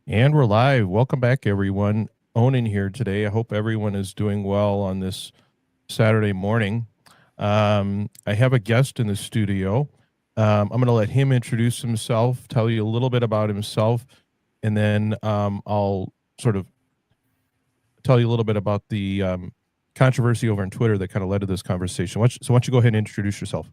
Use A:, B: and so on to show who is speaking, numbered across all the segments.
A: And we're live. Welcome back, everyone. Onan here today. I hope everyone is doing well on this Saturday morning. I have a guest in the studio. I'm going to let him introduce himself, tell you a little bit about himself, and then I'll sort of tell you a little bit about the controversy over on Twitter that kind of led to this conversation. So why don't you go ahead and introduce yourself?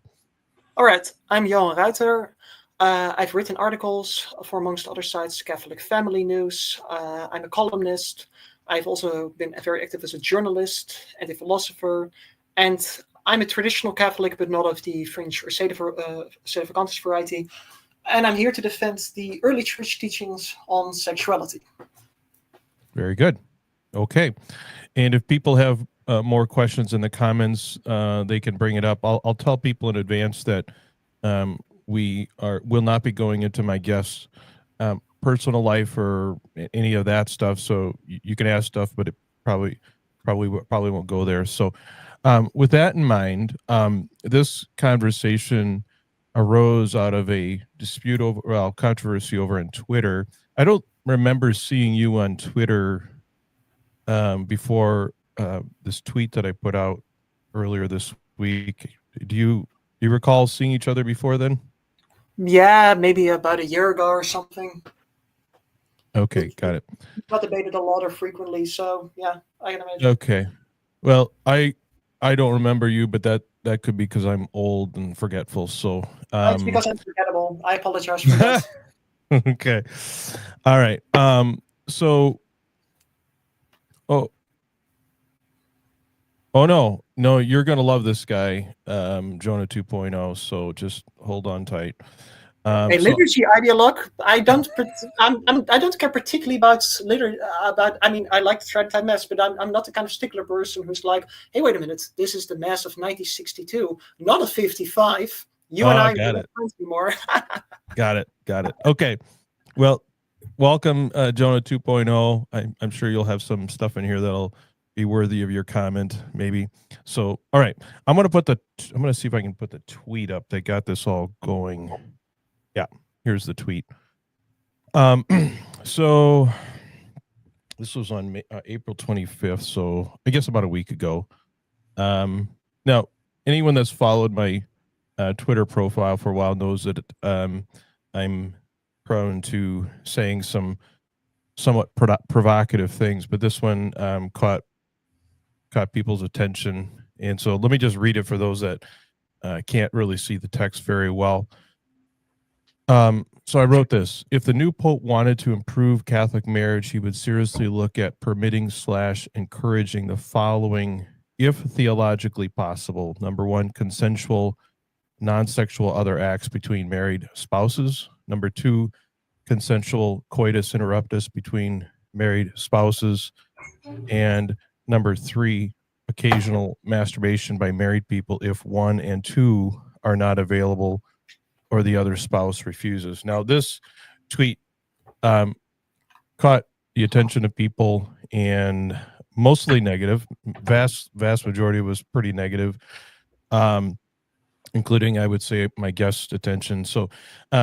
B: All right, I'm Johan Ruiter. I've written articles for, amongst other sites, Catholic Family News. I'm a columnist. I've also been very active as a journalist and a philosopher. And I'm a traditional Catholic, but not of the fringe or sedevacantist variety. And I'm here to defend the early church teachings on sexuality.
A: Very good. Okay. And if people have more questions in the comments, they can bring it up. I'll tell people in advance that will not be going into my guest's personal life or any of that stuff. So you can ask stuff, but it probably won't go there. So with that in mind, this conversation arose out of a dispute controversy over on Twitter. I don't remember seeing you on Twitter before this tweet that I put out earlier this week. Do you recall seeing each other before then?
B: Yeah, maybe about a year ago or something.
A: Okay, got it.
B: Not debated a lot or frequently, so yeah, I can imagine.
A: Okay, well, I don't remember you, but that could be because I'm old and forgetful. So
B: It's because I'm forgettable. I apologize for that.
A: Okay, all right. So, Oh no, you're gonna love this guy, Jonah 2.0. So just hold on tight.
B: A liturgy ideologue. I don't care particularly about liturgy. I like to try to time mass, but I'm not the kind of stickler person who's like, hey, wait a minute, this is the mass of 1962, not of 55. You and I are not friends anymore.
A: Got it. Okay, well, welcome, Jonah 2.0. I'm sure you'll have some stuff in here that'll be worthy of your comment, maybe. So, all right, I'm gonna see if I can put the tweet up that got this all going. Yeah, here's the tweet. So this was on April 25th, so I guess about a week ago. Now, anyone that's followed my Twitter profile for a while knows that I'm prone to saying some somewhat provocative things, but this one caught people's attention. And so let me just read it for those that can't really see the text very well. So I wrote this: if the new Pope wanted to improve Catholic marriage, he would seriously look at permitting / encouraging the following, if theologically possible. Number one, consensual, non-sexual other acts between married spouses. Number two, consensual coitus interruptus between married spouses. And number three, occasional masturbation by married people if one and two are not available or the other spouse refuses. Now, this tweet caught the attention of people, and mostly negative. Vast majority was pretty negative, including, I would say, my guest's attention. So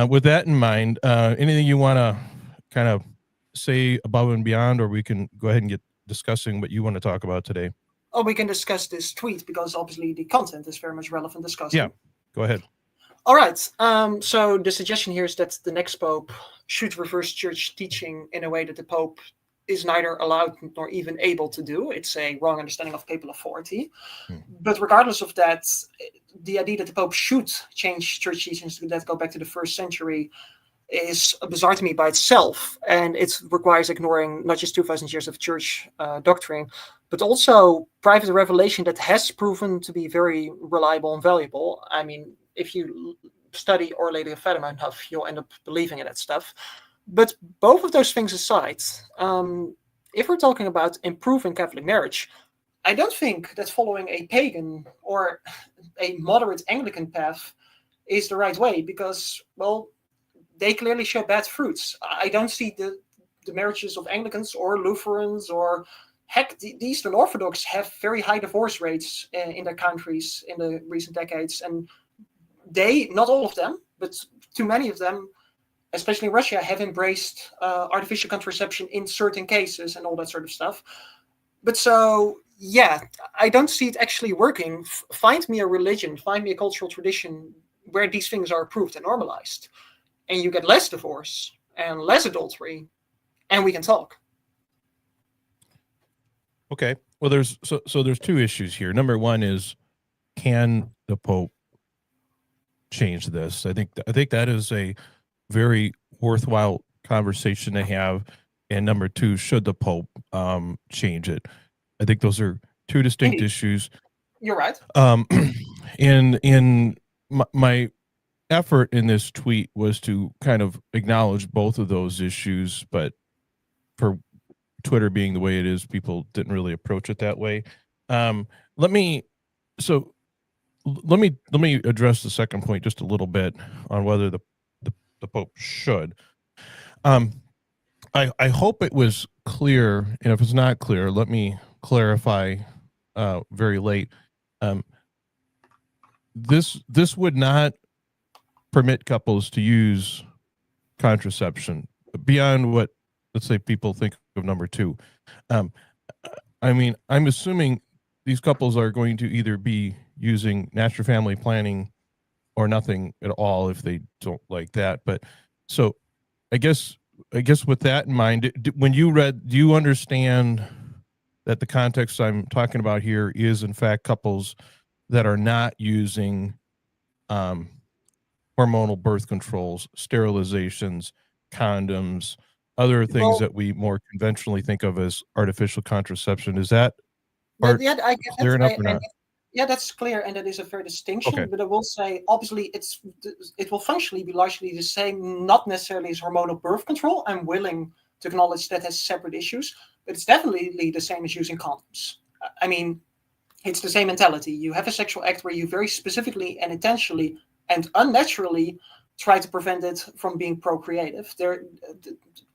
A: with that in mind, anything you want to kind of say above and beyond, or we can go ahead and get discussing what you want to talk about today?
B: Oh, we can discuss this tweet because obviously the content is very much relevant discussion.
A: Yeah, go ahead.
B: All right. So the suggestion here is that the next Pope should reverse church teaching in a way that the Pope is neither allowed nor even able to do. It's a wrong understanding of papal authority. But regardless of that, the idea that the Pope should change church teachings that go back to the first century is bizarre to me by itself. And it requires ignoring not just 2,000 years of church doctrine, but also private revelation that has proven to be very reliable and valuable. I mean, if you study Our Lady of Fatima enough, you'll end up believing in that stuff. But both of those things aside, if we're talking about improving Catholic marriage, I don't think that following a pagan or a moderate Anglican path is the right way because, well, they clearly show bad fruits. I don't see the marriages of Anglicans or Lutherans or heck, the Eastern Orthodox have very high divorce rates in their countries in the recent decades. And they, not all of them, but too many of them, especially in Russia, have embraced artificial contraception in certain cases and all that sort of stuff. But so, yeah, I don't see it actually working. Find me a religion, find me a cultural tradition where these things are approved and normalized, and you get less divorce and less adultery, and we can talk.
A: Okay. Well, there's two issues here. Number one is, can the Pope change this? I think that is a very worthwhile conversation to have. And number two, should the Pope change it? I think those are two distinct issues.
B: You're right.
A: In my effort in this tweet was to kind of acknowledge both of those issues, but for Twitter being the way it is, people didn't really approach it that way. Let me address the second point just a little bit on whether the Pope should. I hope it was clear, and if it's not clear, let me clarify very late. This would not permit couples to use contraception beyond what, let's say, people think of number two. I mean, I'm assuming these couples are going to either be using natural family planning or nothing at all if they don't like that. But so I guess with that in mind, when you read, do you understand that the context I'm talking about here is in fact couples that are not using hormonal birth controls, sterilizations, condoms, other things that we more conventionally think of as artificial contraception? Is that part clear enough or not?
B: Yeah, that's clear, and that is a fair distinction.
A: Okay.
B: But I will say, obviously, it will functionally be largely the same, not necessarily as hormonal birth control. I'm willing to acknowledge that has separate issues, but it's definitely the same as using condoms. I mean, it's the same mentality. You have a sexual act where you very specifically and intentionally and unnaturally try to prevent it from being procreative.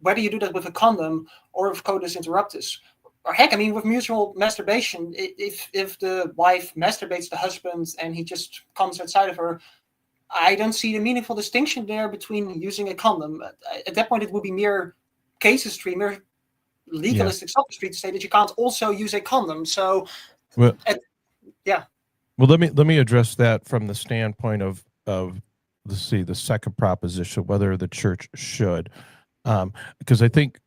B: Whether you do that with a condom or with coitus interruptus, or heck, I mean, with mutual masturbation, if the wife masturbates the husband and he just comes outside of her, I don't see the meaningful distinction there between using a condom. At that point, it would be mere casuistry, mere legalistic sophistry to say that you can't also use a condom. So,
A: well,
B: yeah.
A: Well, let me address that from the standpoint of let's see, the second proposition, whether the church should, because I think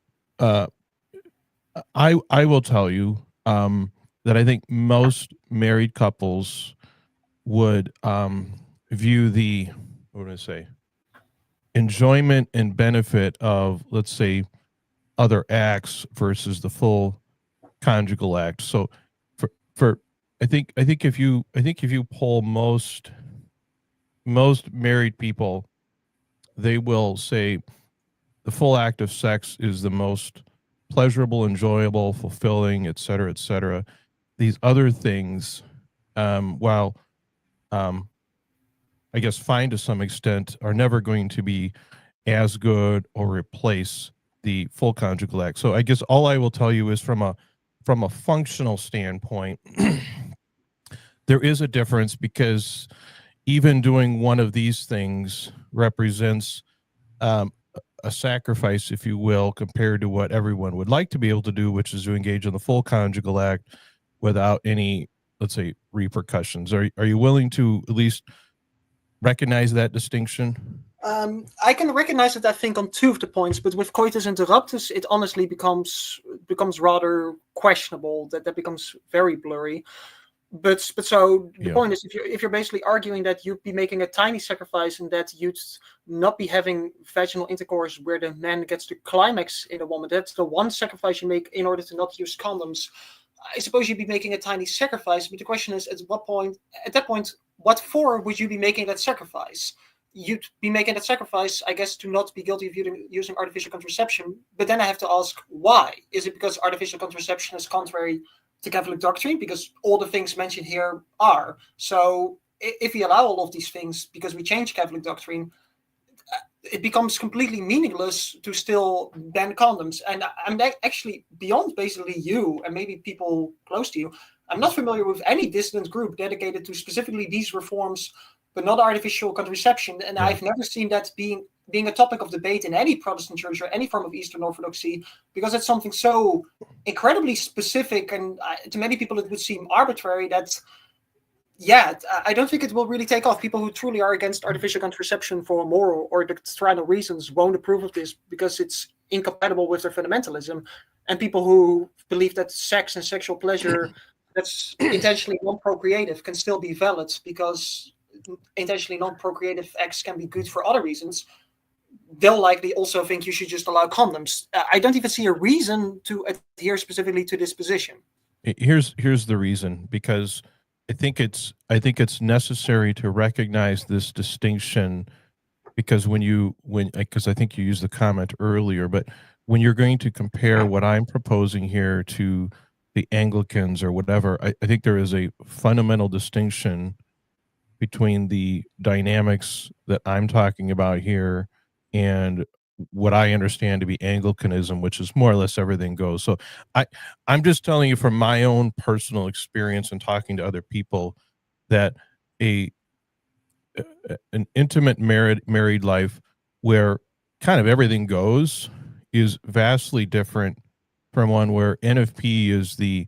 A: I will tell you that I think most married couples would view the, what do I say, enjoyment and benefit of, let's say, other acts versus the full conjugal act. So for I think if you poll most married people, they will say the full act of sex is the most pleasurable, enjoyable, fulfilling, et cetera, et cetera. These other things, while I guess fine to some extent, are never going to be as good or replace the full conjugal act. So I guess all I will tell you is from a functional standpoint, there is a difference, because even doing one of these things represents a sacrifice, if you will, compared to what everyone would like to be able to do, which is to engage in the full conjugal act without any, let's say, repercussions. Are you willing to at least recognize that distinction?
B: I can recognize it, I think, on two of the points, but with coitus interruptus, it honestly becomes rather questionable. That becomes very blurry. But so the point is, if you're basically arguing that you'd be making a tiny sacrifice and that you'd not be having vaginal intercourse where the man gets the climax in a woman, that's the one sacrifice you make in order to not use condoms. I suppose you'd be making a tiny sacrifice, but the question is, at that point, what for would you be making that sacrifice? You'd be making that sacrifice, I guess, to not be guilty of using artificial contraception. But then I have to ask, why? Is it because artificial contraception is contrary to Catholic doctrine? Because all the things mentioned here are. So if we allow all of these things because we change Catholic doctrine, it becomes completely meaningless to still ban condoms. And I'm actually, beyond basically you and maybe people close to you, I'm not familiar with any dissident group dedicated to specifically these reforms, but not artificial contraception. And I've never seen that being being a topic of debate in any Protestant church or any form of Eastern Orthodoxy, because it's something so incredibly specific, and to many people it would seem arbitrary that, yeah, I don't think it will really take off. People who truly are against artificial contraception for moral or doctrinal reasons won't approve of this because it's incompatible with their fundamentalism. And people who believe that sex and sexual pleasure that's intentionally non-procreative can still be valid because intentionally non-procreative acts can be good for other reasons, they'll likely also think you should just allow condoms. I don't even see a reason to adhere specifically to this position.
A: Here's the reason, because I think it's necessary to recognize this distinction, because because I think you used the comment earlier, but when you're going to compare what I'm proposing here to the Anglicans or whatever, I think there is a fundamental distinction between the dynamics that I'm talking about here and what I understand to be Anglicanism, which is more or less everything goes. So I'm just telling you from my own personal experience and talking to other people that an intimate married life where kind of everything goes is vastly different from one where NFP is the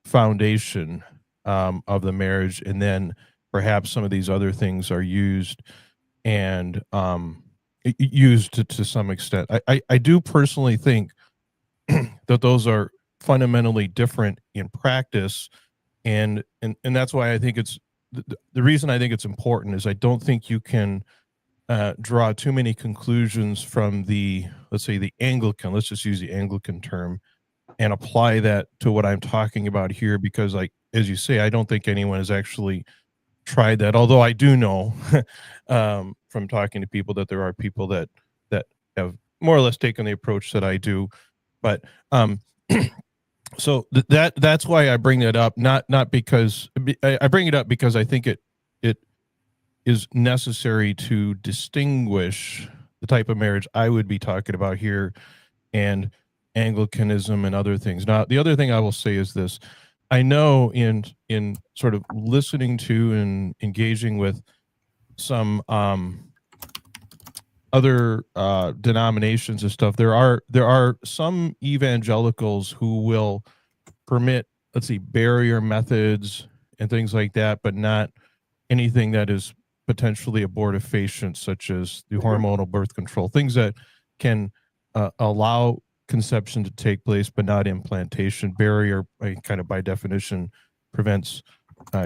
A: foundation of the marriage, and then perhaps some of these other things are used and used to some extent. I do personally think that those are fundamentally different in practice, and that's why I think it's the reason I think it's important is I don't think you can draw too many conclusions from let's say the Anglican, let's just use the Anglican term, and apply that to what I'm talking about here, because as you say, I don't think anyone has actually tried that, although I do know from talking to people that there are people that have more or less taken the approach that I do. But so that's why I bring that up, not because I bring it up because I think it is necessary to distinguish the type of marriage I would be talking about here and Anglicanism and other things. Now, the other thing I will say is this: I know in sort of listening to and engaging with some other denominations and stuff, there are some evangelicals who will permit, let's see, barrier methods and things like that, but not anything that is potentially abortifacient, such as the hormonal birth control, things that can allow conception to take place, but not implantation. Barrier, kind of by definition, prevents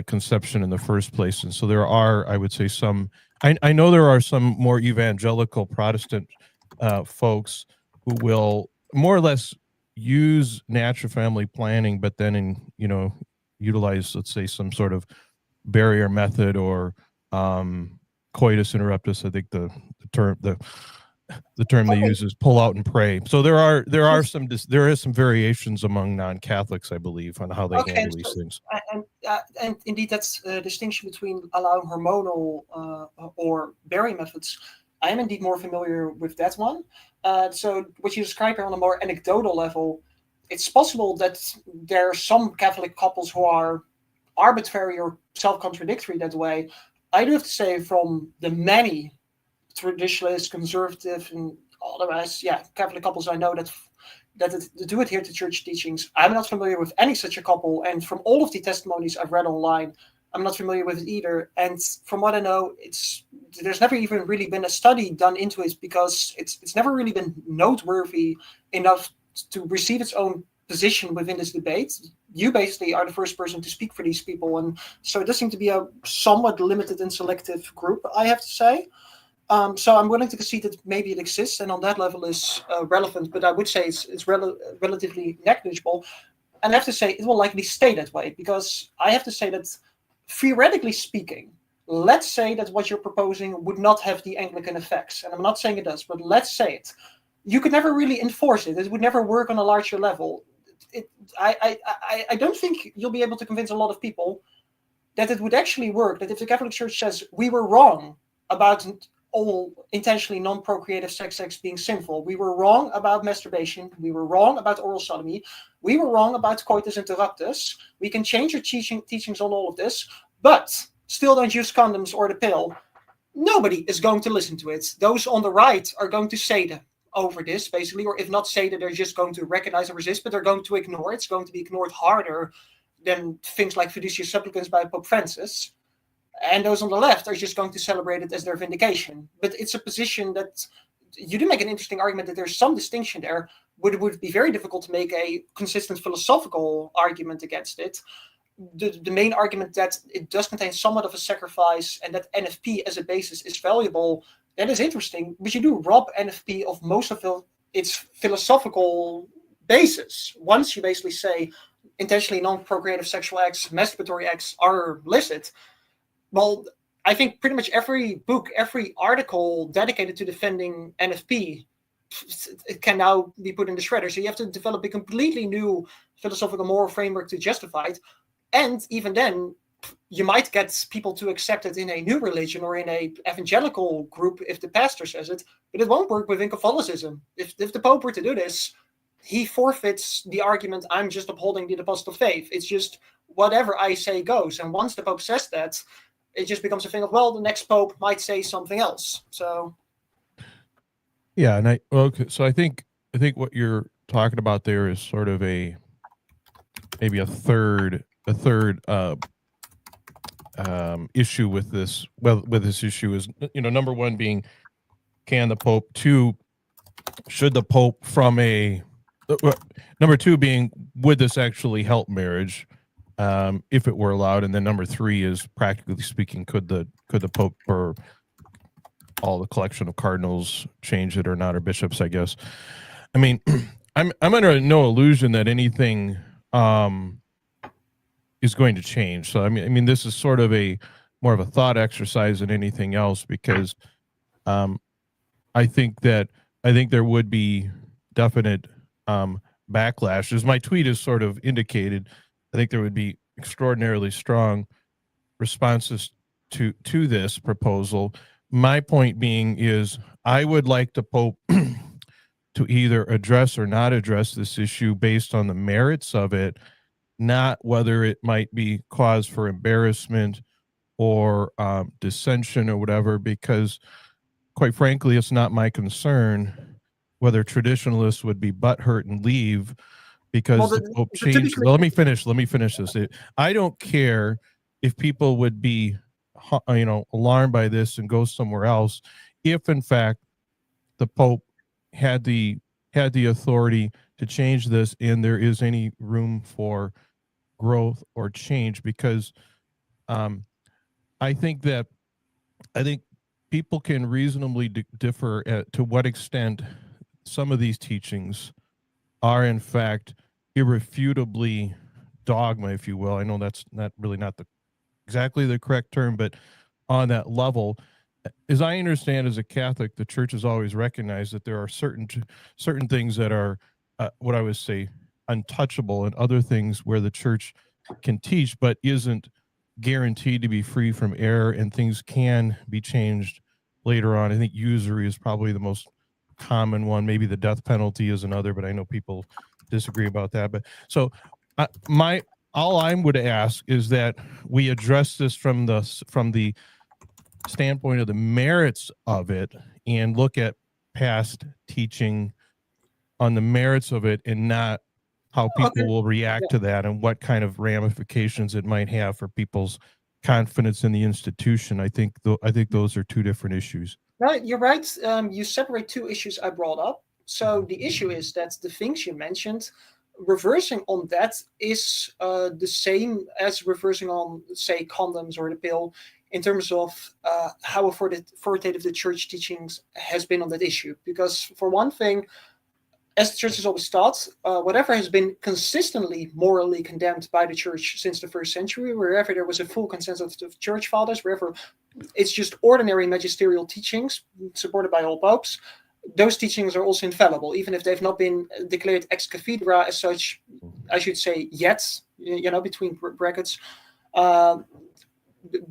A: conception in the first place. And so there are, I would say, some, I know there are some more evangelical Protestant folks who will more or less use natural family planning, but then utilize, let's say, some sort of barrier method or coitus interruptus. I think the term they use is pull out and pray. So there is some variations among non-Catholics, I believe, on how they handle these things.
B: And indeed, that's a distinction between allowing hormonal or barrier methods. I am indeed more familiar with that one. So what you describe here on a more anecdotal level, it's possible that there are some Catholic couples who are arbitrary or self-contradictory that way. I do have to say, from the many traditionalist, conservative, and otherwise, Catholic couples I know that do adhere to church teachings, I'm not familiar with any such a couple. And from all of the testimonies I've read online, I'm not familiar with it either. And from what I know, there's never even really been a study done into it, because it's never really been noteworthy enough to receive its own position within this debate. You basically are the first person to speak for these people, and so it does seem to be a somewhat limited and selective group, I have to say. So I'm willing to concede that maybe it exists, and on that level is relevant, but I would say it's relatively negligible. And I have to say it will likely stay that way, because I have to say that, theoretically speaking, let's say that what you're proposing would not have the Anglican effects, and I'm not saying it does, but let's say it. You could never really enforce it. It would never work on a larger level. I don't think you'll be able to convince a lot of people that it would actually work, that if the Catholic Church says we were wrong about all intentionally non-procreative sex acts being sinful, we were wrong about masturbation, we were wrong about oral sodomy, we were wrong about coitus interruptus, we can change your teachings on all of this, but still don't use condoms or the pill, nobody is going to listen to it. Those on the right are going to say that over this, basically, or if not say that, they're just going to recognize and resist, but they're going to ignore it. It's going to be ignored harder than things like fiducia supplicans by Pope Francis. And those on the left are just going to celebrate it as their vindication. But it's a position that you do make an interesting argument that there's some distinction there, but it would be very difficult to make a consistent philosophical argument against it. The main argument that it does contain somewhat of a sacrifice and that NFP as a basis is valuable, that is interesting, but you do rob NFP of most of its philosophical basis. Once you basically say intentionally non-procreative sexual acts, masturbatory acts are licit, well, I think pretty much every book, every article dedicated to defending NFP, it can now be put in the shredder. So you have to develop a completely new philosophical moral framework to justify it. And even then, you might get people to accept it in a new religion or in a evangelical group if the pastor says it, but it won't work within Catholicism. If the Pope were to do this, he forfeits the argument, I'm just upholding the apostle faith. It's just whatever I say goes. And once the Pope says that, it just becomes a thing of, well, the next Pope might say something else. So,
A: yeah, and so I think what you're talking about there is sort of maybe a third issue with this. Well, with this issue is, number one being, can the Pope? Two, should the Pope number two being, would this actually help marriage if it were allowed? And then number three is, practically speaking, could the Pope or all the collection of cardinals change it or not, or bishops, I guess. I mean, I'm under no illusion that anything is going to change. So I mean, this is sort of more of a thought exercise than anything else, because I think there would be definite backlash. As my tweet has sort of indicated, I think there would be extraordinarily strong responses to this proposal. My point being is, I would like the Pope to either address or not address this issue based on the merits of it, not whether it might be cause for embarrassment or dissension or whatever, because quite frankly, it's not my concern whether traditionalists would be butthurt and leave because the Pope changed. Let me finish this. I don't care if people would be, alarmed by this and go somewhere else, if in fact the Pope had the authority to change this and there is any room for growth or change, because I think people can reasonably differ to what extent some of these teachings are in fact irrefutably dogma, if you will. I know that's not exactly the correct term, but on that level, as I understand, as a Catholic, the Church has always recognized that there are certain things that are what I would say untouchable, and other things where the Church can teach but isn't guaranteed to be free from error, and things can be changed later on. I think usury is probably the most common one. Maybe the death penalty is another, but I know people disagree about that. But so all I would ask is that we address this from the standpoint of the merits of it, and look at past teaching on the merits of it, and not how people will react to that and what kind of ramifications it might have for people's confidence in the institution. I think those are two different issues.
B: Right, you're right. You separate two issues I brought up. So the issue is that the things you mentioned, reversing on that is the same as reversing on, say, condoms or the pill, in terms of how authoritative the Church teachings has been on that issue. Because for one thing, as the Church has always taught, whatever has been consistently morally condemned by the Church since the first century, wherever there was a full consensus of Church Fathers, wherever it's just ordinary magisterial teachings supported by all popes, those teachings are also infallible, even if they've not been declared ex cathedra as such, I should say, yet, between brackets,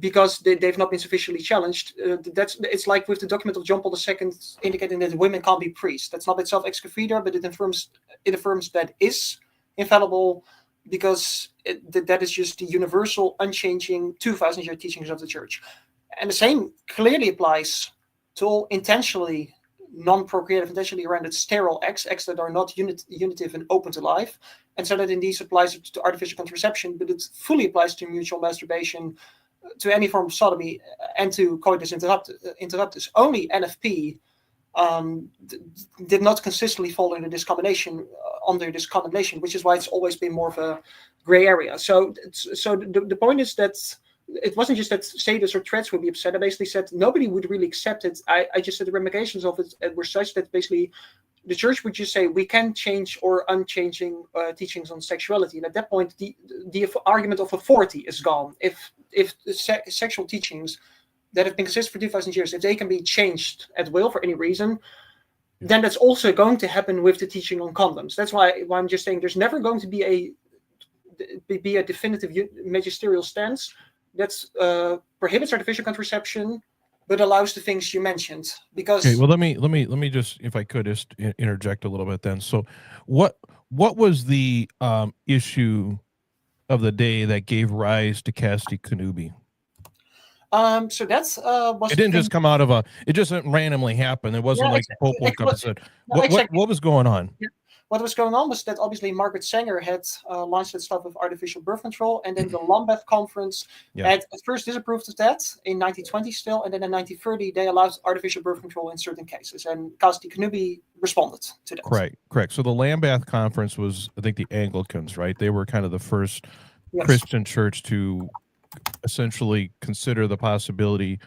B: because they've not been sufficiently challenged. It's like with the document of John Paul II indicating that women can't be priests. That's not itself ex cathedra, but it affirms that is infallible, because that is just the universal, unchanging 2,000-year teachings of the Church. And the same clearly applies to all intentionally non-procreative, intentionally rendered sterile acts that are not unitive and open to life. And so that indeed applies to artificial contraception, but it fully applies to mutual masturbation, to any form of sodomy, and to coitus interruptus. Only NFP did not consistently fall under this condemnation, which is why it's always been more of a gray area. So the point is that it wasn't just that sadists or threats would be upset. I basically said nobody would really accept it. I just said the ramifications of it were such that basically the church would just say we can change or unchanging teachings on sexuality, and at that point the argument of authority is gone. If sexual teachings that have been consistent for 2,000 years, if they can be changed at will for any reason, then that's also going to happen with the teaching on condoms. That's why I'm just saying there's never going to be a definitive magisterial stance that prohibits artificial contraception but allows the things you mentioned. Because
A: okay, well, let me just, if I could, just interject a little bit then. So what was the issue of the day that gave rise to Casti Connubii?
B: So that's was
A: it didn't just come out of it just didn't randomly happen. It wasn't like the Pope woke up and said, what was going on?
B: Yeah. What was going on was that obviously Margaret Sanger had launched that stuff with artificial birth control, and then the Lambeth Conference had at first disapproved of that in 1920 still, and then in 1930 they allowed artificial birth control in certain cases, and Casti Connubii responded to that.
A: Correct. So the Lambeth Conference was, I think, the Anglicans, right? They were kind of the first Christian church to essentially consider the possibility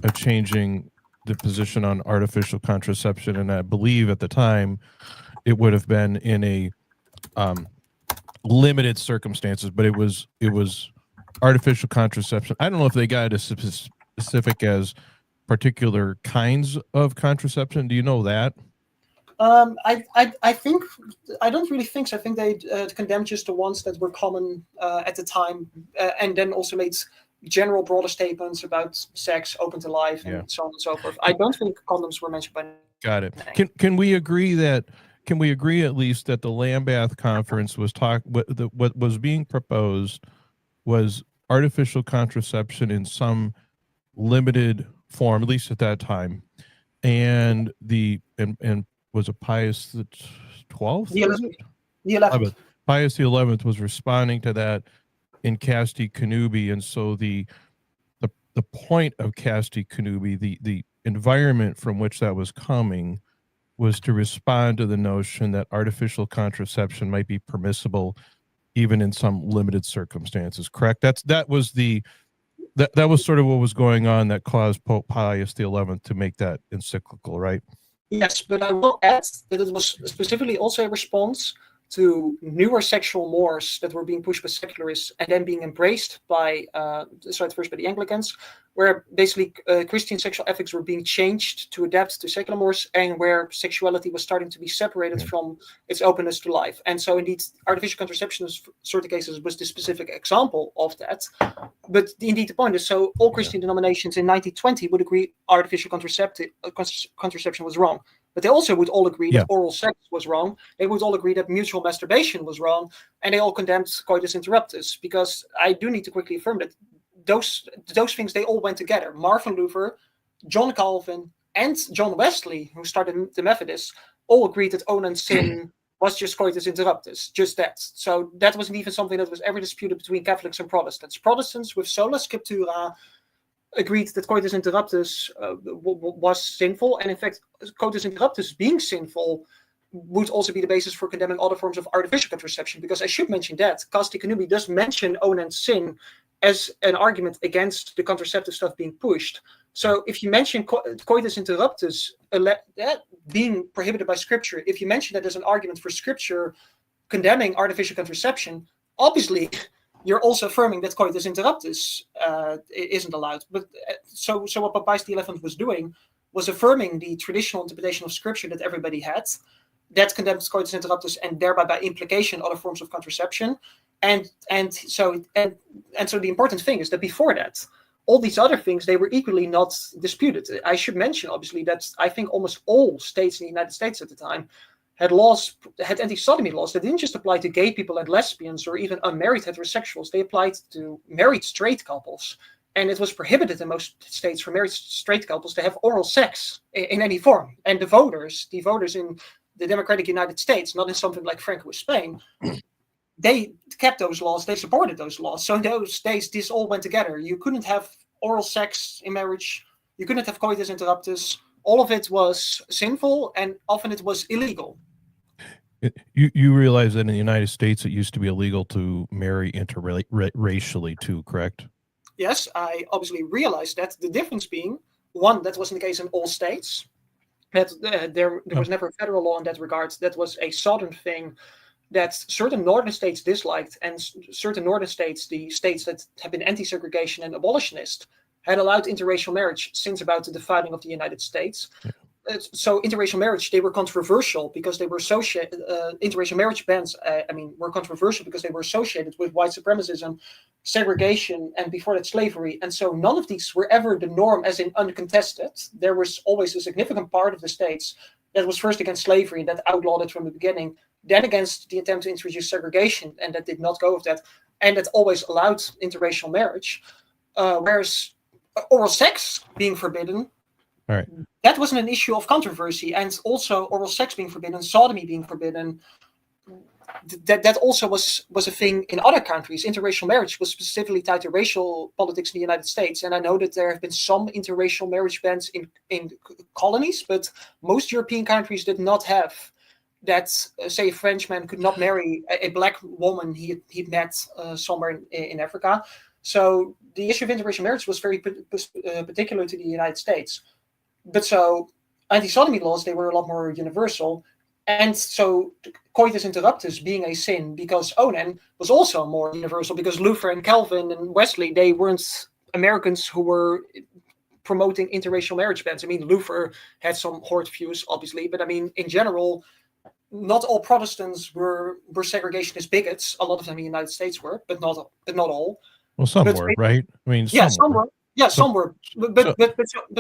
A: of changing the position on artificial contraception, and I believe at the time it would have been in a limited circumstances, but it was artificial contraception. I don't know if they got as specific as particular kinds of contraception. Do you know that?
B: I think I don't really think so. I think they condemned just the ones that were common at the time, and then also made general broader statements about sex open to life and so on and so forth. I don't think condoms were mentioned by.
A: Got it. Can we agree that? Can we agree at least that the Lambeth Conference was what was being proposed was artificial contraception in some limited form, at least at that time, and was it Pius the 12th?
B: The 11th.
A: Pius the 11th was responding to that in Casti Connubii, and so the point of Casti Connubii, the environment from which that was coming, was to respond to the notion that artificial contraception might be permissible even in some limited circumstances. Correct? That was sort of what was going on that caused Pope Pius XI to make that encyclical, right?
B: Yes, but I will add that it was specifically also a response to newer sexual mores that were being pushed by secularists and then being embraced by, first by the Anglicans, where basically Christian sexual ethics were being changed to adapt to secular mores, and where sexuality was starting to be separated from its openness to life. And so indeed, artificial contraception in certain cases was the specific example of that. But indeed, the point is, so all Christian denominations in 1920 would agree artificial contraception was wrong. But they also would all agree that oral sex was wrong. They would all agree that mutual masturbation was wrong. And they all condemned coitus interruptus, because I do need to quickly affirm that those things, they all went together. Martin Luther, John Calvin, and John Wesley, who started the Methodists, all agreed that Onan's sin was just coitus interruptus, just that. So that wasn't even something that was ever disputed between Catholics and Protestants. Protestants, with sola scriptura, agreed that coitus interruptus was sinful, and in fact, coitus interruptus being sinful would also be the basis for condemning other forms of artificial contraception, because I should mention that Casti Connubii does mention Onan's sin as an argument against the contraceptive stuff being pushed. So if you mention coitus interruptus being prohibited by Scripture, if you mention that as an argument for Scripture condemning artificial contraception, obviously you're also affirming that coitus interruptus isn't allowed. But so what Pope Pius XI was doing was affirming the traditional interpretation of Scripture that everybody had, that condemns coitus interruptus, and thereby by implication other forms of contraception. And so the important thing is that before that, all these other things, they were equally not disputed. I should mention, obviously, that I think almost all states in the United States at the time had anti-sodomy laws that didn't just apply to gay people and lesbians or even unmarried heterosexuals. They applied to married straight couples. and it was prohibited in most states for married straight couples to have oral sex in any form. And the voters in the democratic United States, not in something like Franco with Spain, they kept those laws, they supported those laws. So in those days, this all went together. You couldn't have oral sex in marriage, you couldn't have coitus interruptus. All of it was sinful, and often it was illegal.
A: You realize that in the United States, it used to be illegal to marry interracially too, correct?
B: Yes, I obviously realized that. The difference being, one, that wasn't the case in all states. That there was never a federal law in that regard. That was a southern thing that certain northern states disliked, and certain northern states, the states that have been anti-segregation and abolitionist, had allowed interracial marriage since about the founding of the United States.
A: Yeah.
B: So interracial marriage, they were controversial because they were associated. Interracial marriage bans, were controversial because they were associated with white supremacism, segregation, and before that slavery. And so none of these were ever the norm, as in uncontested. There was always a significant part of the states that was first against slavery and that outlawed it from the beginning, then against the attempt to introduce segregation, and that did not go with that, and that always allowed interracial marriage. Whereas oral sex being forbidden,
A: all right,
B: that wasn't an issue of controversy, and also oral sex being forbidden, sodomy being forbidden. That also was a thing in other countries. Interracial marriage was specifically tied to racial politics in the United States, and I know that there have been some interracial marriage bans in colonies, but most European countries did not have that. Say a Frenchman could not marry a black woman he'd met somewhere in Africa. So the issue of interracial marriage was very particular to the United States. But so anti-sodomy laws, they were a lot more universal. And so coitus interruptus being a sin, because Onan was also more universal, because Luther and Calvin and Wesley, they weren't Americans who were promoting interracial marriage bans. I mean, Luther had some horde views, obviously, but I mean, in general, not all Protestants were segregationist bigots. A lot of them in the United States were, but not all.
A: Well, some were, right? I mean,
B: some were. Yeah, some were, but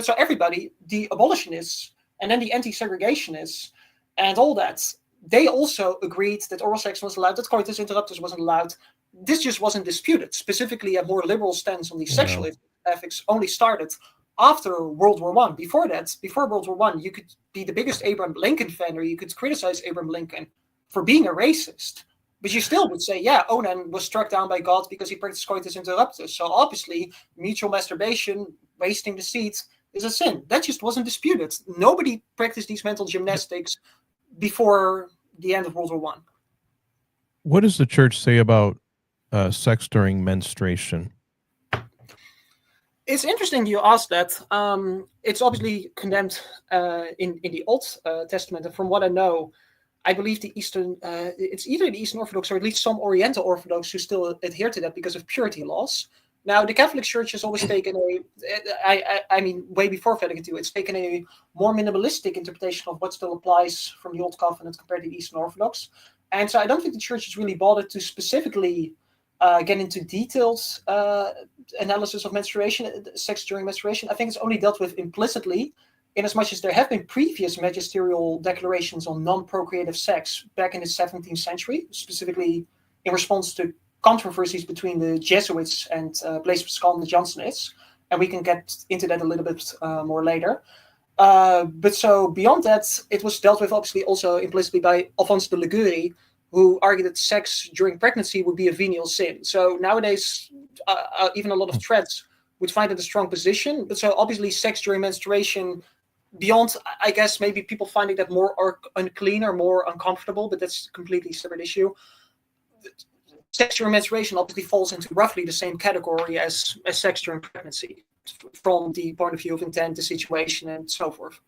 B: so everybody, the abolitionists and then the anti-segregationists and all that, they also agreed that oral sex was allowed, that coitus interruptus wasn't allowed. This just wasn't disputed. Specifically, a more liberal stance on the sexual ethics only started after World War I. Before that, before World War I, you could be the biggest Abraham Lincoln fan, or you could criticize Abraham Lincoln for being a racist. But you still would say, yeah, Onan was struck down by God because he practiced coitus interruptus. So obviously, mutual masturbation, wasting the seed, is a sin. That just wasn't disputed. Nobody practiced these mental gymnastics before the end of World War I.
A: What does the church say about sex during menstruation?
B: It's interesting you asked that. It's obviously condemned in the Old Testament. And from what I know, I believe the Eastern, it's either the Eastern Orthodox or at least some Oriental Orthodox who still adhere to that because of purity laws. Now, the Catholic Church has always taken I mean, way before Vatican II, it's taken a more minimalistic interpretation of what still applies from the Old Covenant compared to the Eastern Orthodox. And so I don't think the Church has really bothered to specifically get into detailed analysis of menstruation, sex during menstruation. I think it's only dealt with implicitly, in as much as there have been previous magisterial declarations on non-procreative sex back in the 17th century, specifically in response to controversies between the Jesuits and Blaise Pascal and the Jansenists. And we can get into that a little bit more later. But so beyond that, it was dealt with obviously also implicitly by Alphonse de Liguori, who argued that sex during pregnancy would be a venial sin. So nowadays, even a lot of threads would find it a strong position. But so obviously sex during menstruation, beyond, I guess, maybe people finding that more unclean or more uncomfortable, but that's a completely separate issue. Sex during menstruation obviously falls into roughly the same category as sex during pregnancy, from the point of view of intent, the situation, and so forth.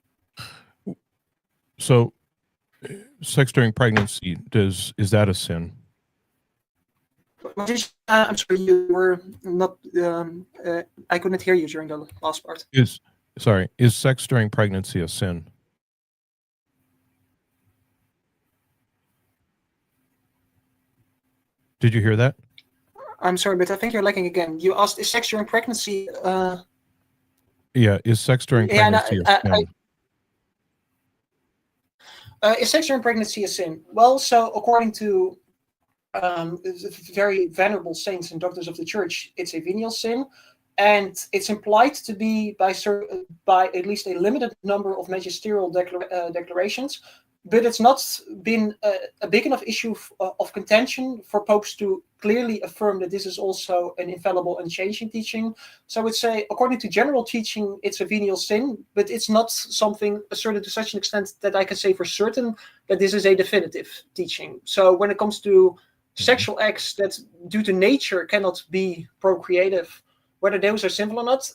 A: So, sex during pregnancy, is that a sin?
B: I'm sorry, you were not. I couldn't hear you during the last part.
A: Is sex during pregnancy a sin? Did you hear that?
B: I'm sorry, but I think you're lagging again. You asked, is sex during pregnancy?
A: Yeah, is sex during pregnancy a sin?
B: Is sex during pregnancy a sin? Well, so according to very venerable saints and doctors of the church, it's a venial sin. and it's implied to be by at least a limited number of magisterial declarations, but it's not been a big enough issue of contention for popes to clearly affirm that this is also an infallible and changing teaching. So I would say, according to general teaching, it's a venial sin, but it's not something asserted to such an extent that I can say for certain that this is a definitive teaching. So when it comes to sexual acts that due to nature cannot be procreative, whether those are sinful or not,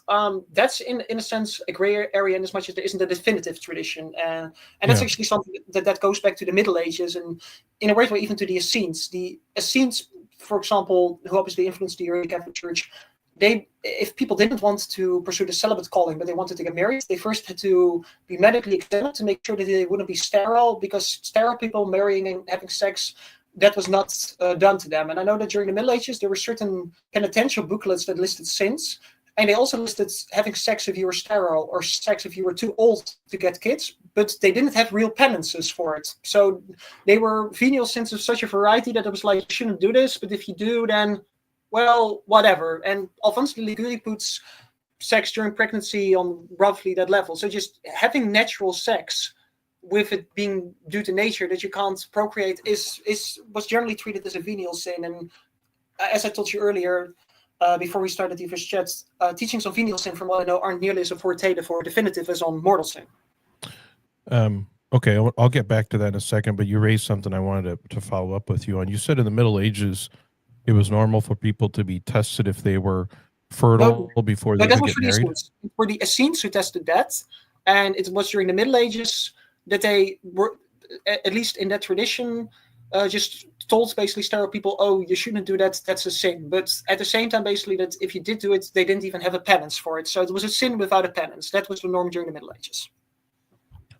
B: that's in a sense a gray area in as much as there isn't a definitive tradition. And that's actually something that goes back to the Middle Ages and in a weird way even to the Essenes. The Essenes, for example, who obviously influenced the early Catholic Church, if people didn't want to pursue the celibate calling, but they wanted to get married, they first had to be medically examined to make sure that they wouldn't be sterile, because sterile people marrying and having sex, that was not done to them. And I know that during the Middle Ages, there were certain penitential booklets that listed sins. And they also listed having sex if you were sterile or sex if you were too old to get kids, but they didn't have real penances for it. So they were venial sins of such a variety that it was like, you shouldn't do this, but if you do, then, well, whatever. And Alphonsus de Liguori puts sex during pregnancy on roughly that level. So just having natural sex with it being due to nature that you can't procreate was generally treated as a venial sin. And as I told you earlier, before we started the first chat, teachings on venial sin, from what I know, aren't nearly as authoritative or definitive as on mortal sin.
A: Okay, I'll get back to that in a second, but you raised something I wanted to follow up with you on. You said in the Middle Ages, it was normal for people to be tested if they were fertile before they could get married?
B: For the Essenes who tested that, and it was during the Middle Ages that they were, at least in that tradition, just told basically sterile people, oh, you shouldn't do that, that's a sin. But at the same time, basically, that if you did do it, they didn't even have a penance for it. So it was a sin without a penance. That was the norm during the Middle Ages.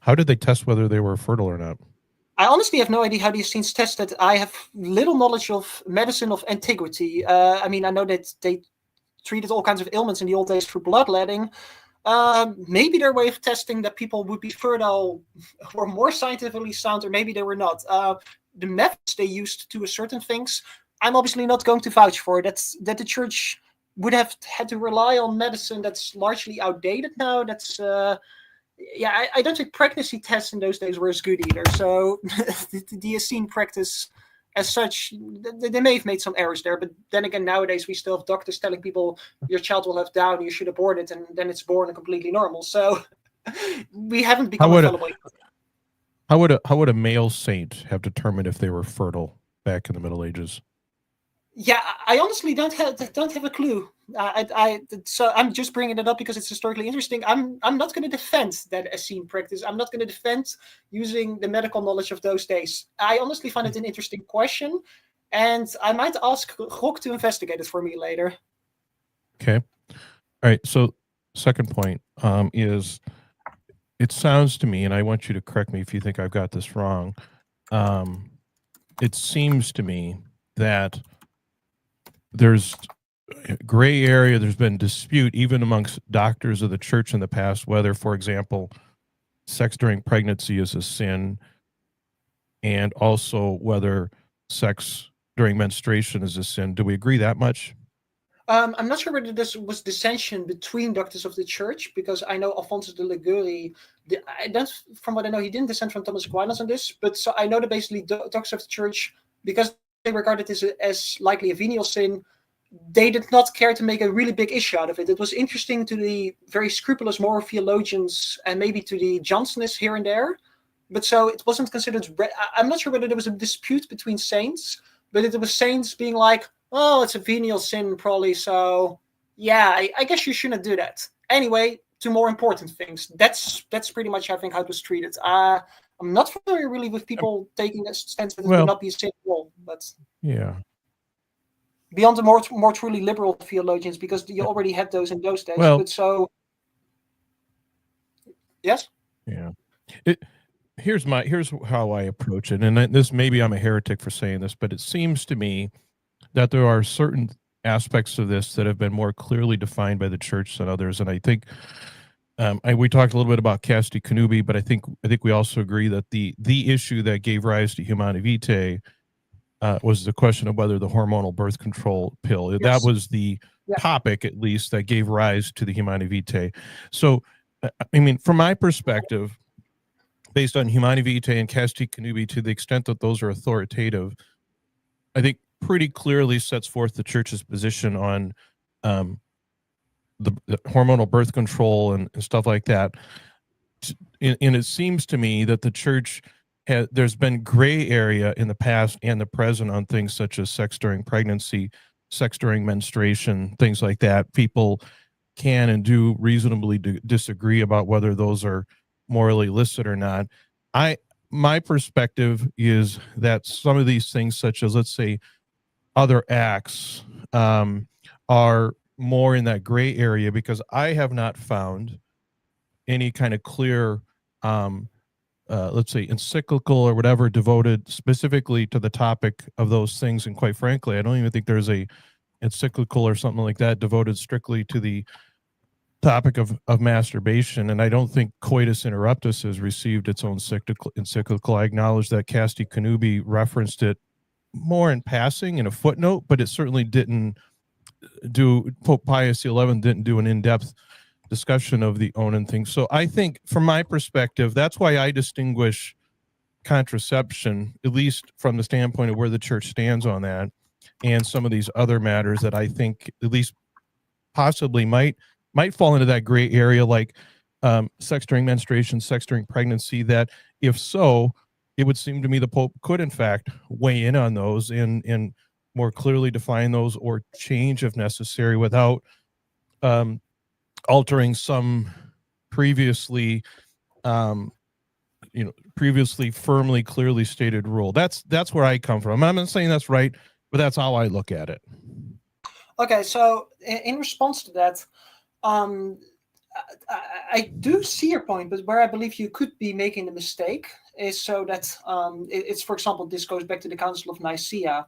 A: How did they test whether they were fertile or not?
B: I honestly have no idea how these things tested. I have little knowledge of medicine of antiquity. I mean, I know that they treated all kinds of ailments in the old days through bloodletting. Maybe their way of testing that people would be fertile were more scientifically sound, or maybe they were not. The methods they used to certain things, I'm obviously not going to vouch for. That the church would have had to rely on medicine that's largely outdated now. That's I don't think pregnancy tests in those days were as good either. So the Essene practice as such, they may have made some errors there, but then again, nowadays we still have doctors telling people your child will have Down, you should abort it, and then it's born and completely normal. So we haven't become infallible.
A: How would a male saint have determined if they were fertile back in the Middle Ages?
B: Yeah, I honestly don't have a clue. So I'm just bringing it up because it's historically interesting. I'm not going to defend that Essene practice. I'm not going to defend using the medical knowledge of those days. I honestly find it an interesting question, and I might ask Gok to investigate it for me later.
A: Okay. All right. So second point is, it sounds to me, and I want you to correct me if you think I've got this wrong. It seems to me that there's gray area, there's been dispute even amongst doctors of the church in the past, whether, for example, sex during pregnancy is a sin, and also whether sex during menstruation is a sin. Do we agree that much?
B: I'm not sure whether this was dissension between doctors of the church, because I know Alphonsus de Liguori, from what I know, he didn't dissent from Thomas Aquinas on this, but so I know that basically doctors of the church, because they regarded this as likely a venial sin, they did not care to make a really big issue out of it. It was interesting to the very scrupulous moral theologians and maybe to the Jansenists here and there, but so it wasn't considered. I'm not sure whether there was a dispute between saints, but it was saints being like, oh, it's a venial sin probably, so yeah, I guess you shouldn't do that. Anyway, to more important things. That's pretty much, I think, how it was treated. I'm not familiar really with people taking a stance that it would not be a sin at all, but
A: yeah,
B: beyond the more truly liberal theologians, because you already had those in those days.
A: Well,
B: but so, yes,
A: yeah. Here's how I approach it, and this, maybe I'm a heretic for saying this, but it seems to me that there are certain aspects of this that have been more clearly defined by the church than others, and I think we talked a little bit about Casti Connubii, but I think we also agree that the issue that gave rise to Humanae Vitae was the question of whether the hormonal birth control pill.
B: Yes.
A: That was the
B: Yeah.
A: topic, at least, that gave rise to the Humani Vitae. So, I mean, from my perspective, based on Humani Vitae and Casti Connubii, to the extent that those are authoritative, I think pretty clearly sets forth the church's position on the hormonal birth control and stuff like that. And it seems to me that the church there's been gray area in the past and the present on things such as sex during pregnancy, sex during menstruation, things like that. People can and do reasonably disagree about whether those are morally illicit or not. My perspective is that some of these things, such as, let's say, other acts, are more in that gray area, because I have not found any kind of clear, let's say, encyclical or whatever devoted specifically to the topic of those things. And quite frankly, I don't even think there's a encyclical or something like that devoted strictly to the topic of masturbation. And I don't think coitus interruptus has received its own encyclical. I acknowledge that Casti Connubii referenced it more in passing in a footnote, but it certainly didn't do, Pope Pius XI didn't do an in-depth discussion of the Onan thing. So I think, from my perspective, that's why I distinguish contraception, at least from the standpoint of where the church stands on that, and some of these other matters that I think at least possibly might fall into that gray area, like sex during menstruation, sex during pregnancy, that if so, it would seem to me the Pope could in fact weigh in on those and more clearly define those, or change if necessary, without altering some previously previously firmly, clearly stated rule. That's where I come from. I'm not saying that's right, but that's how I look at it.
B: Okay, so in response to that, I do see your point, but where I believe you could be making the mistake is so that it's, for example, this goes back to the Council of Nicaea.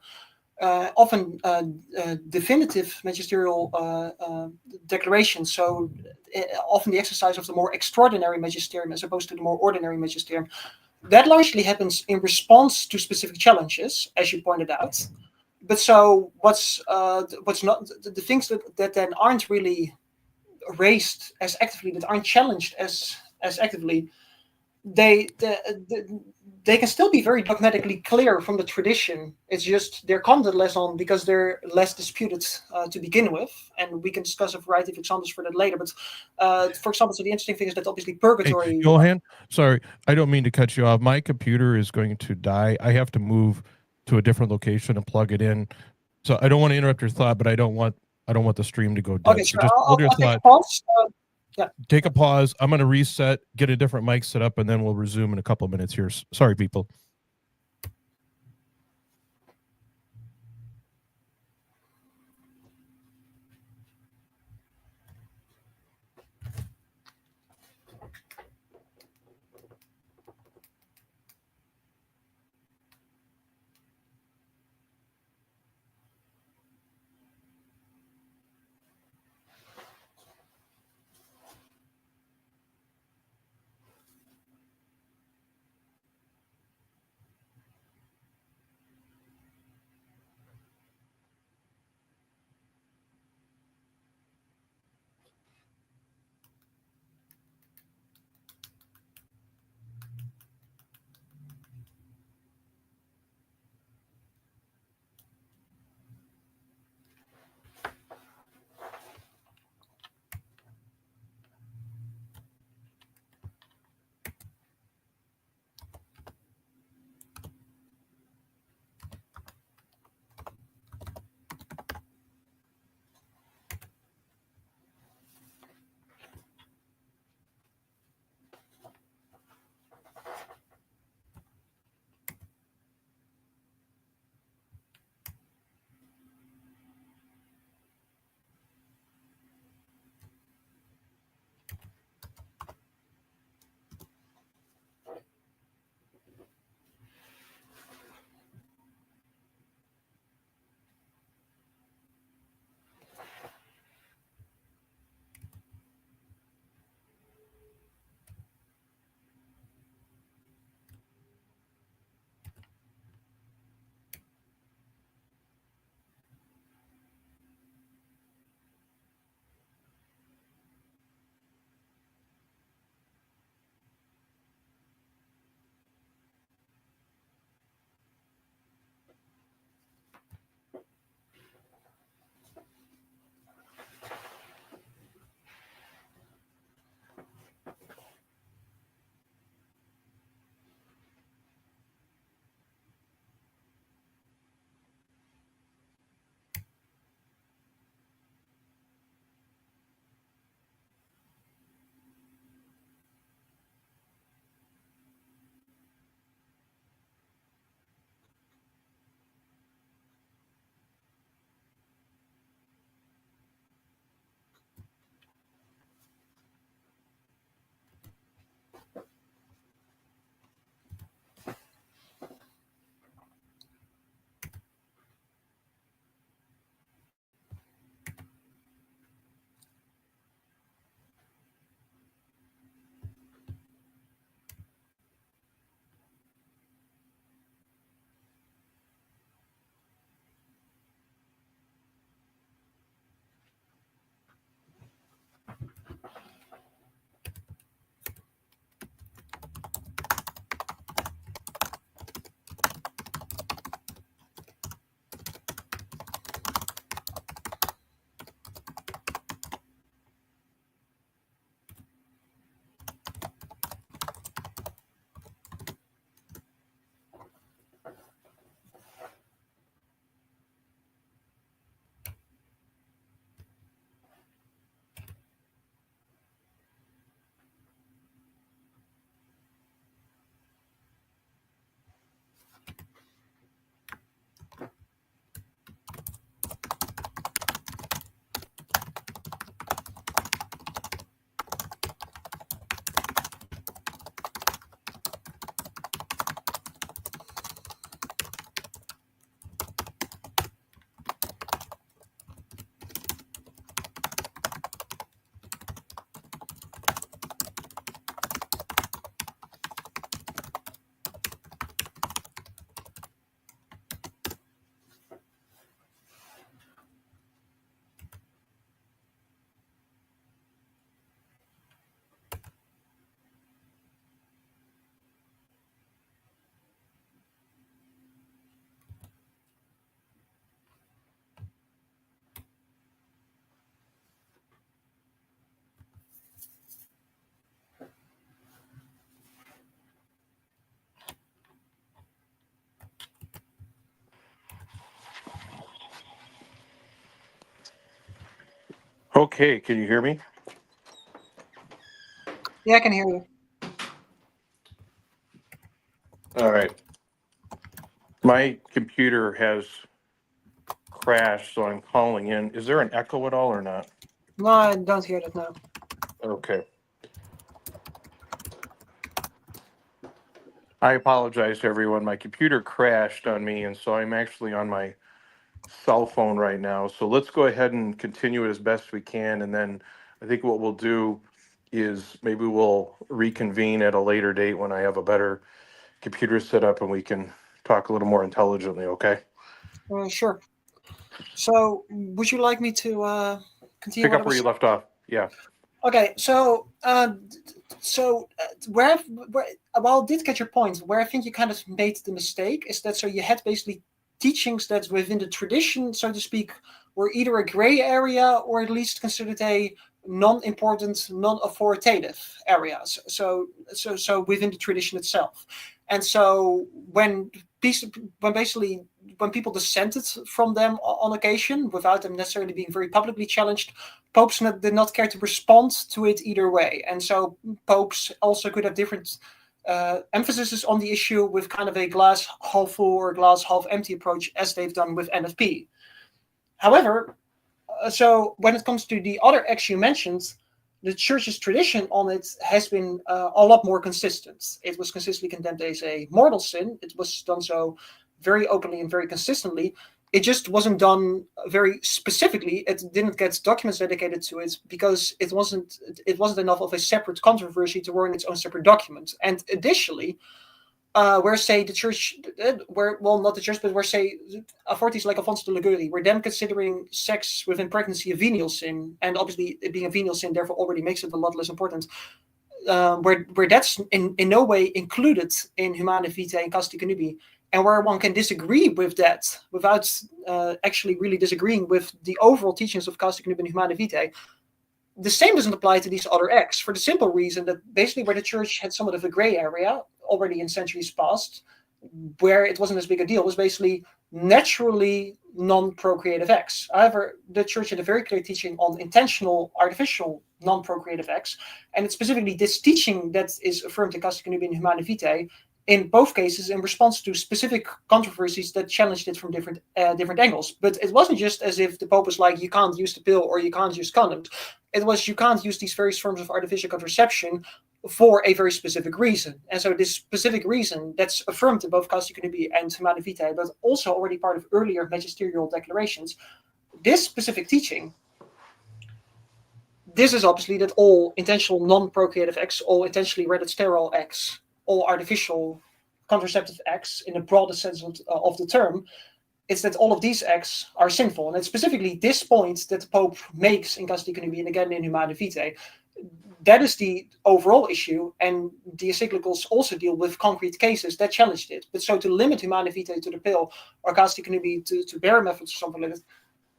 B: Often definitive magisterial declarations, so often the exercise of the more extraordinary magisterium as opposed to the more ordinary magisterium, that largely happens in response to specific challenges, as you pointed out. But so what's not the things that then aren't really raised as actively, that aren't challenged as actively, they can still be very dogmatically clear from the tradition. It's just they're commented less on because they're less disputed to begin with, and we can discuss a variety of examples for that later. But for example, so the interesting thing is that obviously purgatory.
A: Hey, Johan, sorry, I don't mean to cut you off. My computer is going to die. I have to move to a different location and plug it in. So I don't want to interrupt your thought, but I don't want the stream to go dead.
B: Okay,
A: so
B: sure.
A: just hold your thought.
B: Yeah.
A: Take a pause. I'm going to reset, get a different mic set up, and then we'll resume in a couple of minutes here. Sorry, people. Okay, can you hear me?
B: Yeah, I can hear you.
A: All right. My computer has crashed, so I'm calling in. Is there an echo at all or not?
B: No, I don't hear that now.
A: Okay. I apologize to everyone. My computer crashed on me, and so I'm actually on my cell phone right now. So let's go ahead and continue it as best we can, and then I think what we'll do is maybe we'll reconvene at a later date when I have a better computer set up and we can talk a little more intelligently, okay?
B: Sure. So, would you like me to continue
A: Pick
B: what I
A: up where
B: was
A: you
B: saying?
A: left off. Yeah.
B: Okay, while I did get your point, where I think you kind of made the mistake is that so you had basically teachings that within the tradition, so to speak, were either a gray area or at least considered a non-important, non-authoritative areas. So within the tradition itself, and so when people dissented from them on occasion without them necessarily being very publicly challenged, popes did not care to respond to it either way. And so popes also could have different emphasis on the issue with kind of a glass half full or glass half empty approach, as they've done with NFP. However, so when it comes to the other acts you mentioned, the church's tradition on it has been a lot more consistent. It was consistently condemned as a mortal sin. It was done so very openly and very consistently. It just wasn't done very specifically. It didn't get documents dedicated to it because it wasn't enough of a separate controversy to warrant its own separate document. And additionally, where say the church, not the church, but where say authorities like Alfonso de Liguori were then considering sex within pregnancy a venial sin, and obviously it being a venial sin therefore already makes it a lot less important. Where that's in no way included in Humanae Vitae and Casti Connubii, and where one can disagree with that without actually really disagreeing with the overall teachings of Casti Connubii and Humanae Vitae. The same doesn't apply to these other acts for the simple reason that basically where the church had somewhat of a gray area already in centuries past, where it wasn't as big a deal, was basically naturally non-procreative acts. However, the church had a very clear teaching on intentional, artificial, non-procreative acts, and it's specifically this teaching that is affirmed in Casti Connubii and Humanae Vitae, in both cases in response to specific controversies that challenged it from different angles. But it wasn't just as if the Pope was like, you can't use the pill or you can't use condoms. It was, you can't use these various forms of artificial contraception for a very specific reason. And so this specific reason that's affirmed in both Casti Connubii and Humanae Vitae, but also already part of earlier magisterial declarations, this specific teaching, this is obviously that all intentional non-procreative acts, all intentionally rendered sterile acts, all artificial contraceptive acts in the broadest sense of the term, it's that all of these acts are sinful. And it's specifically this point that the Pope makes in Casti Connubii and again in Humanae Vitae. That is the overall issue, and the encyclicals also deal with concrete cases that challenged it. But so to limit Humanae Vitae to the pill or Casti Connubii to bare methods or something like that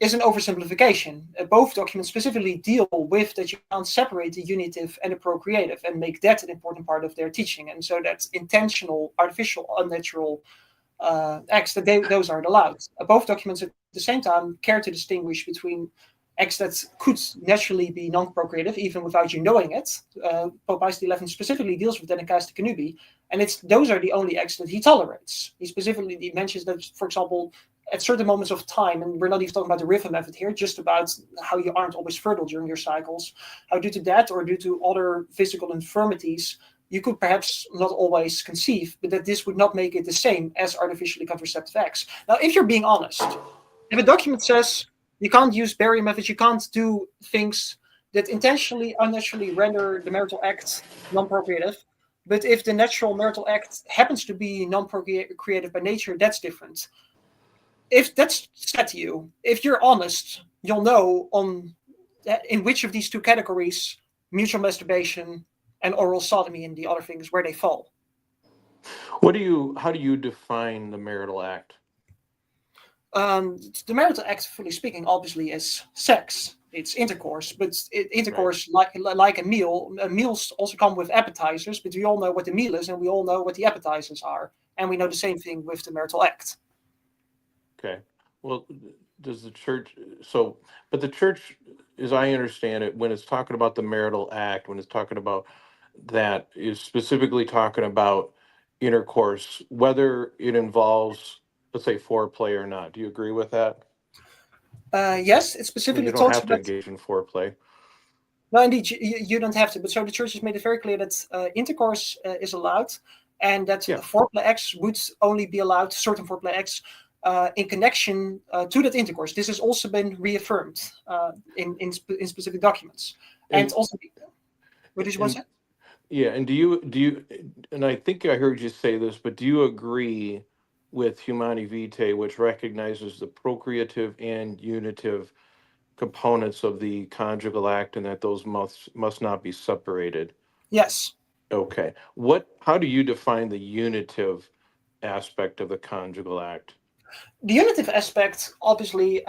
B: is an oversimplification. Both documents specifically deal with that you can't separate the unitive and the procreative and make that an important part of their teaching. And so that's intentional, artificial, unnatural acts, that those aren't allowed. Both documents at the same time care to distinguish between acts that could naturally be non-procreative, even without you knowing it. Pope Pius XI specifically deals with that in Casti Connubii, and those are the only acts that he tolerates. He mentions that, for example, at certain moments of time, and we're not even talking about the river method here, just about how you aren't always fertile during your cycles, how due to that or due to other physical infirmities, you could perhaps not always conceive, but that this would not make it the same as artificially contraceptive acts. Now, if you're being honest, if a document says you can't use barium methods, you can't do things that intentionally, unnaturally render the marital act non-procreative, but if the natural marital act happens to be non-procreative by nature, that's different. If that's said to you, if you're honest, you'll know in which of these two categories, mutual masturbation and oral sodomy and the other things, where they fall.
A: How do you define the marital act?
B: The marital act, fully speaking, obviously is sex. It's intercourse, but intercourse, right, like a meal. Meals also come with appetizers, but we all know what the meal is, and we all know what the appetizers are, and we know the same thing with the marital act.
A: Okay. Well, does the church, so, but the church, as I understand it, when it's talking about the marital act, when it's talking about that, is specifically talking about intercourse, whether it involves, let's say, foreplay or not. Do you agree with that?
B: Yes, it
A: I mean,
B: specifically
A: you don't
B: talks
A: have to
B: about.
A: engage in foreplay.
B: No, indeed, you don't have to. But so the church has made it very clear that intercourse is allowed, and that
A: Yeah.
B: foreplay acts would only be allowed, certain foreplay acts, in connection to that intercourse. This has also been reaffirmed in specific documents, and
A: And
B: also. What did you want to
A: and
B: say?
A: yeah, and do you and I think I heard you say this, but do you agree with Humani Vitae, which recognizes the procreative and unitive components of the conjugal act, and that those must not be separated?
B: Yes.
A: Okay. How do you define the unitive aspect of the conjugal act?
B: The unitive aspect, obviously,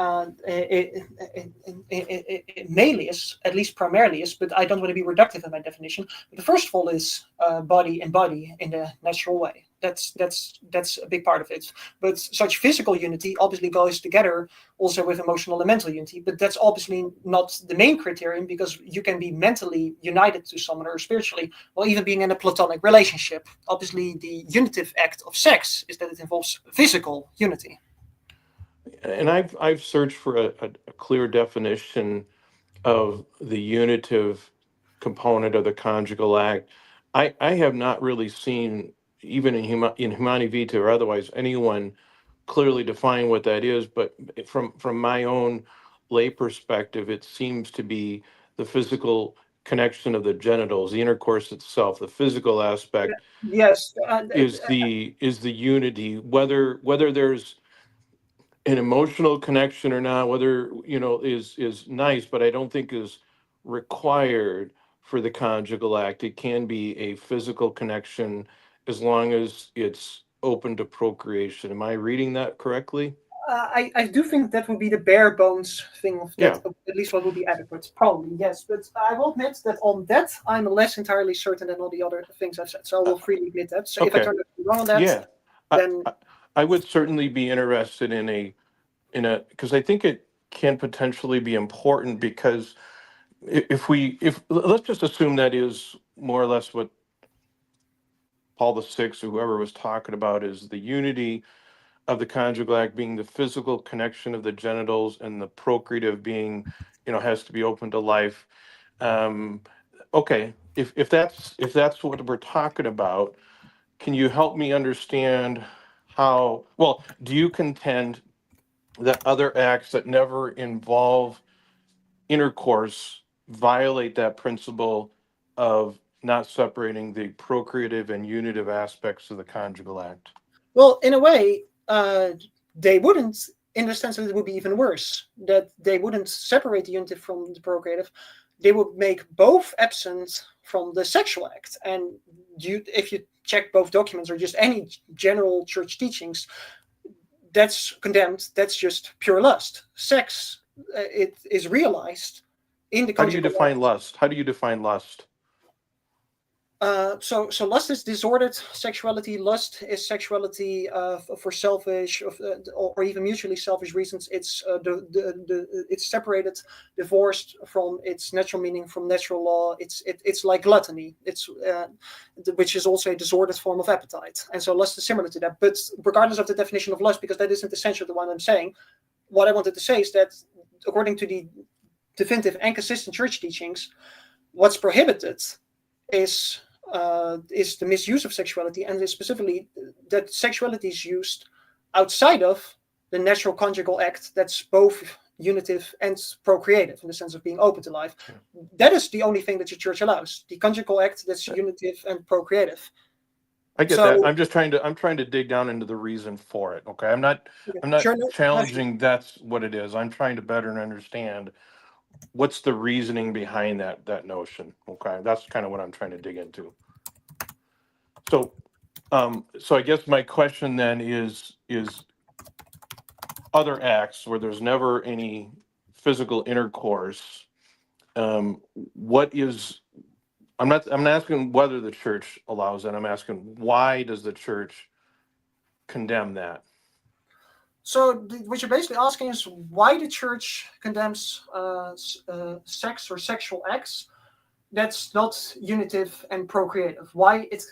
B: mainly is, at least primarily is, but I don't want to be reductive in my definition. But the first of all is body and body in the natural way. That's a big part of it. But such physical unity obviously goes together also with emotional and mental unity. But that's obviously not the main criterion, because you can be mentally united to someone or spiritually, or even being in a platonic relationship. Obviously, the unitive act of sex is that it involves physical unity.
A: And I've searched for a clear definition of the unitive component of the conjugal act. I have not really seen, even in Humani Vitae or otherwise, anyone clearly define what that is. But from my own lay perspective, it seems to be the physical connection of the genitals, the intercourse itself, the physical aspect
B: Yes,
A: is the unity. Whether there's an emotional connection or not, whether is nice, but I don't think is required for the conjugal act. It can be a physical connection as long as it's open to procreation. Am I reading that correctly?
B: I do think that would be the bare bones thing of that,
A: Yeah.
B: at least what would be adequate. Probably, yes. But I will admit that on that, I'm less entirely certain than all the other things I've said. So I
A: Uh,
B: will freely admit that. So if I
A: okay.
B: turn wrong on that,
A: Yeah. I,
B: then
A: I I would certainly be interested in a because I think it can potentially be important, because if let's just assume that is more or less what Paul VI or whoever was talking about, is the unity of the conjugal act being the physical connection of the genitals, and the procreative being, has to be open to life. Um, okay, if that's what we're talking about, can you help me understand how? Well, do you contend that other acts that never involve intercourse violate that principle of not separating the procreative and unitive aspects of the conjugal act?
B: well, in a way, they wouldn't, in the sense that it would be even worse. That they wouldn't separate the unitive from the procreative. They would make both absent from the sexual act. And if you check both documents or just any general church teachings, that's condemned. That's just pure lust. Sex, it is realized in the
A: How do you
B: conjugal
A: define
B: act.
A: lust? How do you define lust?
B: So lust is disordered sexuality. Lust is sexuality for selfish or even mutually selfish reasons. It's it's separated, divorced from its natural meaning, from natural law. It's like gluttony. It's which is also a disordered form of appetite. And so lust is similar to that. But regardless of the definition of lust, because that isn't essential to what I'm saying, what I wanted to say is that according to the definitive and consistent church teachings, what's prohibited is the misuse of sexuality, and specifically that sexuality is used outside of the natural conjugal act that's both unitive and procreative in the sense of being open to life.
A: Yeah.
B: That is the only thing that the church allows, the conjugal act that's unitive and procreative.
A: I get that.
B: So
A: I'm trying to dig down into the reason for it. Okay. I'm not
B: sure, no,
A: challenging that's what it is. I'm trying to better understand what's the reasoning behind that notion. Okay. That's kind of what I'm trying to dig into. So I guess my question then is other acts where there's never any physical intercourse. What is I'm not asking whether the church allows that. I'm asking, why does the church condemn that?
B: what you're basically asking is why the church condemns sex or sexual acts that's not unitive and procreative. Why it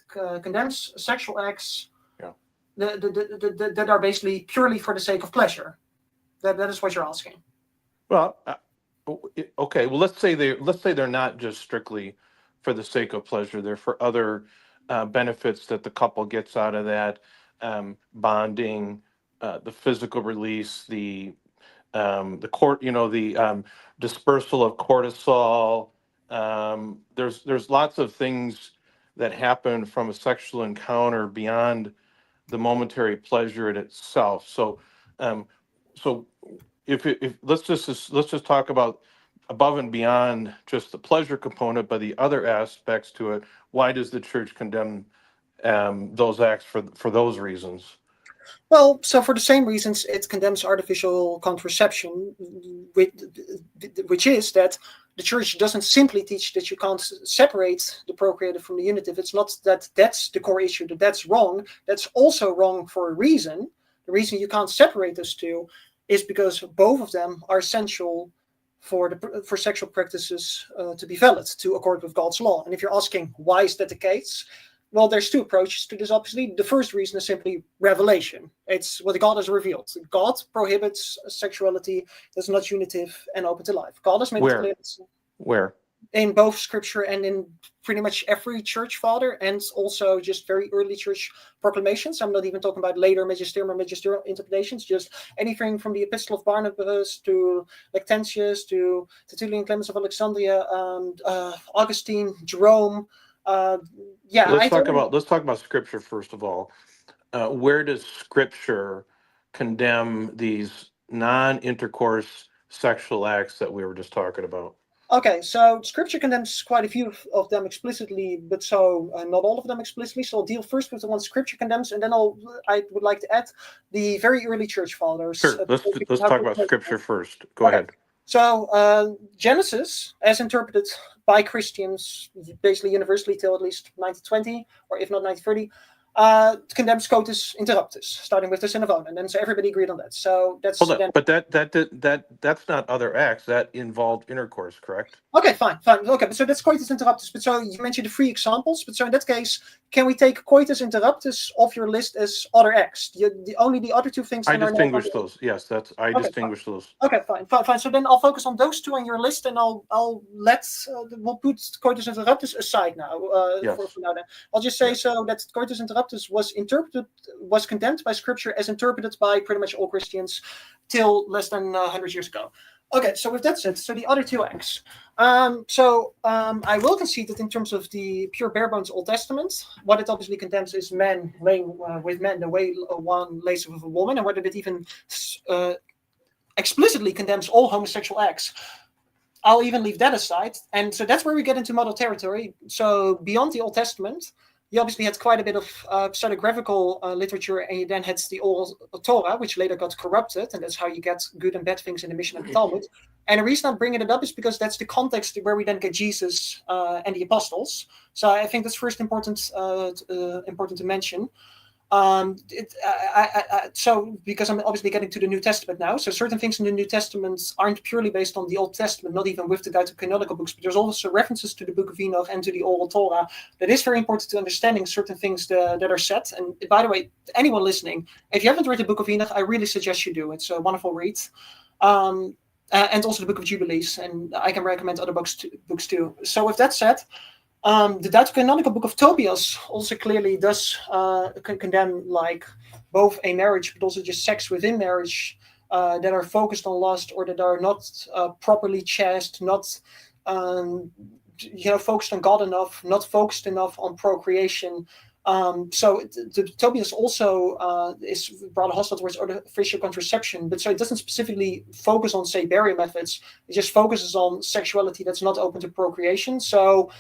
B: condemns sexual acts that are basically purely for the sake of pleasure. That is what you're asking.
A: Well, okay. Well, let's say they're not just strictly for the sake of pleasure. They're for other benefits that the couple gets out of that, bonding, the physical release, the dispersal of cortisol. There's lots of things that happen from a sexual encounter beyond the momentary pleasure in itself. So if let's just talk about above and beyond just the pleasure component, but the other aspects to it. Why does the church condemn those acts for those reasons?
B: Well, so for the same reasons, it condemns artificial contraception, which is that the church doesn't simply teach that you can't separate the procreative from the unitive. It's not that that's the core issue, that's wrong. That's also wrong for a reason. The reason you can't separate those two is because both of them are essential for sexual practices to be valid, to accord with God's law. And if you're asking why is that the case, well, there's two approaches to this, obviously. The first reason is simply revelation. It's what God has revealed. God prohibits sexuality that's not unitive and open to life. God has made it clear.
A: Where?
B: In both scripture and in pretty much every church father, and also just very early church proclamations. I'm not even talking about later magisterium or magisterial interpretations, just anything from the Epistle of Barnabas to Lactantius to Tertullian, Clemens of Alexandria, Augustine, Jerome.
A: Let's talk about scripture first of all. Where does scripture condemn these non-intercourse sexual acts that we were just talking about?
B: Okay, so scripture condemns quite a few of them explicitly, but not all of them explicitly. So I'll deal first with the ones scripture condemns, and then I would like to add the very early church fathers.
A: Sure, let's talk about scripture first. Go ahead.
B: So Genesis, as interpreted by Christians, basically universally till at least 1920, or if not 1930, condemns coitus interruptus, starting with the sin of Onan, and so everybody agreed on that. So that's
A: but that's not other acts that involved intercourse, correct?
B: Okay, fine. Okay, so that's coitus interruptus. But so you mentioned the 3 examples. But so in that case, can we take coitus interruptus off your list as other acts? Only the other 2 things.
A: I distinguish those. Yes, distinguish those.
B: Okay, fine. So then I'll focus on those 2 on your list, and we'll put coitus interruptus aside now.
A: Yes.
B: For now, then I'll just say so that coitus interruptus was condemned by Scripture as interpreted by pretty much all Christians till less than 100 years ago. Okay, so with that said, so the other 2 acts. I will concede that in terms of the pure bare bones Old Testament, what it obviously condemns is men laying with men the way one lays with a woman, and whether it even explicitly condemns all homosexual acts. I'll even leave that aside. And so that's where we get into model territory. So beyond the Old Testament, you obviously had quite a bit of pseudegraphical literature, and you then had the Old Torah, which later got corrupted, and that's how you get good and bad things in the Mishnah and the Talmud. And the reason I'm bringing it up is because that's the context where we then get Jesus and the apostles. So I think that's first important to mention. So because I'm obviously getting to the New Testament now, so certain things in the New Testament aren't purely based on the Old Testament, not even with the canonical books, but there's also references to the Book of Enoch and to the Oral Torah that is very important to understanding certain things that are said. And by the way, anyone listening, if you haven't read the Book of Enoch, I really suggest you do. It's a wonderful read. And also the Book of Jubilees, and I can recommend other books too. So with that said, the Deuterocanonical Book of Tobias also clearly does condemn like both a marriage, but also just sex within marriage that are focused on lust or that are not properly chaste, not focused on God enough, not focused enough on procreation. So Tobias also is rather hostile towards artificial contraception, but so it doesn't specifically focus on, say, burial methods. It just focuses on sexuality that's not open to procreation. So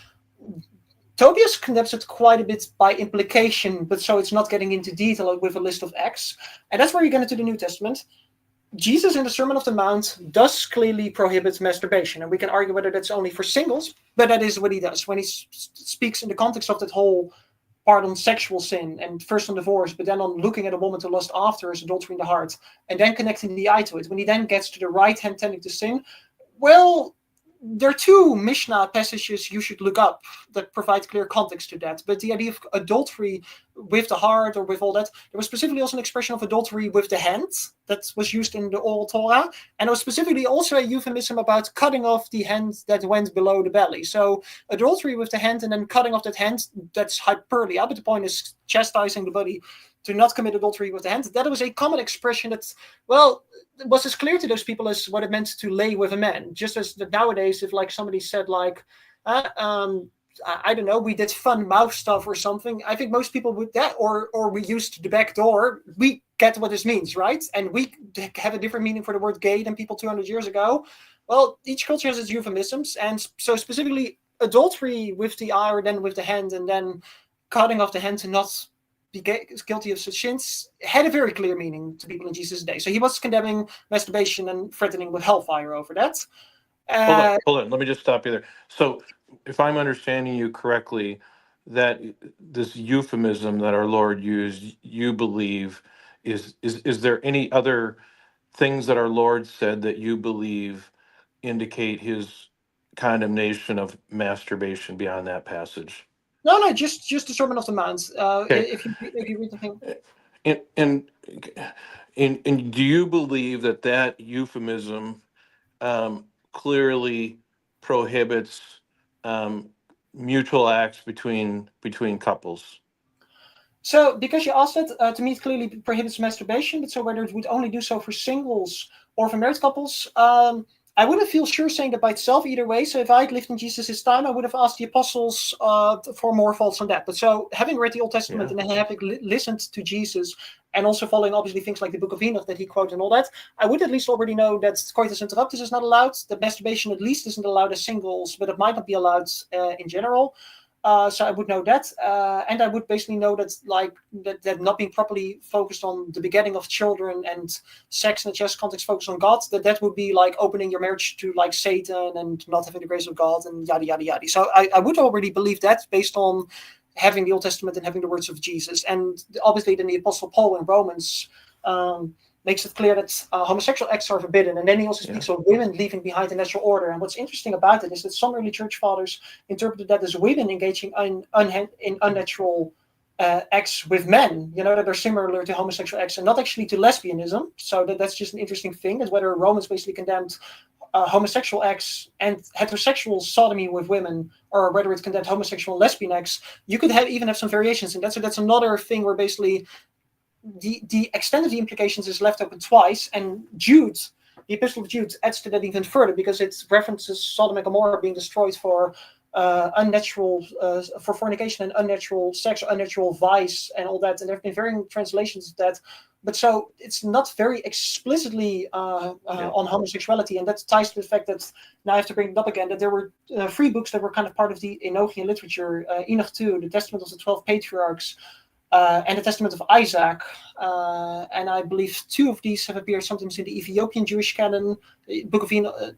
B: Tobias condemns it quite a bit by implication, but so it's not getting into detail with a list of acts. And that's where you get into the New Testament. Jesus in the Sermon on the Mount does clearly prohibit masturbation, and we can argue whether that's only for singles, but that is what he does when he speaks in the context of that whole part on sexual sin, and first on divorce, but then on looking at a woman to lust after as adultery in the heart, and then connecting the eye to it. When he then gets to the right hand tending to sin, well, there are two Mishnah passages you should look up that provide clear context to that. But the idea of adultery with the heart or with all that, there was specifically also an expression of adultery with the hand that was used in the Oral Torah. And there was specifically also a euphemism about cutting off the hand that went below the belly. So adultery with the hand and then cutting off that hand, that's hyperlia. But the point is chastising the body to not commit adultery with the hand. That was a common expression that, well, was as clear to those people as what it meant to lay with a man. Just as that nowadays, if like somebody said like, I don't know, we did fun mouth stuff or something, I think most people would that, or we used the back door, we get what this means, right? And we have a different meaning for the word gay than people 200 years ago. Well, each culture has its euphemisms. And so specifically adultery with the eye or then with the hand, and then cutting off the hand to not be guilty of such sins, had a very clear meaning to people in Jesus' day. So he was condemning masturbation and threatening with hellfire over that.
C: Hold on. Let me just stop you there. So if I'm understanding you correctly, that this euphemism that our Lord used, you believe, is there any other things that our Lord said that you believe indicate his condemnation of masturbation beyond that passage?
B: No, just the Sermon of the Mount.
C: Okay.
B: If you read the thing.
C: And do you believe that euphemism clearly prohibits mutual acts between couples?
B: So, because you asked that, to me it clearly prohibits masturbation, but so whether it would only do so for singles or for married couples, I wouldn't feel sure saying that by itself either way. So if I'd lived in Jesus' time, I would have asked the apostles for more thoughts on that. But so having read the Old Testament and having listened to Jesus, and also following obviously things like the Book of Enoch that he quoted and all that, I would at least already know that coitus interruptus is not allowed, that masturbation at least isn't allowed as singles, but it might not be allowed in general. So I would know that, and I would basically know that like that not being properly focused on the begetting of children and sex in a church context focused on God, that would be like opening your marriage to like Satan and not having the grace of God and yada yada yada. So I would already believe that based on having the Old Testament and having the words of Jesus, and obviously then the Apostle Paul in Romans makes it clear that homosexual acts are forbidden. And then he also speaks of women leaving behind the natural order. And what's interesting about it is that some early church fathers interpreted that as women engaging in unnatural acts with men, that are similar to homosexual acts and not actually to lesbianism. So that's just an interesting thing, that whether Romans basically condemned homosexual acts and heterosexual sodomy with women, or whether it condemned homosexual and lesbian acts, you could even have some variations in that. So that's another thing where basically the extent of the implications is left open twice, and Jude, the Epistle of Jude, adds to that even further, because it references Sodom and Gomorrah being destroyed for unnatural, for fornication and unnatural sex, or unnatural vice, and all that. And there have been varying translations of that, but so it's not very explicitly on homosexuality, and that ties to the fact that, now I have to bring it up again, that there were 3 books that were kind of part of the Enochian literature: Enoch 2, the Testament of the 12 Patriarchs, and the Testament of Isaac, and I believe 2 of these have appeared sometimes in the Ethiopian Jewish canon, the Book of Enoch,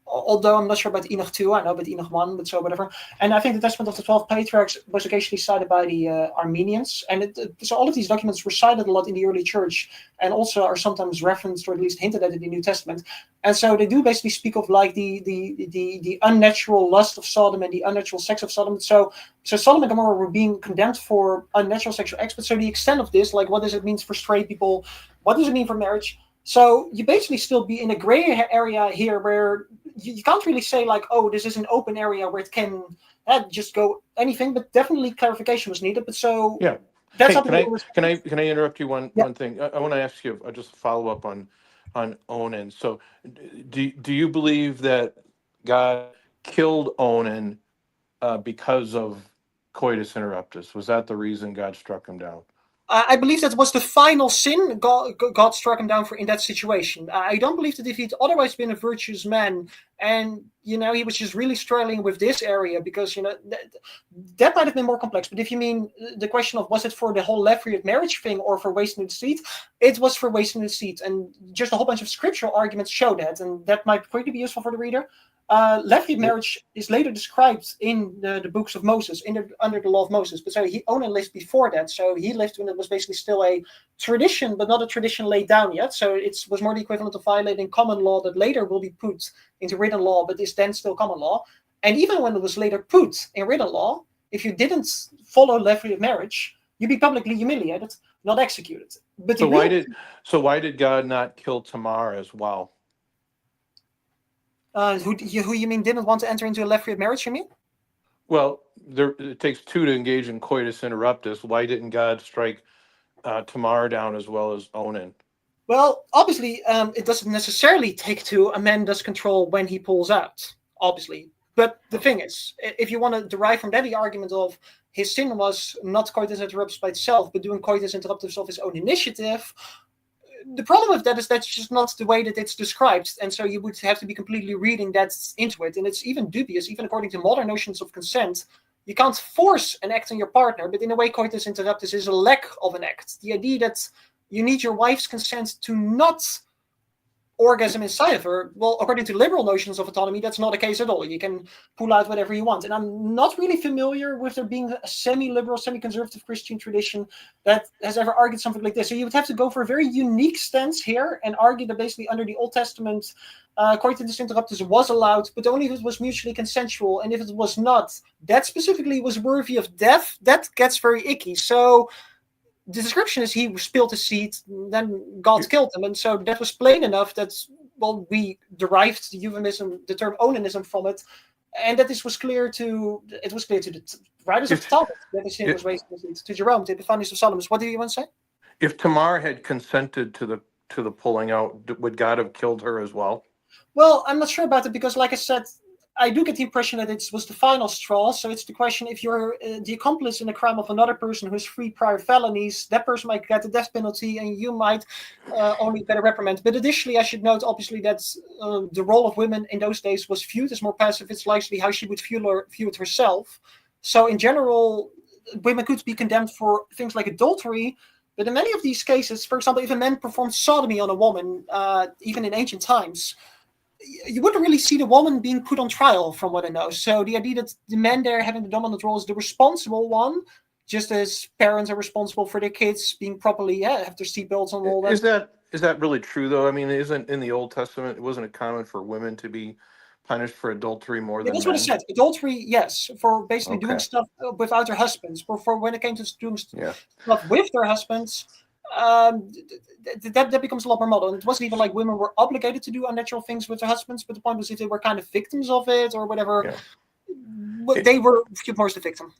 B: although I'm not sure about Enoch 2, I know about Enoch 1, but so whatever. And I think the Testament of the 12 Patriarchs was occasionally cited by the Armenians, and so all of these documents were cited a lot in the early church, and also are sometimes referenced or at least hinted at in the New Testament. And so they do basically speak of like the unnatural lust of Sodom and the unnatural sex of Sodom. So Sodom and Gomorrah were being condemned for unnatural sexual acts. But so the extent of this, like what does it mean for straight people? What does it mean for marriage? So you basically still be in a gray area here where you can't really say like, oh, this is an open area where it can just go anything, but definitely clarification was needed. But so that's
C: can I interrupt you one thing? I want to ask you just a follow up on Onan. So do you believe that God killed Onan because of coitus interruptus? Was that the reason God struck him down?
B: I believe that was the final sin God struck him down for in that situation. I don't believe that if he'd otherwise been a virtuous man, and he was just really struggling with this area, because that might have been more complex. But if you mean the question of was it for the whole levirate marriage thing or for wasting the seed, it was for wasting the seed, and just a whole bunch of scriptural arguments show that, and that might quickly be useful for the reader. Levirate marriage is later described in the books of Moses, under the law of Moses. But so Onan lived before that. So he lived when it was basically still a tradition, but not a tradition laid down yet. So it was more the equivalent of violating common law that later will be put into written law, but is then still common law. And even when it was later put in written law, if you didn't follow Levirate marriage, you'd be publicly humiliated, not executed. But
C: so why did God not kill Tamar as well?
B: Who you mean didn't want to enter into a Levirate marriage, you mean?
C: Well, it takes two to engage in coitus interruptus. Why didn't God strike Tamar down as well as Onan?
B: Well, obviously, it doesn't necessarily take two. A man does control when he pulls out, obviously. But the thing is, if you want to derive from that the argument of his sin was not coitus interruptus by itself, but doing coitus interruptus of his own initiative, the problem with that is that's just not the way that it's described. And so you would have to be completely reading that into it. And it's even dubious, even according to modern notions of consent. You can't force an act on your partner, but in a way, coitus interruptus is a lack of an act. The idea that you need your wife's consent to not orgasm inside of her, well, according to liberal notions of autonomy, that's not the case at all. You can pull out whatever you want. And I'm not really familiar with there being a semi-liberal, semi-conservative Christian tradition that has ever argued something like this. So you would have to go for a very unique stance here and argue that basically under the Old Testament, coitus interruptus was allowed, but only if it was mutually consensual. And if it was not, that specifically was worthy of death. That gets very icky. So the description is he spilled his seed, then God killed him. And so that was plain enough that, well, we derived the euphemism, the term onanism from it. And that this was clear to, the writers of the Talmud, that his sin was raised to Jerome, to Epiphanius of Salamis. What do you want to say?
C: If Tamar had consented to the pulling out, would God have killed her as well?
B: Well, I'm not sure about it because, like I said, I do get the impression that it was the final straw. So it's the question, if you're the accomplice in a crime of another person who has 3 prior felonies, that person might get the death penalty and you might only get a reprimand. But additionally, I should note, obviously, that the role of women in those days was viewed as more passive. It's likely how she would view it herself. So in general, women could be condemned for things like adultery. But in many of these cases, for example, if a man performed sodomy on a woman, even in ancient times, you wouldn't really see the woman being put on trial, from what I know. So the idea that the man there having the dominant role is the responsible one, just as parents are responsible for their kids being properly have their seatbelts on, all that.
C: Is that really true though? I mean, isn't in the Old Testament, wasn't it common for women to be punished for adultery more than
B: that's
C: men?
B: what I said. Adultery, yes, for basically doing stuff without their husbands. But for when it came to doing stuff with their husbands, that becomes a lot more modern. It wasn't even like women were obligated to do unnatural things with their husbands, but the point was if they were kind of victims of it or whatever, they were viewed more as the victim.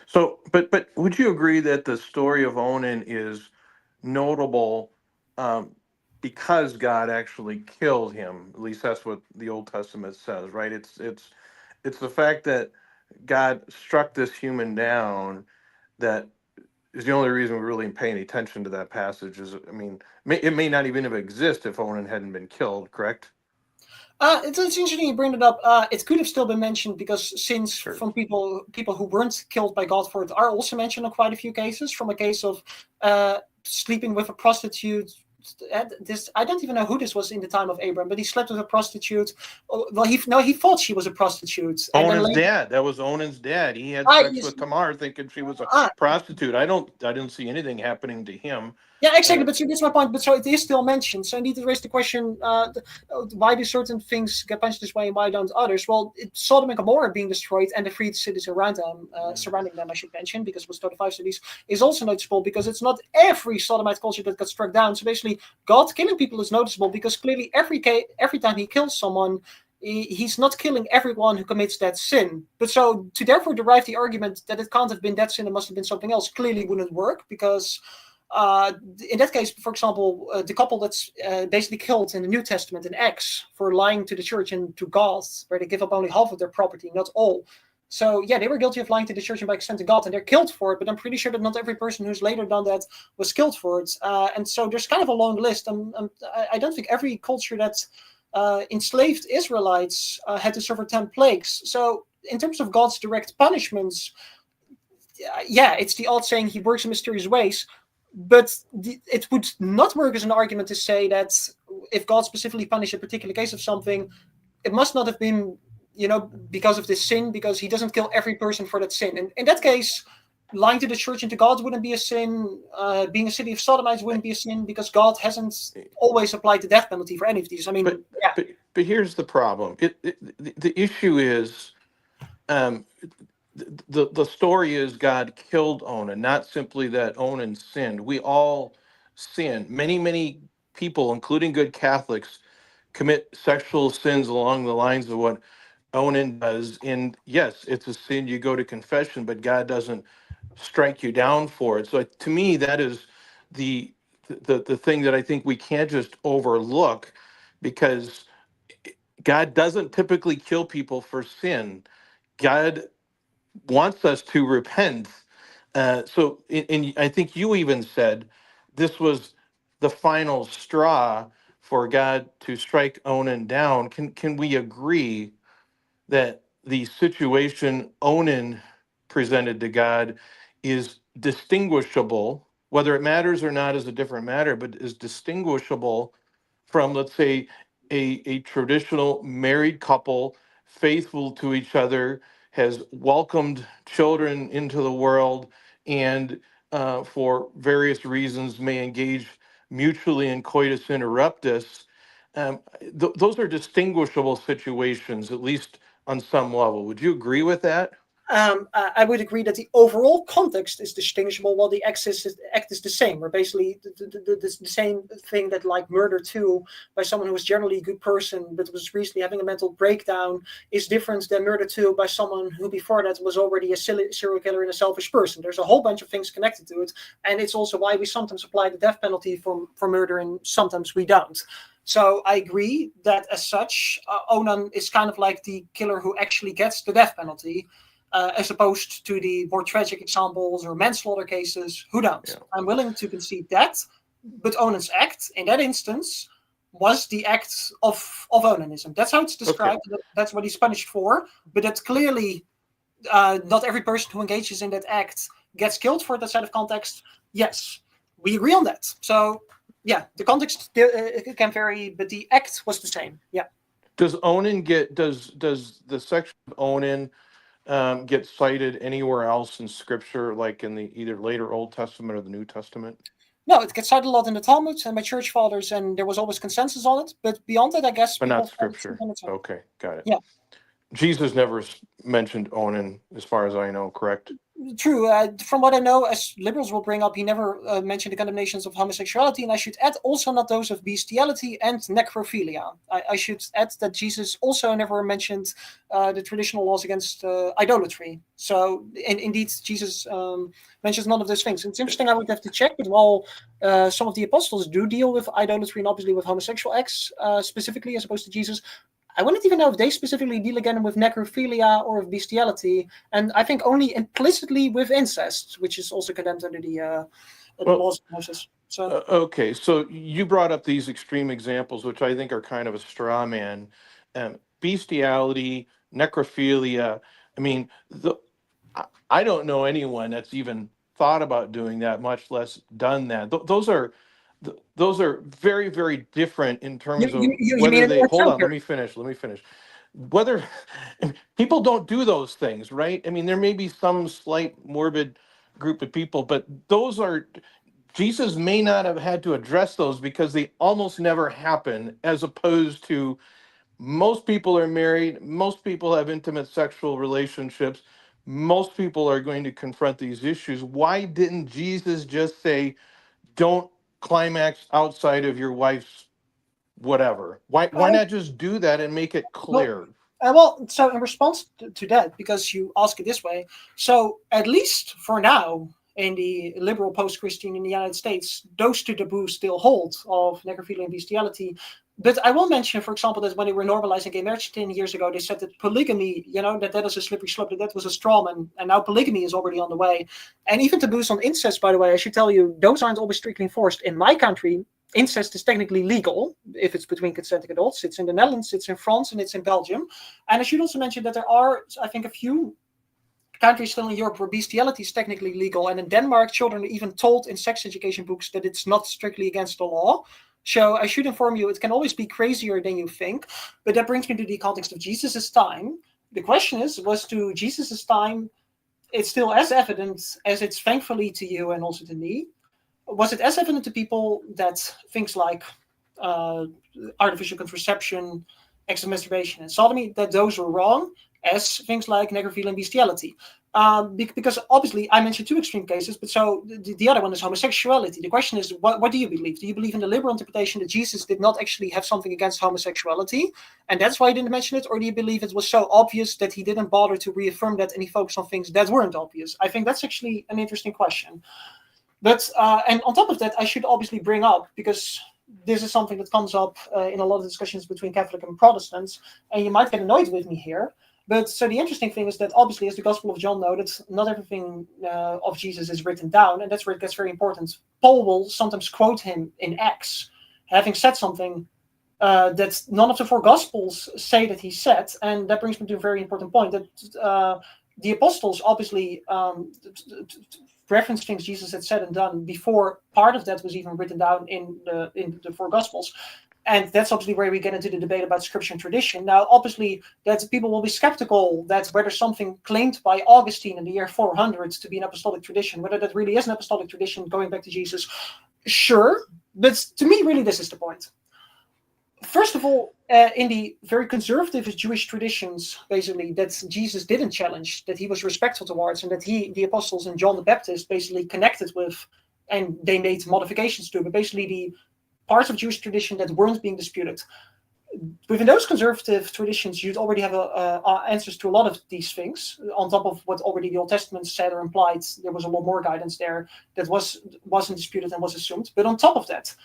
C: So, but would you agree that the story of Onan is notable because God actually killed him? At least that's what the Old Testament says, right? It's the fact that God struck this human down that is the only reason we're really paying attention to that passage. Is, I mean, it may not even have existed if Onan hadn't been killed, correct?
B: It's interesting you bring it up. It could have still been mentioned because sins from people who weren't killed by God for it are also mentioned in quite a few cases. From a case of sleeping with a prostitute. I don't even know who this was in the time of Abraham, but he slept with a prostitute. Well, he thought she was a prostitute.
C: Onan's dad. That was Onan's dad. He had sex with Tamar, thinking she was a prostitute. I didn't see anything happening to him.
B: Yeah, exactly. But so that's my point. But so it is still mentioned. So I need to raise the question: why do certain things get punished this way, and why don't others? Well, Sodom and Gomorrah being destroyed, and the 3 cities around them, surrounding them, I should mention, because it was 35 cities, is also noticeable because it's not every Sodomite culture that got struck down. So basically, God killing people is noticeable because clearly every time he kills someone, he's not killing everyone who commits that sin. But so to therefore derive the argument that it can't have been that sin, it must have been something else, clearly wouldn't work because. In that case, for example, the couple that's basically killed in the New Testament in Acts for lying to the church and to God, where they give up only half of their property, not all. So yeah, they were guilty of lying to the church and by extent to God, and they're killed for it. But I'm pretty sure that not every person who's later done that was killed for it. And so there's kind of a long list. I don't think every culture that enslaved Israelites had to suffer 10 plagues. So in terms of God's direct punishments, it's the odd saying he works in mysterious ways. But it would not work as an argument to say that if God specifically punished a particular case of something, it must not have been because of this sin, because he doesn't kill every person for that sin. And in that case, lying to the church and to God wouldn't be a sin. Being a city of sodomites wouldn't be a sin, because God hasn't always applied the death penalty for any of these. I mean,
C: but here's the problem. The issue is, the story is God killed Onan, not simply that Onan sinned. We all sin. Many people, including good Catholics, commit sexual sins along the lines of what Onan does. And yes, it's a sin. You go to confession, but God doesn't strike you down for it. So to me, that is the thing that I think we can't just overlook, because God doesn't typically kill people for sin. God wants us to repent. And I think you even said this was the final straw for God to strike Onan down. Can we agree that the situation Onan presented to God is distinguishable, whether it matters or not is a different matter, but is distinguishable from, let's say, a traditional married couple, faithful to each other, has welcomed children into the world, and for various reasons may engage mutually in coitus interruptus. Those are distinguishable situations, at least on some level. Would you agree with that?
B: I would agree that the overall context is distinguishable, while the act is the same. Or basically the same thing that, like, murder too by someone who was generally a good person but was recently having a mental breakdown is different than murder too by someone who before that was already a serial killer and a selfish person. There's a whole bunch of things connected to it, and it's also why we sometimes apply the death penalty for murder and sometimes we don't. So I agree that as such, Onan is kind of like the killer who actually gets the death penalty. As opposed to the more tragic examples or manslaughter cases who don't. Yeah. I'm willing to concede that, but Onan's act in that instance was the act of onanism. That's how it's described. Okay. That's what he's punished for, but that's clearly not every person who engages in that act gets killed for that side of context. Yes, we agree on that. So yeah, the context can vary, but the act was the same. Yeah.
C: Does Onan does the section of Onan get cited anywhere else in Scripture, like in the either later Old Testament or the New Testament?
B: No, it gets cited a lot in the Talmud and by church fathers, and there was always consensus on it. But beyond that, I guess.
C: But not Scripture. Okay, got it.
B: Yeah.
C: Jesus never mentioned Onan, as far as I know, correct?
B: True. From what I know, as liberals will bring up, he never mentioned the condemnations of homosexuality, and I should add also not those of bestiality and necrophilia. I should add that Jesus also never mentioned the traditional laws against idolatry. So, indeed, Jesus mentions none of those things. It's interesting, I would have to check, but while some of the apostles do deal with idolatry and obviously with homosexual acts specifically, as opposed to Jesus, I wouldn't even know if they specifically deal again with necrophilia or with bestiality, and I think only implicitly with incest, which is also condemned under the laws of Moses. So
C: okay, so you brought up these extreme examples, which I think are kind of a straw man. Bestiality, necrophilia. I mean, I don't know anyone that's even thought about doing that, much less done that. Those are very, very different in terms of whether they. Hold on, let me finish. Whether people don't do those things, right? I mean, there may be some slight morbid group of people, but those are. Jesus may not have had to address those because they almost never happen, as opposed to most people are married, most people have intimate sexual relationships, most people are going to confront these issues. Why didn't Jesus just say, don't climax outside of your wife's whatever? Why not just do that and make it clear?
B: Well, so in response to that, because you ask it this way, so at least for now, in the liberal post-Christian in the United States, those two taboos still hold of necrophilia and bestiality. But I will mention, for example, that when they were normalizing gay marriage 10 years ago, they said that polygamy, that is a slippery slope, that was a straw man, and now polygamy is already on the way. And even taboos on incest, by the way, I should tell you, those aren't always strictly enforced. In my country, incest is technically legal if it's between consenting adults. It's in the Netherlands, it's in France, and it's in Belgium. And I should also mention that there are, I think, a few countries still in Europe where bestiality is technically legal. And in Denmark, children are even told in sex education books that it's not strictly against the law. So I should inform you, it can always be crazier than you think. But that brings me to the context of Jesus' time. The question was to Jesus's time, it's still as evident as it's thankfully to you and also to me. Was it as evident to people that things like artificial contraception, extra masturbation, and sodomy, that those were wrong, as things like necrophilia and bestiality? Because obviously I mentioned two extreme cases, but so the other one is homosexuality. The question is, what do you believe? Do you believe in the liberal interpretation that Jesus did not actually have something against homosexuality, and that's why he didn't mention it? Or do you believe it was so obvious that he didn't bother to reaffirm that and he focused on things that weren't obvious? I think that's actually an interesting question. But and on top of that, I should obviously bring up, because this is something that comes up in a lot of discussions between Catholic and Protestants, and you might get annoyed with me here. But so the interesting thing is that obviously, as the Gospel of John noted, not everything of Jesus is written down, and that's where it gets very important. Paul will sometimes quote him in Acts, having said something that none of the four Gospels say that he said, and that brings me to a very important point, that the apostles obviously reference things Jesus had said and done before part of that was even written down in the four Gospels. And that's obviously where we get into the debate about scripture and tradition. Now, obviously, that people will be skeptical that whether something claimed by Augustine in the year 400 to be an apostolic tradition, whether that really is an apostolic tradition going back to Jesus, sure. But to me, really, this is the point. First of all, in the very conservative Jewish traditions, basically, that Jesus didn't challenge, that he was respectful towards, and that the apostles and John the Baptist basically connected with, and they made modifications to, but basically the parts of Jewish tradition that weren't being disputed. Within those conservative traditions, you'd already have answers to a lot of these things. On top of what already the Old Testament said or implied, there was a lot more guidance there that wasn't disputed and was assumed. But on top of that,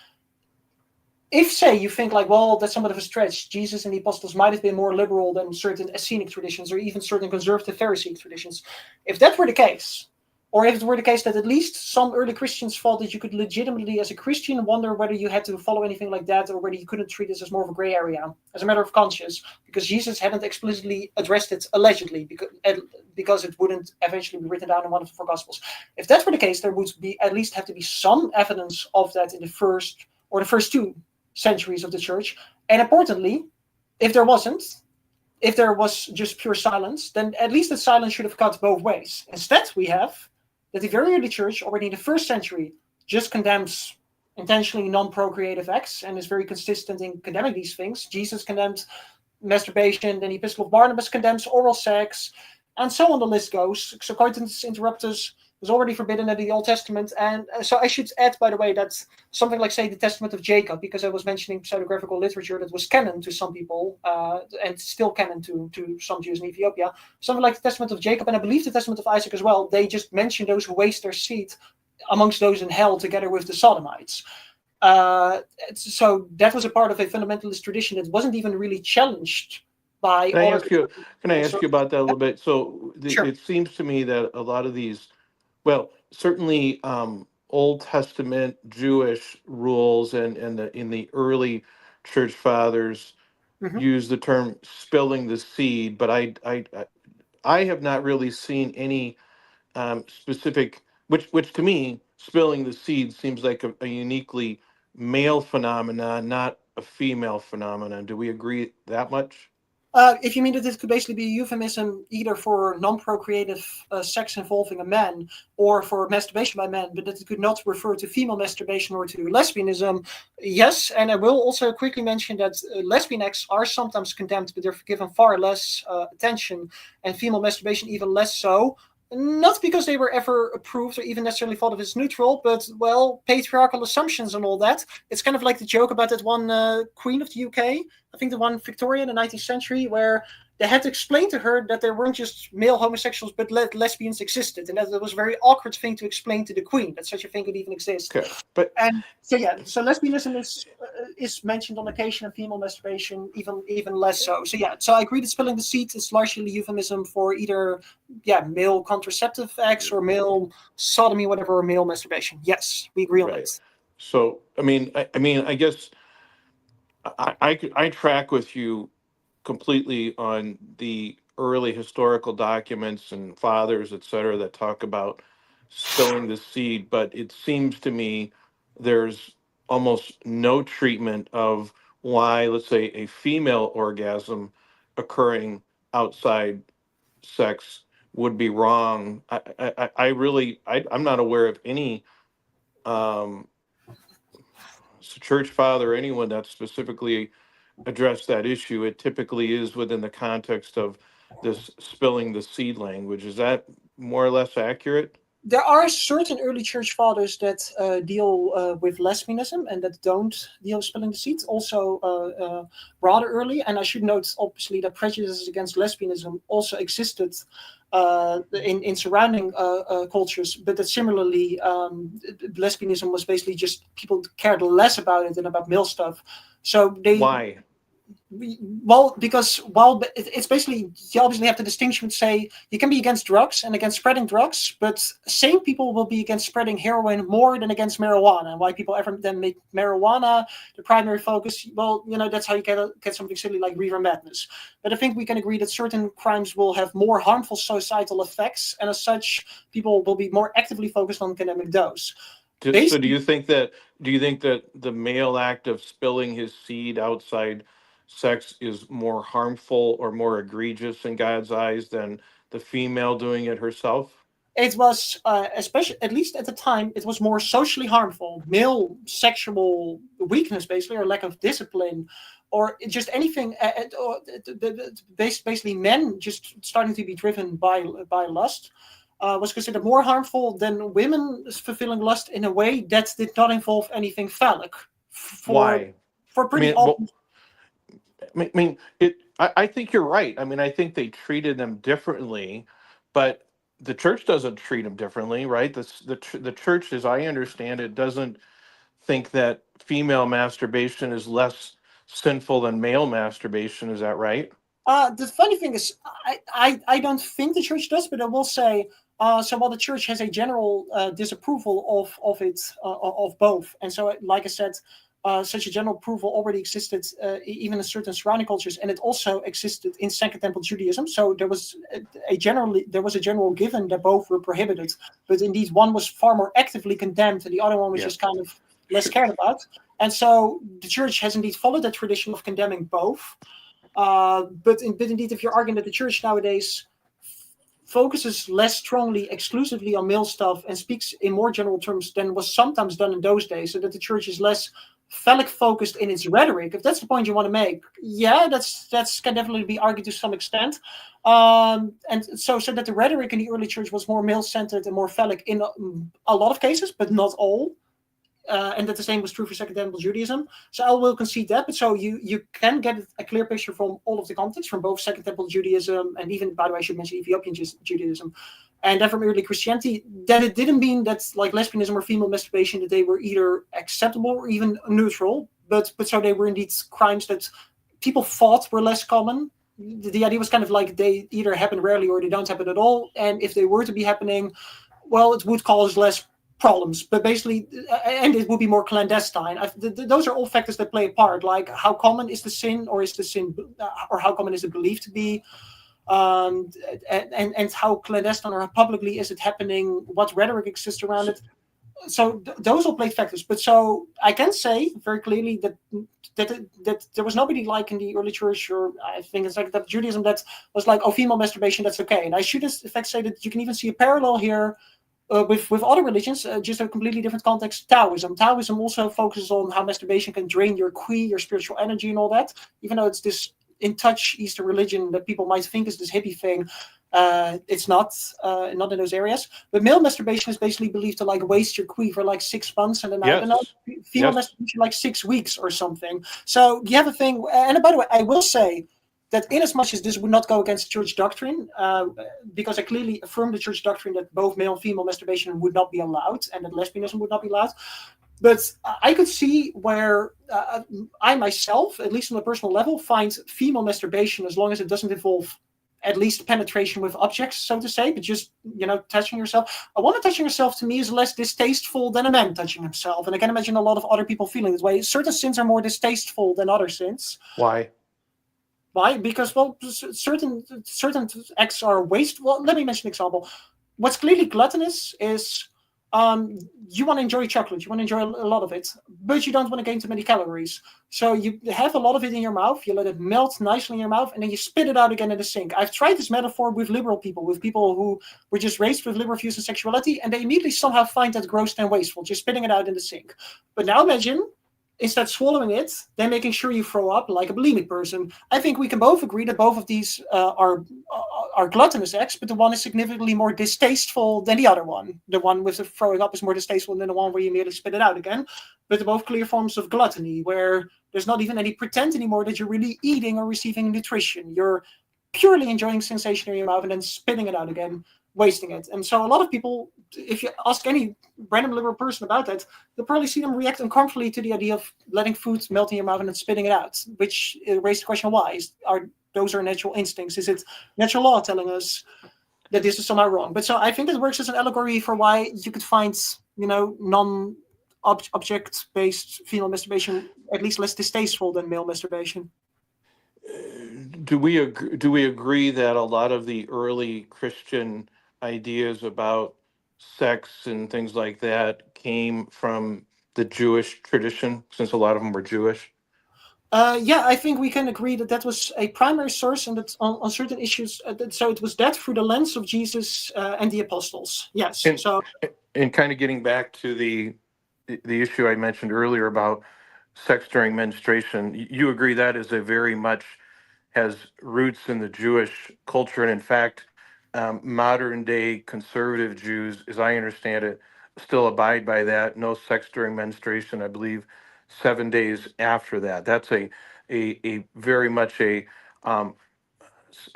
B: if, say, you think like, well, that's somewhat of a stretch, Jesus and the apostles might have been more liberal than certain Essenic traditions or even certain conservative Pharisaic traditions. If that were the case, or if it were the case that at least some early Christians thought that you could legitimately, as a Christian, wonder whether you had to follow anything like that or whether you couldn't treat this as more of a gray area, as a matter of conscience, because Jesus hadn't explicitly addressed it allegedly, because it wouldn't eventually be written down in one of the four Gospels. If that were the case, there would be at least have to be some evidence of that in the first two centuries of the church. And importantly, if there wasn't, if there was just pure silence, then at least the silence should have cut both ways. Instead, we have that the very early church, already in the first century, just condemns intentionally non-procreative acts and is very consistent in condemning these things. Jesus condemned masturbation, then the Epistle of Barnabas condemns oral sex, and so on the list goes. So coitus interruptus was already forbidden in the Old Testament. And so I should add, by the way, that something like, say, the Testament of Jacob, because I was mentioning pseudographical literature that was canon to some people and still canon to some Jews in Ethiopia. Something like the Testament of Jacob, and I believe the Testament of Isaac as well, they just mention those who waste their seed amongst those in hell together with the Sodomites. So that was a part of a fundamentalist tradition that wasn't even really challenged by...
C: Can I ask you about that a little bit? So
B: Sure.
C: It seems to me that a lot of these, well, certainly Old Testament Jewish rules and in the early church fathers use the term spilling the seed, but I have not really seen any specific, which to me, spilling the seed seems like a uniquely male phenomenon, not a female phenomenon. Do we agree that much?
B: If you mean that it could basically be a euphemism either for non-procreative sex involving a man or for masturbation by men, but that it could not refer to female masturbation or to lesbianism, yes. And I will also quickly mention that lesbian acts are sometimes condemned, but they're given far less attention, and female masturbation even less so. Not because they were ever approved or even necessarily thought of as neutral, but, well, patriarchal assumptions and all that. It's kind of like the joke about that one queen of the UK, I think the one Victoria in the 19th century, where they had to explain to her that there weren't just male homosexuals, but lesbians existed. And that was a very awkward thing to explain to the queen, that such a thing could even exist.
C: Okay. But
B: and so, yeah, so lesbianism is mentioned on occasion, and female masturbation even less so. So, yeah, so I agree that spilling the seed is largely a euphemism for either, male contraceptive acts or male sodomy, whatever, or male masturbation. Yes, we agree on
C: right.
B: that.
C: So, I guess I track with you completely on the early historical documents and fathers, et cetera, that talk about spilling the seed. But it seems to me there's almost no treatment of why, let's say, a female orgasm occurring outside sex would be wrong. I'm not aware of any church father or anyone that specifically addressed that issue. It typically is within the context of this spilling the seed language. Is that more or less accurate?
B: There are certain early church fathers that deal with lesbianism and that don't deal with spilling the seeds, also rather early. And I should note, obviously, that prejudices against lesbianism also existed in surrounding cultures, but that similarly, lesbianism was basically just people cared less about it than about male stuff. So they...
C: Why?
B: Well, because while it's basically, you obviously have the distinction to say you can be against drugs and against spreading drugs, but sane people will be against spreading heroin more than against marijuana. And why people ever then make marijuana the primary focus, well, that's how you get something silly like reefer madness. But I think we can agree that certain crimes will have more harmful societal effects, and as such, people will be more actively focused on condemning those.
C: So do you think that the male act of spilling his seed outside sex is more harmful or more egregious in God's eyes than the female doing it herself?
B: It was, especially, at least at the time, it was more socially harmful. Male sexual weakness, basically, or lack of discipline, or just anything, basically men just starting to be driven by lust, was considered more harmful than women fulfilling lust in a way that did not involve anything phallic.
C: Why?
B: For pretty
C: I think you're right. I mean, I think they treated them differently, but the church doesn't treat them differently, right? The church, as I understand it, doesn't think that female masturbation is less sinful than male masturbation. Is that right?
B: The funny thing is, I don't think the church does, but I will say, so while the church has a general disapproval of it, of both, and so, like I said, such a general approval already existed even in certain surrounding cultures, and it also existed in Second Temple Judaism. So there was a general given that both were prohibited, but indeed one was far more actively condemned, and the other one was just kind of less cared about. And so the church has indeed followed that tradition of condemning both. But indeed, if you're arguing that the church nowadays focuses less strongly exclusively on male stuff and speaks in more general terms than was sometimes done in those days, so that the church is less phallic focused in its rhetoric, if that's the point you want to make, that's can definitely be argued to some extent. And so that the rhetoric in the early church was more male centered and more phallic in a lot of cases, but not all. And that the same was true for Second Temple Judaism. So I will concede that. But so you can get a clear picture from all of the context, from both Second Temple Judaism and even, by the way, I should mention Ethiopian Judaism, and then from early Christianity, that it didn't mean that like lesbianism or female masturbation, that they were either acceptable or even neutral, but so they were indeed crimes that people thought were less common. The idea was kind of like they either happen rarely or they don't happen at all. And if they were to be happening, well, it would cause less problems, but basically, and it would be more clandestine. Those are all factors that play a part, like how common is the sin, or how common is it believed to be, and how clandestine or how publicly is it happening, what rhetoric exists around it. So those all play factors. But so I can say very clearly that there was nobody like in the early church, or I think it's like that Judaism, that was like, oh, female masturbation, that's okay. And I should in fact say that you can even see a parallel here with other religions, just a completely different context. Taoism also focuses on how masturbation can drain your qi, your spiritual energy, and all that. Even though it's this in touch Eastern religion that people might think is this hippie thing, it's not in those areas. But male masturbation is basically believed to like waste your qi for like 6 months, and then female masturbation like 6 weeks or something. So you have a thing. And by the way, I will say that in as much as this would not go against church doctrine, because I clearly affirm the church doctrine that both male and female masturbation would not be allowed, and that lesbianism would not be allowed. But I could see where I myself, at least on a personal level, find female masturbation, as long as it doesn't involve at least penetration with objects, so to say, but just, touching yourself. A woman touching herself to me is less distasteful than a man touching himself. And I can imagine a lot of other people feeling this way. Certain sins are more distasteful than other sins.
C: Why?
B: Because, well, certain acts are waste. Well, let me mention an example. What's clearly gluttonous is you want to enjoy chocolate, you want to enjoy a lot of it, but you don't want to gain too many calories. So you have a lot of it in your mouth, you let it melt nicely in your mouth, and then you spit it out again in the sink. I've tried this metaphor with liberal people, with people who were just raised with liberal views on sexuality, and they immediately somehow find that gross and wasteful, just spitting it out in the sink. But now imagine, instead swallowing it, then making sure you throw up like a bulimic person. I think we can both agree that both of these are gluttonous acts, but the one is significantly more distasteful than the other one. The one with the throwing up is more distasteful than the one where you merely spit it out again. But they're both clear forms of gluttony, where there's not even any pretend anymore that you're really eating or receiving nutrition. You're purely enjoying sensation in your mouth and then spitting it out again, wasting it. And so a lot of people, if you ask any random liberal person about that, you'll probably see them react uncomfortably to the idea of letting food melt in your mouth and then spitting it out, which raises the question, why? Are those natural instincts? Is it natural law telling us that this is somehow wrong? But so I think it works as an allegory for why you could find, non-object-based female masturbation at least less distasteful than male masturbation.
C: Do we agree that a lot of the early Christian ideas about sex and things like that came from the Jewish tradition, since a lot of them were Jewish?
B: Yeah, I think we can agree that was a primary source, and that on certain issues, so it was that through the lens of Jesus and the apostles. Yes.
C: And kind of getting back to the issue I mentioned earlier about sex during menstruation, you agree that is very much has roots in the Jewish culture, and in fact, modern day conservative Jews, as I understand it, still abide by that. No sex during menstruation, I believe 7 days after that. That's a very much a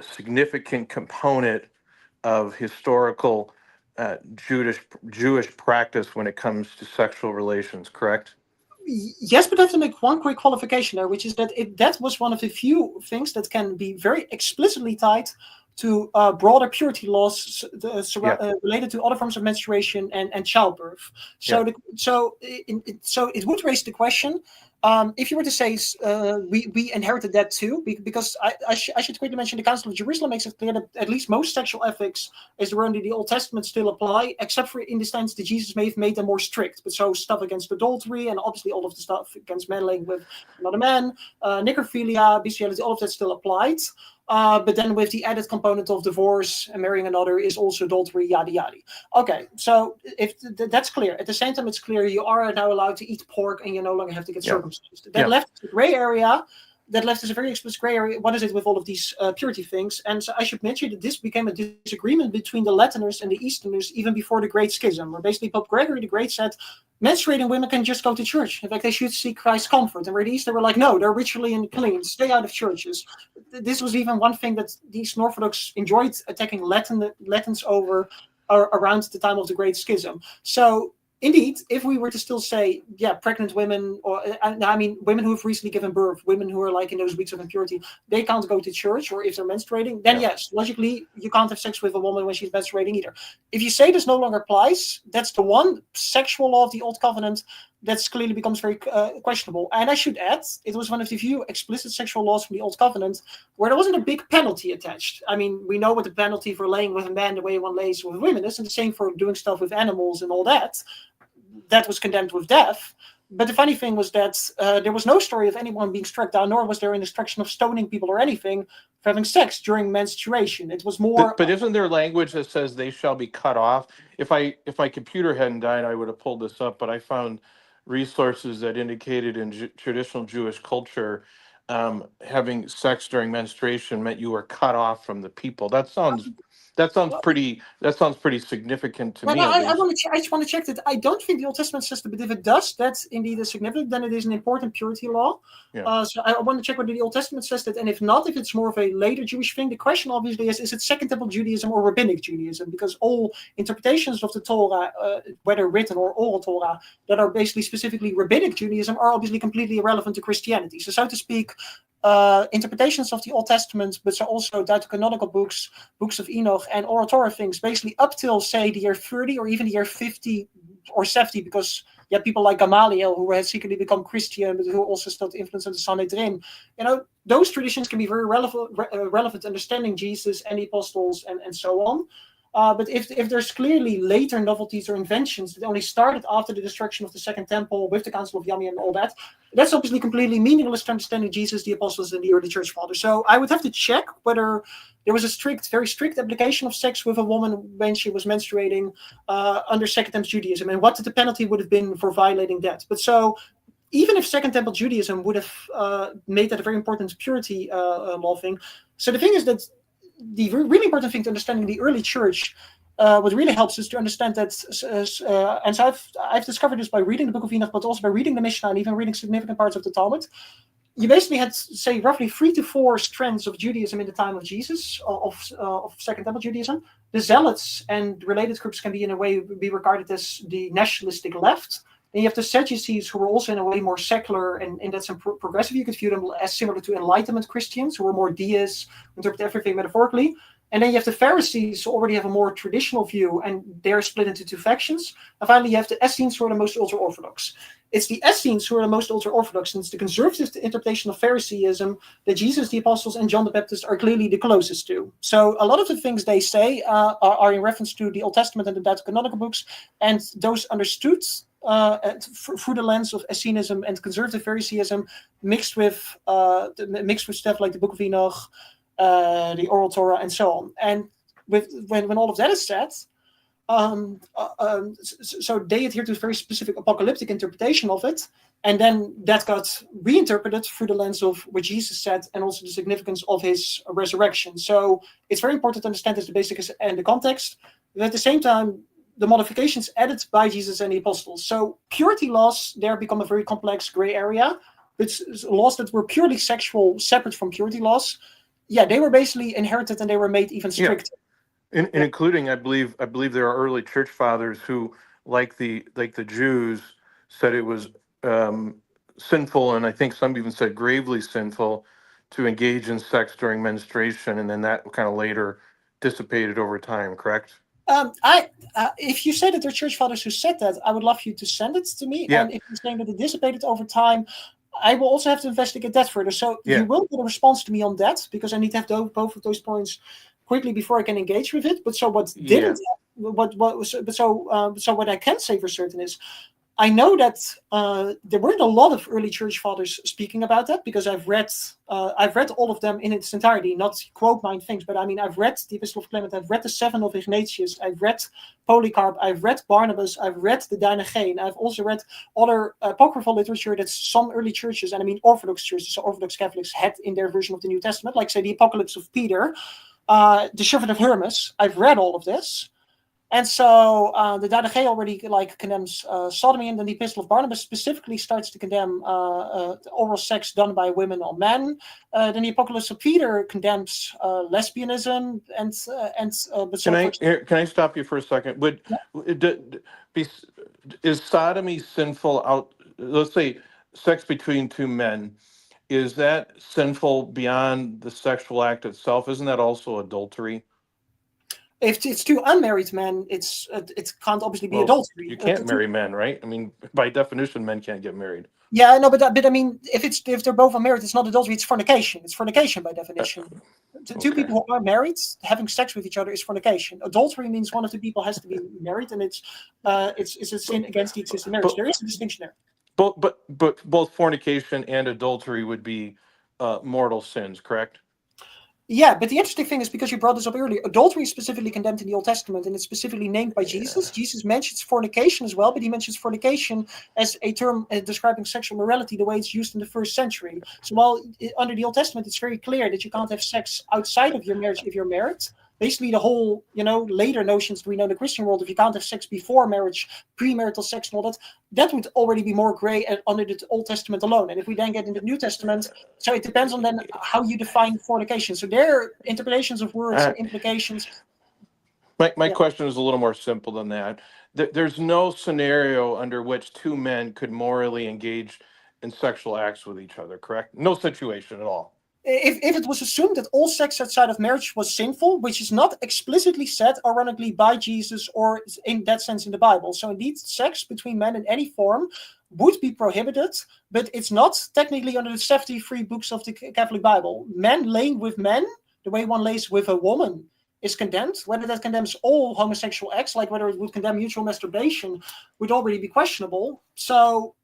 C: significant component of historical Jewish practice when it comes to sexual relations, correct?
B: Yes, but I have to make one quick qualification there, which is that that was one of the few things that can be very explicitly tied to broader purity laws related to other forms of menstruation and childbirth. So, so it would raise the question: if you were to say we inherited that too, because I should quickly mention the Council of Jerusalem makes it clear that at least most sexual ethics as were under the Old Testament still apply, except for in the sense that Jesus may have made them more strict. But so stuff against adultery and obviously all of the stuff against men laying with another man, necrophilia, bestiality, all of that still applied. But then with the added component of divorce and marrying another is also adultery, yada yada. Okay, so if that's clear. At the same time, it's clear you are now allowed to eat pork and you no longer have to get circumcised. That left the gray area. That left us a very explicit gray area. What is it with all of these purity things? And so I should mention that this became a disagreement between the Latiners and the Easterners even before the Great Schism, where basically Pope Gregory the Great said menstruating women can just go to church. In fact, they should seek Christ's comfort. And where the East, they were like, no, they're ritually unclean. Stay out of churches. This was even one thing that the Eastern Orthodox enjoyed attacking Latins over around the time of the Great Schism. So indeed, if we were to still say, pregnant women, or women who have recently given birth, women who are like in those weeks of impurity, they can't go to church, or if they're menstruating, then yes, logically, you can't have sex with a woman when she's menstruating either. If you say this no longer applies, that's the one sexual law of the Old Covenant that's clearly becomes very questionable. And I should add, it was one of the few explicit sexual laws from the Old Covenant where there wasn't a big penalty attached. I mean, we know what the penalty for laying with a man the way one lays with women is, and the same for doing stuff with animals and all that. That was condemned with death. But the funny thing was that there was no story of anyone being struck down, nor was there an instruction of stoning people or anything for having sex during menstruation. It was more.
C: But isn't there language that says they shall be cut off? If my computer hadn't died, I would have pulled this up. But I found resources that indicated in traditional Jewish culture, having sex during menstruation meant you were cut off from the people. That sounds pretty significant to me.
B: I just want to check that. I don't think the Old Testament says that, but if it does, that's indeed a significant. Then it is an important purity law. So I want to check whether the Old Testament says that, and if not, if it's more of a later Jewish thing. The question obviously is it Second Temple Judaism or Rabbinic Judaism? Because all interpretations of the Torah, whether written or oral Torah, that are basically specifically Rabbinic Judaism, are obviously completely irrelevant to Christianity. So to speak, interpretations of the Old Testament, but so also deuterocanonical books of Enoch and oral Torah things, basically up till say the year 30 or even the year 50 or 70, because you have people like Gamaliel who had secretly become Christian, but who also still influence on the Sanhedrin. Those traditions can be very relevant understanding Jesus and the apostles and so on. But if there's clearly later novelties or inventions that only started after the destruction of the Second Temple with the Council of Yami and all that, that's obviously completely meaningless to understanding Jesus, the apostles, and the early church fathers. So I would have to check whether there was a very strict application of sex with a woman when she was menstruating under Second Temple Judaism, and what the penalty would have been for violating that. But so even if Second Temple Judaism would have made that a very important purity law thing, so the thing is that the really important thing to understanding the early church, what really helps is to understand that, and so I've discovered this by reading the Book of Enoch, but also by reading the Mishnah and even reading significant parts of the Talmud. You basically had, say, roughly 3 to 4 strands of Judaism in the time of Jesus, of Second Temple Judaism. The Zealots and related groups can be, in a way, be regarded as the nationalistic left. And you have the Sadducees, who were also in a way more secular, and in that sense progressive. You could view them as similar to Enlightenment Christians, who were more deists, interpret everything metaphorically. And then you have the Pharisees, who already have a more traditional view, and they're split into 2 factions. And finally, you have the Essenes, who are the most ultra-Orthodox. It's the Essenes who are the most ultra-Orthodox, and it's the conservative interpretation of Phariseeism that Jesus, the apostles, and John the Baptist are clearly the closest to. So a lot of the things they say are in reference to the Old Testament and the Deuterocanonical books, and those understood through the lens of Essenism and conservative Phariseeism, mixed with stuff like the Book of Enoch, the Oral Torah, and so on. And when all of that is said, so they adhere to a very specific apocalyptic interpretation of it, and then that got reinterpreted through the lens of what Jesus said and also the significance of his resurrection. So it's very important to understand this, the basics and the context, but at the same time, the modifications added by Jesus and the apostles. So purity laws there become a very complex gray area. But laws that were purely sexual, separate from purity laws, yeah, they were basically inherited and they were made even stricter.
C: And including, I believe there are early church fathers who, like the Jews, said it was sinful, and I think some even said gravely sinful, to engage in sex during menstruation, and then that kind of later dissipated over time. Correct?
B: If you say that there are church fathers who said that, I would love you to send it to me.
C: Yeah.
B: And if you're saying that it dissipated over time, I will also have to investigate that further. So
C: Yeah.
B: you will get a response to me on that, because I need to have both of those points quickly before I can engage with it. But so what didn't, so what I can say for certain is, I know that there weren't a lot of early church fathers speaking about that, because I've read all of them in its entirety, not quote mine things, but I mean, I've read the Epistle of Clement, I've read the 7 of Ignatius, I've read Polycarp, I've read Barnabas, I've read the Dianagae, I've also read other apocryphal literature that some early churches, and I mean Orthodox churches, so Orthodox Catholics, had in their version of the New Testament, like say the Apocalypse of Peter, the Shepherd of Hermas. I've read all of this. And so the Dianagae already condemns sodomy, and then the Epistle of Barnabas specifically starts to condemn oral sex done by women on men. Then the Apocalypse of Peter condemns lesbianism,
C: Can I stop you for a second? Is sodomy sinful out? Let's say sex between 2 men. Is that sinful beyond the sexual act itself? Isn't that also adultery?
B: If it's 2 unmarried men, it can't obviously be adultery.
C: You can't marry men, right? I mean, by definition, men can't get married.
B: Yeah, no, but I mean, if they're both unmarried, it's not adultery; it's fornication. It's fornication by definition.
C: Okay.
B: 2 people who are married having sex with each other is fornication. Adultery means one of the people has to be married, and it's a sin against the existing marriage. There is a distinction there.
C: But both fornication and adultery would be mortal sins, correct?
B: Yeah, but the interesting thing is, because you brought this up earlier, adultery is specifically condemned in the Old Testament, and it's specifically named by Jesus. Jesus mentions fornication as well, but he mentions fornication as a term describing sexual morality the way it's used in the 1st century. So while under the Old Testament it's very clear that you can't have sex outside of your marriage if you're married, basically the whole, later notions we know in the Christian world, if you can't have sex before marriage, premarital sex and all that would already be more gray under the Old Testament alone. And if we then get into the New Testament, so it depends on then how you define fornication. So there are interpretations of words and implications.
C: My question is a little more simple than that. There's no scenario under which 2 men could morally engage in sexual acts with each other, correct? No situation at all.
B: If it was assumed that all sex outside of marriage was sinful, which is not explicitly said, ironically, by Jesus or in that sense in the Bible. So indeed, sex between men in any form would be prohibited, but it's not technically under the 73 books of the Catholic Bible. Men laying with men, the way one lays with a woman, is condemned. Whether that condemns all homosexual acts, like whether it would condemn mutual masturbation, would already be questionable. So,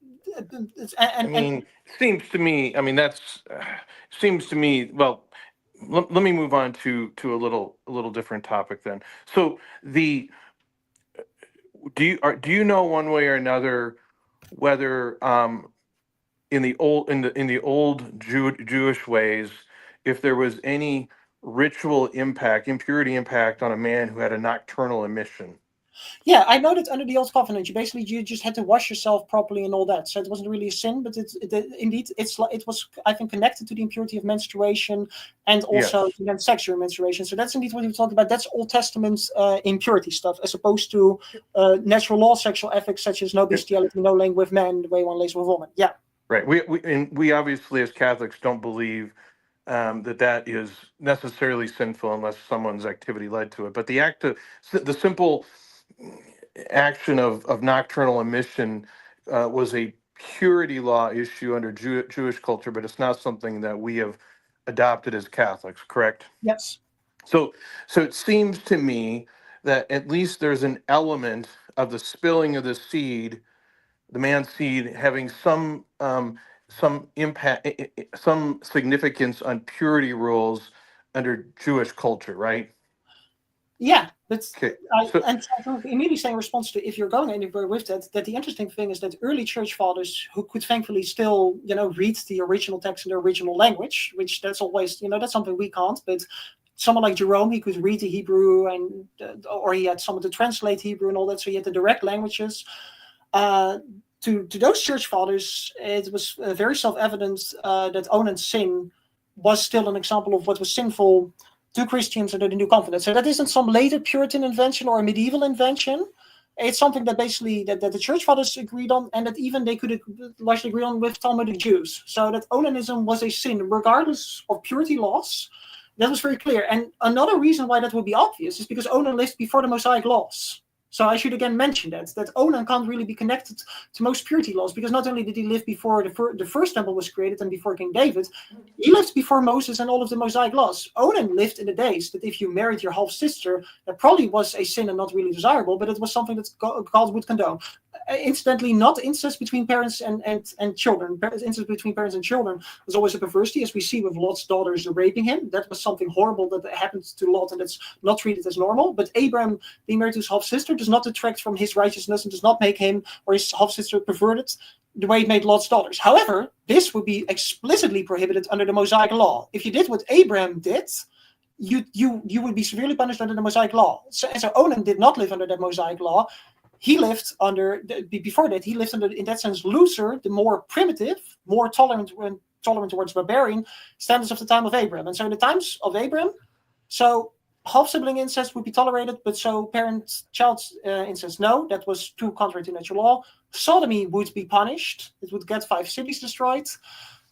C: seems to me. I mean, that's seems to me. Well, let me move on to a little different topic then. So do you know one way or another whether in the old Jewish ways, if there was any ritual impurity impact on a man who had a nocturnal emission?
B: Yeah, I know that under the Old Covenant, you just had to wash yourself properly and all that. So it wasn't really a sin, but it was, I think, connected to the impurity of menstruation and also to then sexual menstruation. So that's indeed what you talked about. That's Old Testament impurity stuff, as opposed to natural law sexual ethics such as no bestiality, no laying with men, the way one lays with woman. Yeah.
C: Right. We obviously as Catholics don't believe that is necessarily sinful unless someone's activity led to it. But the simple action of nocturnal emission was a purity law issue under Jewish culture, but it's not something that we have adopted as Catholics, correct?
B: Yes.
C: So it seems to me that at least there's an element of the spilling of the seed, the man's seed, having some impact, some significance on purity rules under Jewish culture, right?
B: Yeah, but
C: Okay.
B: I think immediately saying in response to if you're going anywhere with that the interesting thing is that early church fathers who could thankfully still, read the original text in their original language, which that's always, that's something we can't, but someone like Jerome, he could read the Hebrew and or he had someone to translate Hebrew and all that, so he had the direct languages. To those church fathers, it was very self-evident that Onan's sin was still an example of what was sinful to Christians under the New Covenant. So that isn't some later Puritan invention or a medieval invention. It's something that basically that the church fathers agreed on, and that even they could largely agree on with Talmudic Jews. So that onanism was a sin, regardless of purity laws. That was very clear. And another reason why that would be obvious is because Onan lived before the Mosaic laws. So I should again mention that Onan can't really be connected to most purity laws, because not only did he live before the first temple was created and before King David, he lived before Moses and all of the Mosaic laws. Onan lived in the days that if you married your half sister, that probably was a sin and not really desirable, but it was something that God would condone. Incidentally, not incest between parents and children. Incest between parents and children was always a perversity, as we see with Lot's daughters raping him. That was something horrible that happened to Lot, and that's not treated as normal. But Abraham being married to his half sister does not detract from his righteousness and does not make him or his half sister perverted the way it made Lot's daughters. However, this would be explicitly prohibited under the Mosaic law. If you did what Abraham did, you would be severely punished under the Mosaic law. So Onan did not live under that Mosaic law. He lived before that, he lived under, in that sense, looser, the more primitive, more tolerant towards barbarian standards of the time of Abraham. And so in the times of Abraham, so half-sibling incest would be tolerated, but so parent-child incest, no, that was too contrary to natural law. Sodomy would be punished. It would get 5 cities destroyed.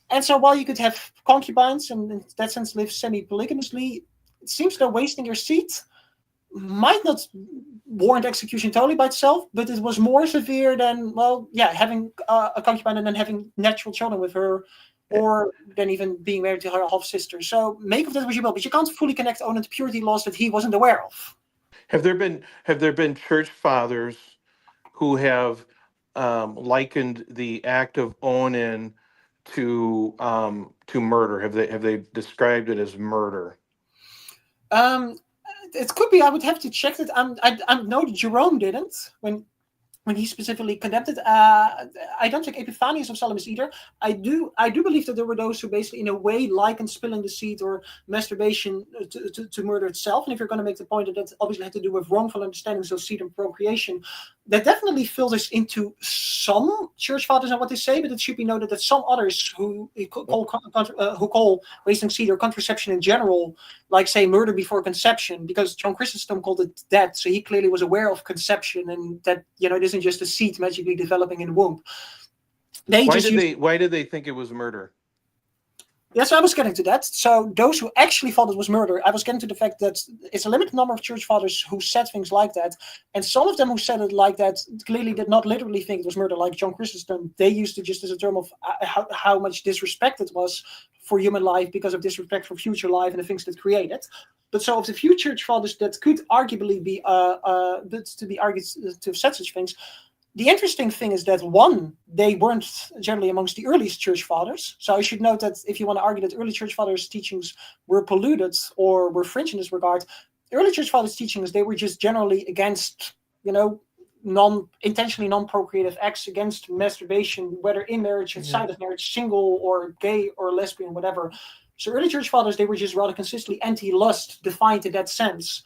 B: And so while you could have concubines and in that sense live semi-polygamously, it seems that wasting your seed might not warrant execution totally by itself, but it was more severe than, having a concubine and then having natural children with her, or then even being married to her half sister. So make of that what you will, but you can't fully connect Onan to purity laws that he wasn't aware of.
C: Have there been church fathers who have likened the act of Onan to murder? Have they described it as murder?
B: It could be. I would have to check it. I know Jerome didn't when he specifically condemned it. I don't think Epiphanius of Salamis either. I do believe that there were those who basically, in a way, likened spilling the seed or masturbation to murder itself. And if you're going to make the point that that obviously had to do with wrongful understandings of seed and procreation, that definitely filters into some church fathers and what they say. But it should be noted that some others who call wasting seed or contraception in general, like say murder before conception, because John Chrysostom called it that, so he clearly was aware of conception and that it isn't just a seed magically developing in the womb.
C: Why did they think it was murder?
B: Yes, I was getting to that. So those who actually thought it was murder, I was getting to the fact that it's a limited number of church fathers who said things like that. And some of them who said it like that clearly did not literally think it was murder, like John Chrysostom. They used it just as a term of how much disrespect it was for human life because of disrespect for future life and the things that create it. But so of the few church fathers that could arguably be to be argued to have said such things, the interesting thing is that one, they weren't generally amongst the earliest church fathers. So I should note that if you want to argue that early church fathers' teachings were polluted or were fringe in this regard, early church fathers' teachings, they were just generally against, intentionally non-procreative acts, against masturbation, whether in marriage, outside of marriage, single or gay or lesbian, whatever. So early church fathers, they were just rather consistently anti-lust, defined in that sense.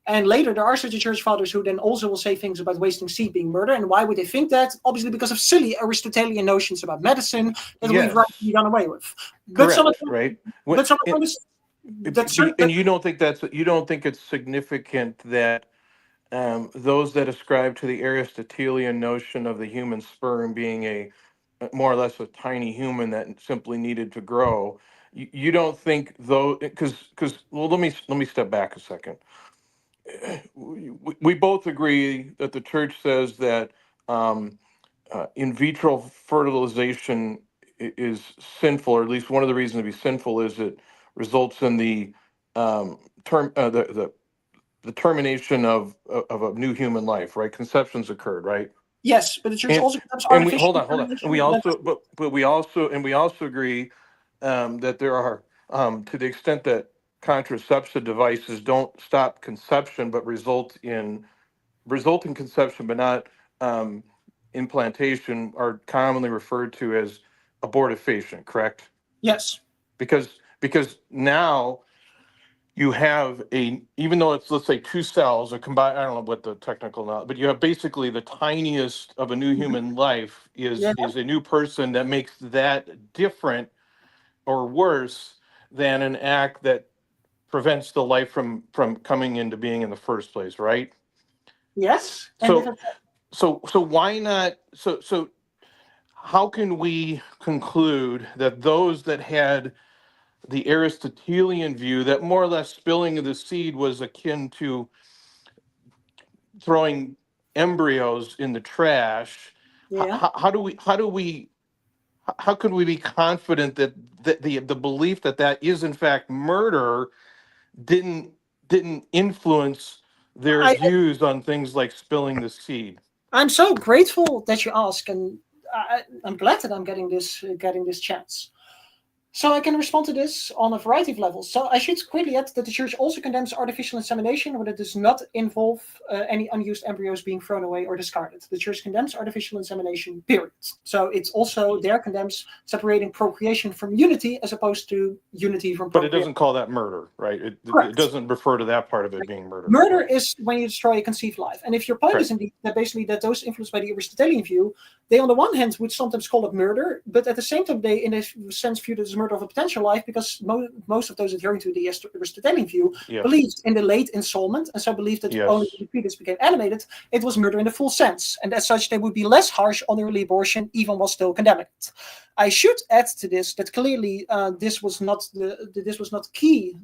B: And later, there are certain church fathers who then also will say things about wasting seed being murder. And why would they think that? Obviously, because of silly Aristotelian notions about medicine that we've rightly done away with.
C: Correct, right?
B: But some of
C: and you don't think it's significant that those that ascribe to the Aristotelian notion of the human sperm being a more or less a tiny human that simply needed to grow, you don't think though, because let me step back a second. We both agree that the church says that in vitro fertilization is sinful, or at least one of the reasons to be sinful is it results in the termination of a new human life, right? Conceptions occurred, right?
B: Yes, but the church also
C: and hold on. And we also agree that there are to the extent that contraception devices don't stop conception but result in conception but not implantation are commonly referred to as abortifacient, correct?
B: Yes.
C: Because now you have even though it's, let's say, two cells or combined, I don't know what the technical now, but you have basically the tiniest of a new human life is a new person that makes that different or worse than an act that prevents the life from coming into being in the first place, right?
B: Yes.
C: So why not? So how can we conclude that those that had the Aristotelian view that more or less spilling of the seed was akin to throwing embryos in the trash? How could we be confident that the belief that is in fact murder didn't influence their views on things like spilling the seed?
B: I'm so grateful that you ask, and I'm glad that I'm getting this chance. So I can respond to this on a variety of levels. So I should quickly add that the church also condemns artificial insemination when it does not involve any unused embryos being thrown away or discarded. The church condemns artificial insemination, period. So it's also there condemns separating procreation from unity as opposed to unity from procreation.
C: But it doesn't call that murder, right? It doesn't refer to that part of it being murder.
B: Murder is when you destroy a conceived life. And if your point is indeed that basically that those influenced by the Aristotelian view, they on the one hand would sometimes call it murder, but at the same time they in a sense view it as murder of a potential life, because most of those adhering to the Aristotelian view believed in the late installment, and so believed that only when the fetus became animated, it was murder in the full sense, and as such they would be less harsh on early abortion, even while still condemning it. I should add to this that clearly this was not key.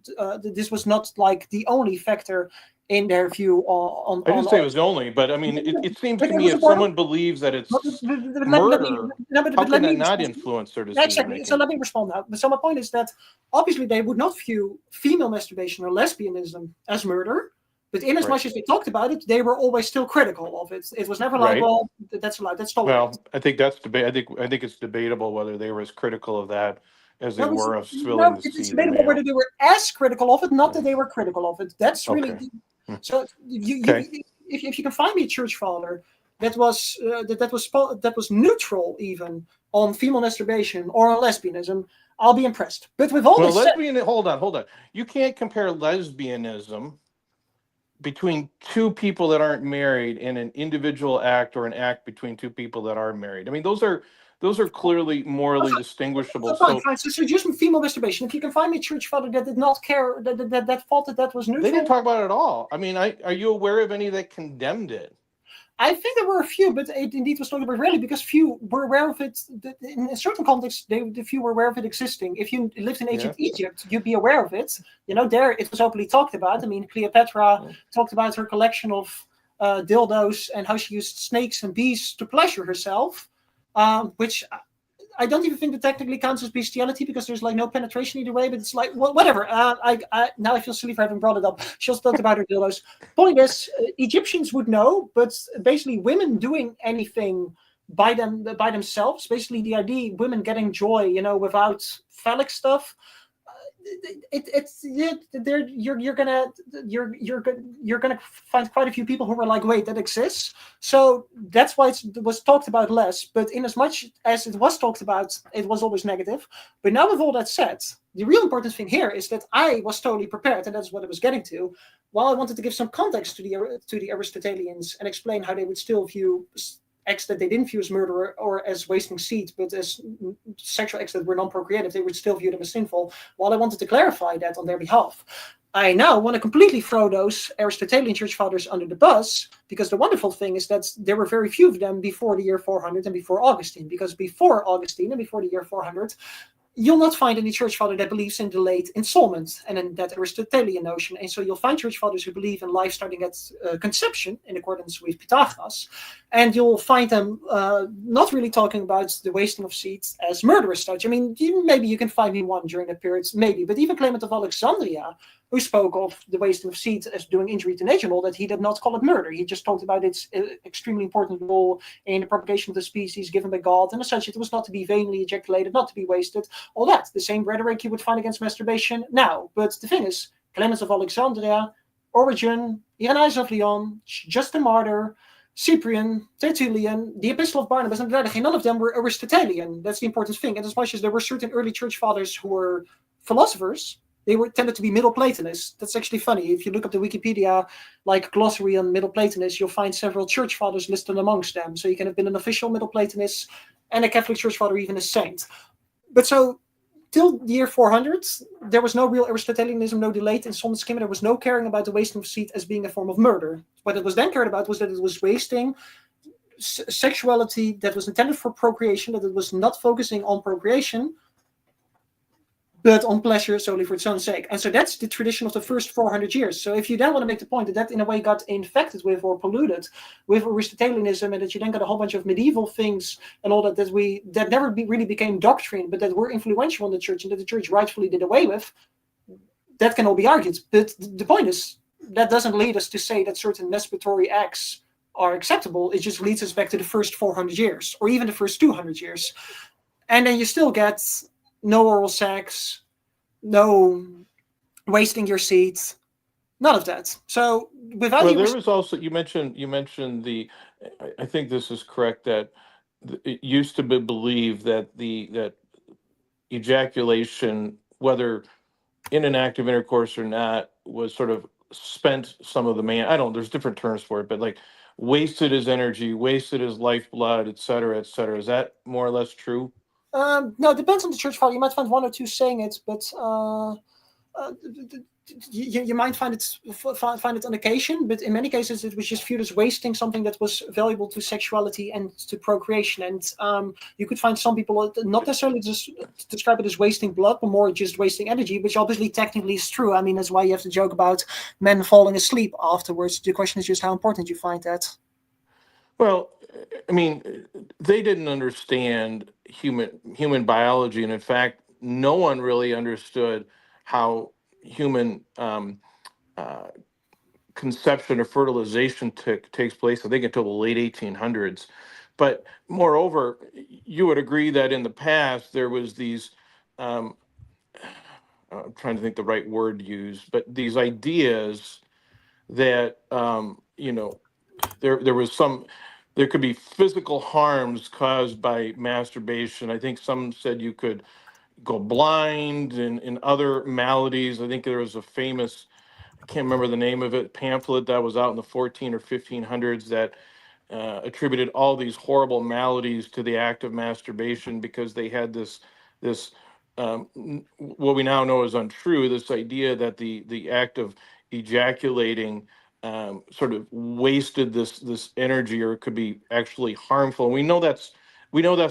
B: This was not like the only factor in their view on.
C: I didn't say it was only, but I mean, it seems to me if someone believes that it's murder, how can that not influence their decision
B: Exactly.
C: making?
B: So let me respond now. So my point is that obviously they would not view female masturbation or lesbianism as murder, but in as much as they talked about it, they were always still critical of it. It was never like, well, that's allowed, that's tolerated.
C: Well, I think that's debate. I think it's debatable whether they were as critical of that as they were of spilling the seed.
B: It's debatable whether they were as critical of it, not that they were critical of it. That's really so. If you can find me a church father that was neutral even on female masturbation or on lesbianism, I'll be impressed. But with all this
C: hold on. You can't compare lesbianism between two people that aren't married in an individual act or an act between two people that are married. I mean, those are clearly morally distinguishable.
B: So just female masturbation. If you can find me a church father that did not care, that thought that was neutral.
C: They didn't talk about it at all. I mean, are you aware of any that condemned it?
B: I think there were a few, but it indeed was talked about rarely because few were aware of it. In a certain context, the few were aware of it existing. If you lived in ancient Egypt, you'd be aware of it. There it was openly talked about. I mean, Cleopatra talked about her collection of dildos and how she used snakes and bees to pleasure herself, which I don't even think that technically counts as bestiality because there's like no penetration either way, but it's like, well, whatever. Now I feel silly for having brought it up. She also talked about her dildos. Point is, Egyptians would know, but basically women doing anything by themselves, basically the idea women getting joy, without phallic stuff, you're gonna find quite a few people who are like, wait, that exists. So that's why it was talked about less. But in as much as it was talked about, it was always negative. But now with all that said, the real important thing here is that I was totally prepared, and that's what I was getting to. While I wanted to give some context to the Aristotelians and explain how they would still view acts that they didn't view as murder or as wasting seed, but as sexual acts that were non-procreative, they would still view them as sinful. While I wanted to clarify that on their behalf, I now want to completely throw those Aristotelian church fathers under the bus, because the wonderful thing is that there were very few of them before the year 400 and before Augustine, because before Augustine and before the year 400, you'll not find any church father that believes in delayed installment and in that Aristotelian notion. And so you'll find church fathers who believe in life starting at conception in accordance with Pythagoras. And you'll find them not really talking about the wasting of seeds as murder as such. I mean, maybe you can find me one during that period, maybe. But even Clement of Alexandria, who spoke of the wasting of seeds as doing injury to nature and all that, he did not call it murder. He just talked about its extremely important role in the propagation of the species given by God. And as such, it was not to be vainly ejaculated, not to be wasted, all that. The same rhetoric you would find against masturbation now. But the thing is, Clement of Alexandria, Origen, Irenaeus of Lyon, Justin Martyr, Cyprian, Tertullian, the Epistle of Barnabas, and none of them were Aristotelian. That's the important thing. And as much as there were certain early church fathers who were philosophers, they tended to be Middle Platonists. That's actually funny. If you look up the Wikipedia, like glossary on Middle Platonists, you'll find several church fathers listed amongst them. So you can have been an official Middle Platonist and a Catholic church father, even a saint. But so till the year 400, there was no real Aristotelianism, no delayed installment schema. There was no caring about the wasting of seed as being a form of murder. What it was then cared about was that it was wasting sexuality that was intended for procreation, that it was not focusing on procreation, but on pleasure solely for its own sake. And so that's the tradition of the first 400 years. So if you then want to make the point that that in a way got infected with or polluted with Aristotelianism, and that you then got a whole bunch of medieval things and all that never really became doctrine, but that were influential in the church and that the church rightfully did away with, that can all be argued. But the point is, that doesn't lead us to say that certain masturbatory acts are acceptable. It just leads us back to the first 400 years or even the first 200 years. And then you still get no oral sex, no wasting your seed, none of that. So without
C: well, there was also you mentioned the. I think this is correct that it used to be believed that that ejaculation, whether in an act of intercourse or not, was sort of spent some of the man. I don't. There's different terms for it, but like wasted his energy, wasted his lifeblood, et cetera, et cetera. Is that more or less true?
B: No, it depends on the church father. You might find one or two saying it, but you might find it on occasion. But in many cases, it was just viewed as wasting something that was valuable to sexuality and to procreation. And you could find some people not necessarily just describe it as wasting blood, but more just wasting energy, which obviously technically is true. I mean, that's why you have to joke about men falling asleep afterwards. The question is just how important you find that.
C: Well, I mean, they didn't understand human biology, and in fact, no one really understood how human conception or fertilization takes place. I think until the late 1800s. But moreover, you would agree that in the past there was these. I'm trying to think the right word used, but these ideas that there was some. There could be physical harms caused by masturbation. I think some said you could go blind and other maladies. I think there was a famous, I can't remember the name of it, pamphlet that was out in the 14 or 1500s that attributed all these horrible maladies to the act of masturbation because they had this what we now know is untrue, this idea that the act of ejaculating sort of wasted this energy or could be actually harmful. And we know that's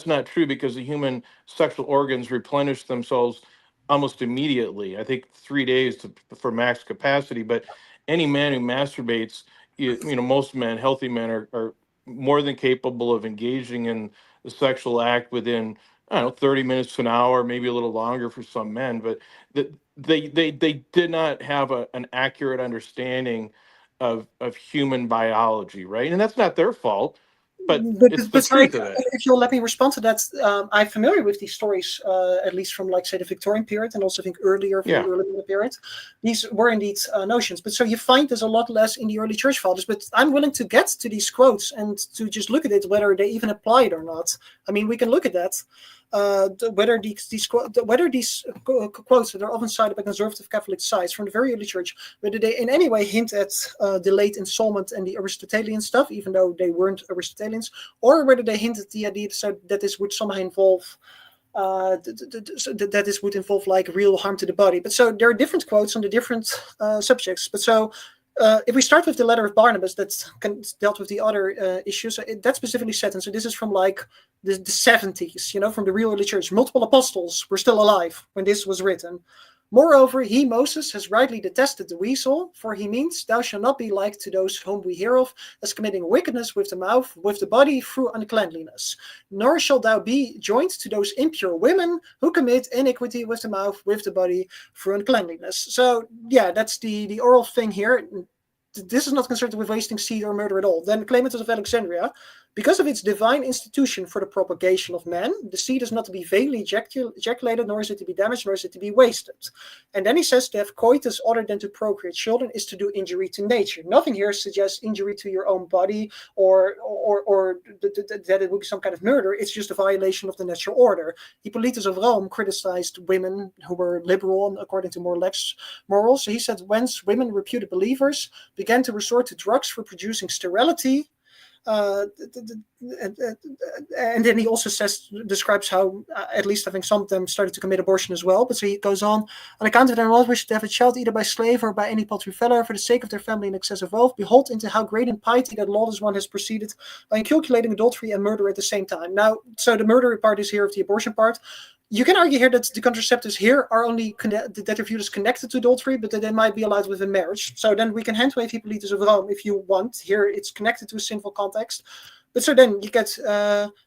C: not true because the human sexual organs replenish themselves almost immediately. I think 3 days for max capacity. But any man who masturbates, most men, healthy men, are more than capable of engaging in the sexual act within I don't know, 30 minutes to an hour, maybe a little longer for some men, but they did not have an accurate understanding of human biology, right? And that's not their fault, but it's the
B: Sorry,
C: truth of it.
B: if you'll let me respond to that, I'm familiar with these stories, at least from, like, say, the Victorian period, and also I think earlier from
C: Yeah.
B: the early modern period. These were indeed notions, but so you find this a lot less in the early church fathers. But I'm willing to get to these quotes and to just look at it, whether they even apply it or not. I mean, we can look at that. Whether these quotes that are often cited by conservative Catholic sites from the very early church, whether they in any way hint at the late installment and the Aristotelian stuff, even though they weren't Aristotelians, or whether they hint at the idea that this would somehow involve that this would involve, like, real harm to the body. But so there are different quotes on the different subjects. But so if we start with the letter of Barnabas that dealt with the other issues, that specifically said, and so this is from, like, the 70s, from the real early church. Multiple apostles were still alive when this was written. Moreover, he, Moses, has rightly detested the weasel, for he means, thou shalt not be like to those whom we hear of, as committing wickedness with the mouth, with the body, through uncleanliness. Nor shalt thou be joined to those impure women who commit iniquity with the mouth, with the body, through uncleanliness. So, yeah, that's the oral thing here. This is not concerned with wasting seed or murder at all. Then Clement of Alexandria, because of its divine institution for the propagation of man, the seed is not to be vainly ejaculated, nor is it to be damaged, nor is it to be wasted. And then he says to have coitus other than to procreate children is to do injury to nature. Nothing here suggests injury to your own body or that it would be some kind of murder. It's just a violation of the natural order. Hippolytus of Rome criticized women who were liberal according to more lax morals. So he said, whence women reputed believers began to resort to drugs for producing sterility. And then he also describes how at least I think some of them started to commit abortion as well. But so he goes on account of their not wish to have a child either by slave or by any paltry fellow for the sake of their family and excessive wealth, behold into how great in piety that lawless one has proceeded by inculcating adultery and murder at the same time. Now, so the murder part is here of the abortion part. You can argue here that the contraceptives here are only that are viewed as connected to adultery, but that they might be allowed within marriage. So then we can handwave Hippolytus of Rome if you want. Here it's connected to a sinful context. But so then you get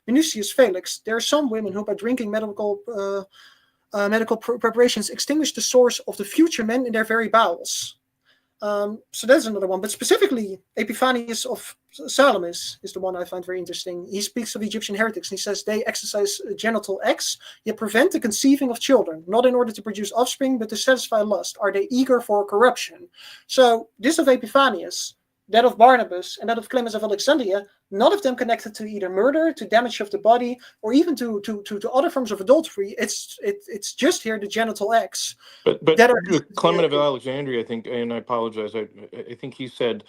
B: Minucius Felix. There are some women who, by drinking medical preparations, extinguish the source of the future men in their very bowels. So that's another one. But specifically, Epiphanius of Salamis is the one I find very interesting. He speaks of Egyptian heretics, and he says they exercise genital acts, yet prevent the conceiving of children, not in order to produce offspring, but to satisfy lust. Are they eager for corruption? So this of Epiphanius, that of Barnabas, and that of Clement of Alexandria, none of them connected to either murder, to damage of the body, or even to other forms of adultery. It's just here the genital acts.
C: But Clement of Alexandria, I think, and I apologize, I think he said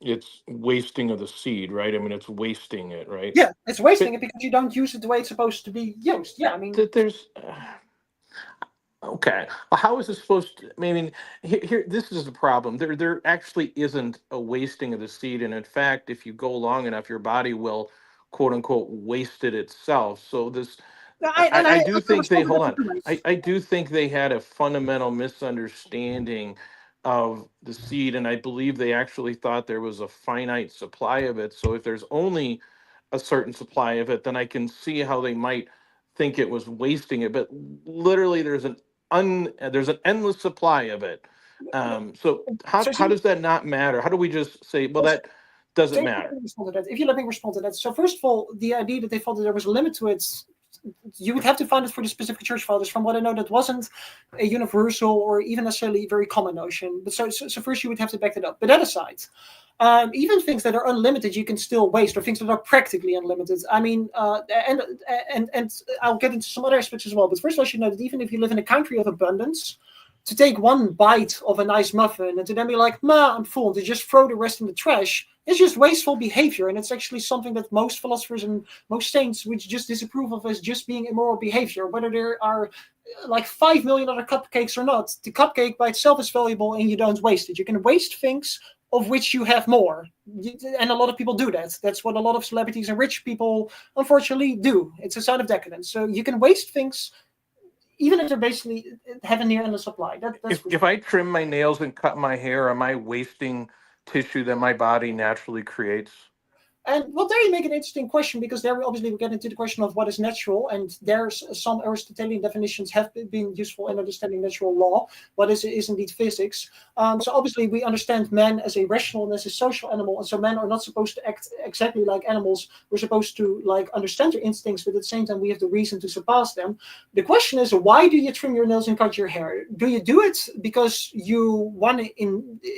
C: it's wasting of the seed, right? I mean, it's wasting it, right?
B: Yeah, it's wasting it because you don't use it the way it's supposed to be used. Yeah, I mean,
C: there's. Okay, how is this supposed to? I mean, here this is the problem. There actually isn't a wasting of the seed, and in fact, if you go long enough, your body will, quote unquote, waste it itself. So this, I do think they hold on. I do think they had a fundamental misunderstanding of the seed, and I believe they actually thought there was a finite supply of it. So if there's only a certain supply of it, then I can see how they might think it was wasting it. But literally, there's an endless supply of it. So how does that not matter? How do we just say, well, that doesn't matter?
B: If you let me respond to that. So first of all, the idea that they thought that there was a limit to it, you would have to find it for the specific church fathers. From what I know, that wasn't a universal or even necessarily very common notion. But so first you would have to back that up. But that aside, even things that are unlimited, you can still waste, or things that are practically unlimited. I mean, and I'll get into some other aspects as well. But first of all, you should know that even if you live in a country of abundance, to take one bite of a nice muffin and to then be like, "Ma, I'm full," to just throw the rest in the trash, it's just wasteful behavior. And it's actually something that most philosophers and most saints would just disapprove of as just being immoral behavior. Whether there are like 5 million other cupcakes or not, the cupcake by itself is valuable and you don't waste it. You can waste things of which you have more. And a lot of people do that. That's what a lot of celebrities and rich people, unfortunately, do. It's a sign of decadence. So you can waste things even if they're basically have a near endless supply.
C: If I trim my nails and cut my hair, am I wasting tissue that my body naturally creates?
B: And well, there you make an interesting question, because there we obviously get into the question of what is natural, and there's some Aristotelian definitions have been useful in understanding natural law. What is indeed physics. So obviously we understand man as a rational and as a social animal, and so men are not supposed to act exactly like animals. We're supposed to understand their instincts, but at the same time we have the reason to surpass them. The question is, why do you trim your nails and cut your hair? Do you do it because you want to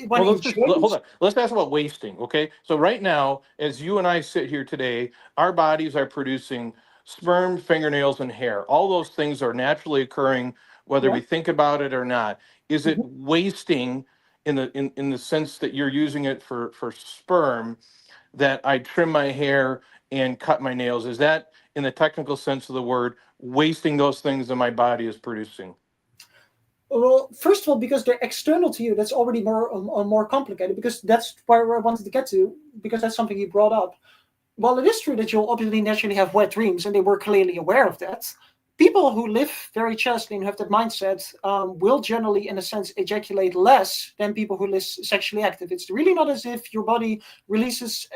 C: hold on. Let's ask about wasting, okay? So right now, as you and I sit here today, our bodies are producing sperm, fingernails, and hair. All those things are naturally occurring, whether we think about it or not. Is it wasting in the sense that you're using it for sperm, that I trim my hair and cut my nails? Is that, in the technical sense of the word, wasting those things that my body is producing?
B: Well, first of all, because they're external to you, that's already more complicated, because that's where I wanted to get to, because that's something you brought up. While it is true that you'll obviously naturally have wet dreams, and they were clearly aware of that, people who live very chastely and have that mindset will generally, in a sense, ejaculate less than people who live sexually active. It's really not as if your body releases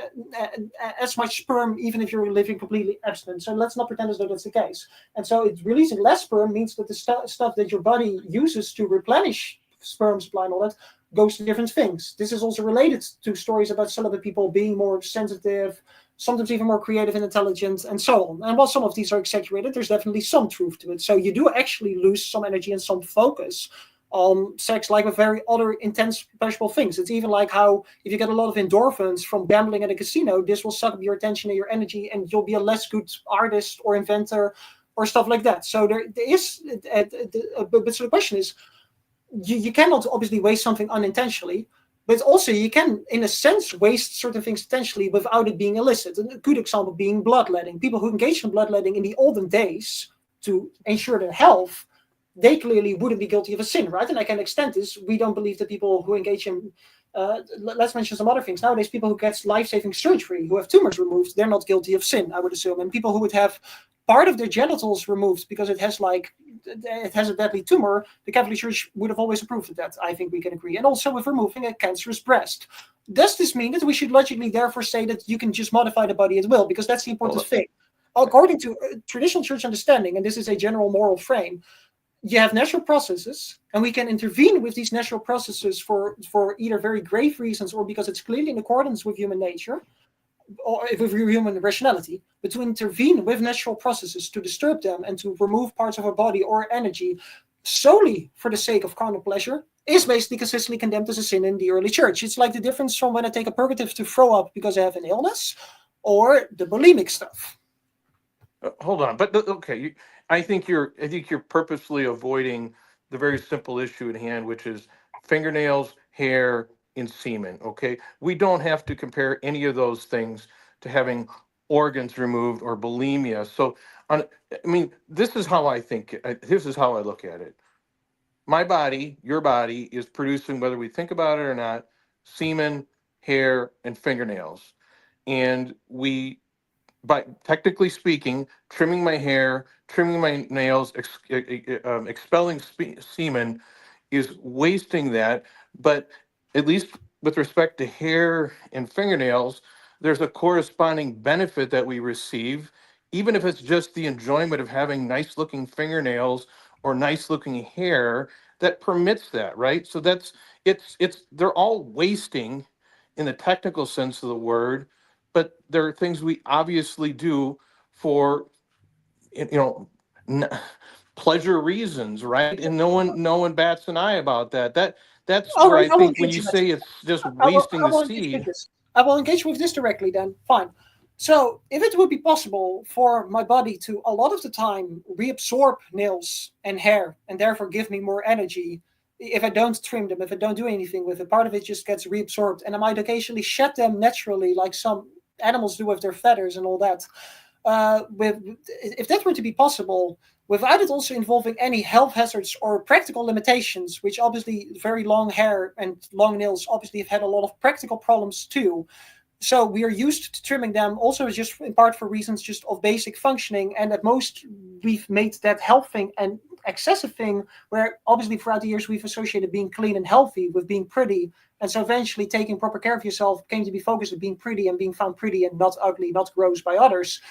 B: as much sperm, even if you're living completely abstinent. So let's not pretend as though that's the case. And so it's releasing less sperm means that the stuff that your body uses to replenish sperm supply and all that goes to different things. This is also related to stories about celibate people being more sensitive, sometimes even more creative and intelligent, and so on. And while some of these are exaggerated, there's definitely some truth to it. So you do actually lose some energy and some focus on sex, like with very other intense pleasurable things. It's even like how if you get a lot of endorphins from gambling at a casino, this will suck up your attention and your energy, and you'll be a less good artist or inventor or stuff like that. So there is, but so the question is, you cannot obviously waste something unintentionally, but also you can, in a sense, waste certain things intentionally without it being illicit. A good example being bloodletting. People who engaged in bloodletting in the olden days to ensure their health, they clearly wouldn't be guilty of a sin, right? And I can extend this. We don't believe that people who engage in, let's mention some other things. Nowadays, people who get life-saving surgery, who have tumors removed, they're not guilty of sin, I would assume. And people who would have part of their genitals removed because it has a deadly tumor, the Catholic Church would have always approved of that. I think we can agree. And also with removing a cancerous breast. Does this mean that we should logically therefore say that you can just modify the body at will? Because that's the important thing. According to traditional church understanding, and this is a general moral frame, you have natural processes, and we can intervene with these natural processes for either very grave reasons or because it's clearly in accordance with human nature, or with human rationality, but to intervene with natural processes to disturb them and to remove parts of our body or energy solely for the sake of carnal pleasure is basically consistently condemned as a sin in the early church. It's like the difference from when I take a purgative to throw up because I have an illness, or the bulimic stuff.
C: Hold on, but okay, I think you're purposely avoiding the very simple issue at hand, which is fingernails, hair, and semen. Okay, we don't have to compare any of those things to having organs removed or bulimia. So, this is how I think. This is how I look at it. My body, your body, is producing, whether we think about it or not, semen, hair, and fingernails, and we, by technically speaking, trimming my hair, trimming my nails, expelling semen is wasting that. But at least with respect to hair and fingernails, there's a corresponding benefit that we receive, even if it's just the enjoyment of having nice looking fingernails or nice looking hair that permits that, right? So they're all wasting in the technical sense of the word, but there are things we obviously do for, pleasure reasons, right? And no one bats an eye about that. That's where I think when you say it's just wasting the seed.
B: I will engage with this directly then. Fine. So if it would be possible for my body to, a lot of the time, reabsorb nails and hair and therefore give me more energy, if I don't trim them, if I don't do anything with it, part of it just gets reabsorbed, and I might occasionally shed them naturally, like some animals do with their feathers and all that. If that were to be possible, without it also involving any health hazards or practical limitations, which obviously very long hair and long nails obviously have had a lot of practical problems too. So we are used to trimming them also just in part for reasons just of basic functioning. And at most we've made that health thing an excessive thing, where obviously throughout the years we've associated being clean and healthy with being pretty. And so eventually taking proper care of yourself came to be focused on being pretty and being found pretty and not ugly, not gross by others.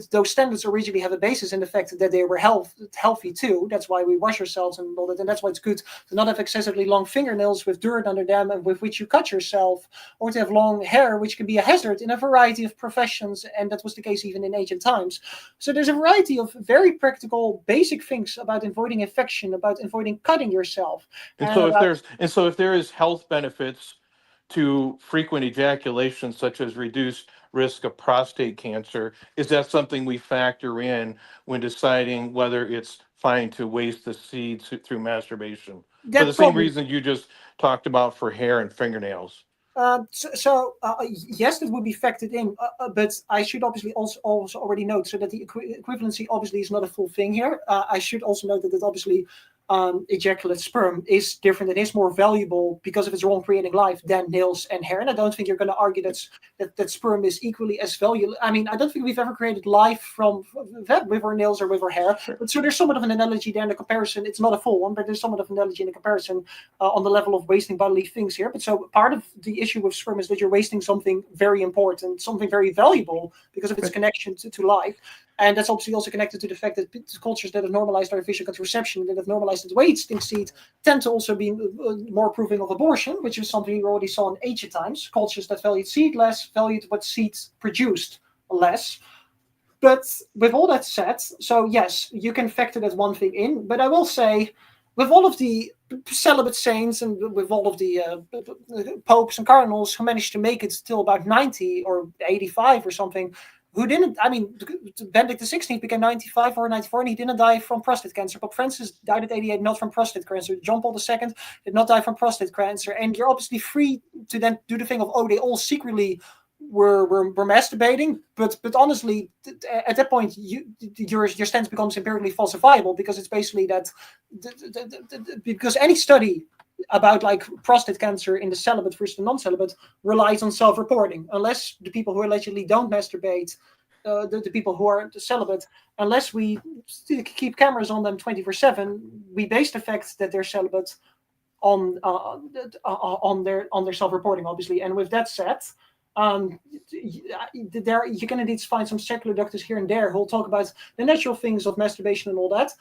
B: Those standards originally have a basis in the fact that they were healthy too. That's why we wash ourselves and all that. And that's why it's good to not have excessively long fingernails with dirt under them and with which you cut yourself, or to have long hair, which can be a hazard in a variety of professions. And that was the case even in ancient times. So there's a variety of very practical, basic things about avoiding infection, about avoiding cutting yourself.
C: And so if there is health benefits to frequent ejaculation, such as reduced risk of prostate cancer, is that something we factor in when deciding whether it's fine to waste the seeds through masturbation? For the same reason you just talked about for hair and fingernails.
B: Yes, that would be factored in, but I should obviously also already note, so that the equivalency obviously is not a full thing here. I should also note that obviously ejaculate sperm is different and is more valuable because of its role in creating life than nails and hair. And I don't think you're going to argue that sperm is equally as valuable. I mean, I don't think we've ever created life from that with our nails or with our hair. But so there's somewhat of an analogy there in the comparison. It's not a full one, but there's somewhat of an analogy in the comparison on the level of wasting bodily things here. But so part of the issue with sperm is that you're wasting something very important, something very valuable because of its connection to life. And that's obviously also connected to the fact that cultures that have normalized artificial contraception, that have normalized the wasting seed, tend to also be more approving of abortion, which is something we already saw in ancient times. Cultures that valued seed less valued what seed produced less. But with all that said, so yes, you can factor that one thing in. But I will say, with all of the celibate saints and with all of the popes and cardinals who managed to make it till about 90 or 85 or something, who didn't, I mean, Benedict XVI became 95 or 94, and he didn't die from prostate cancer. Pope Francis died at 88, not from prostate cancer. John Paul II did not die from prostate cancer. And you're obviously free to then do the thing of, oh, they all secretly were masturbating. But honestly, at that point, your stance becomes empirically falsifiable, because it's basically that, because any study about like prostate cancer in the celibate versus the non-celibate relies on self-reporting, unless the people who allegedly don't masturbate, the people who are celibate, unless we keep cameras on them 24/7, we base the fact that they're celibate on their self-reporting, obviously. And with that said, there you can indeed find some secular doctors here and there who will talk about the natural things of masturbation and all that.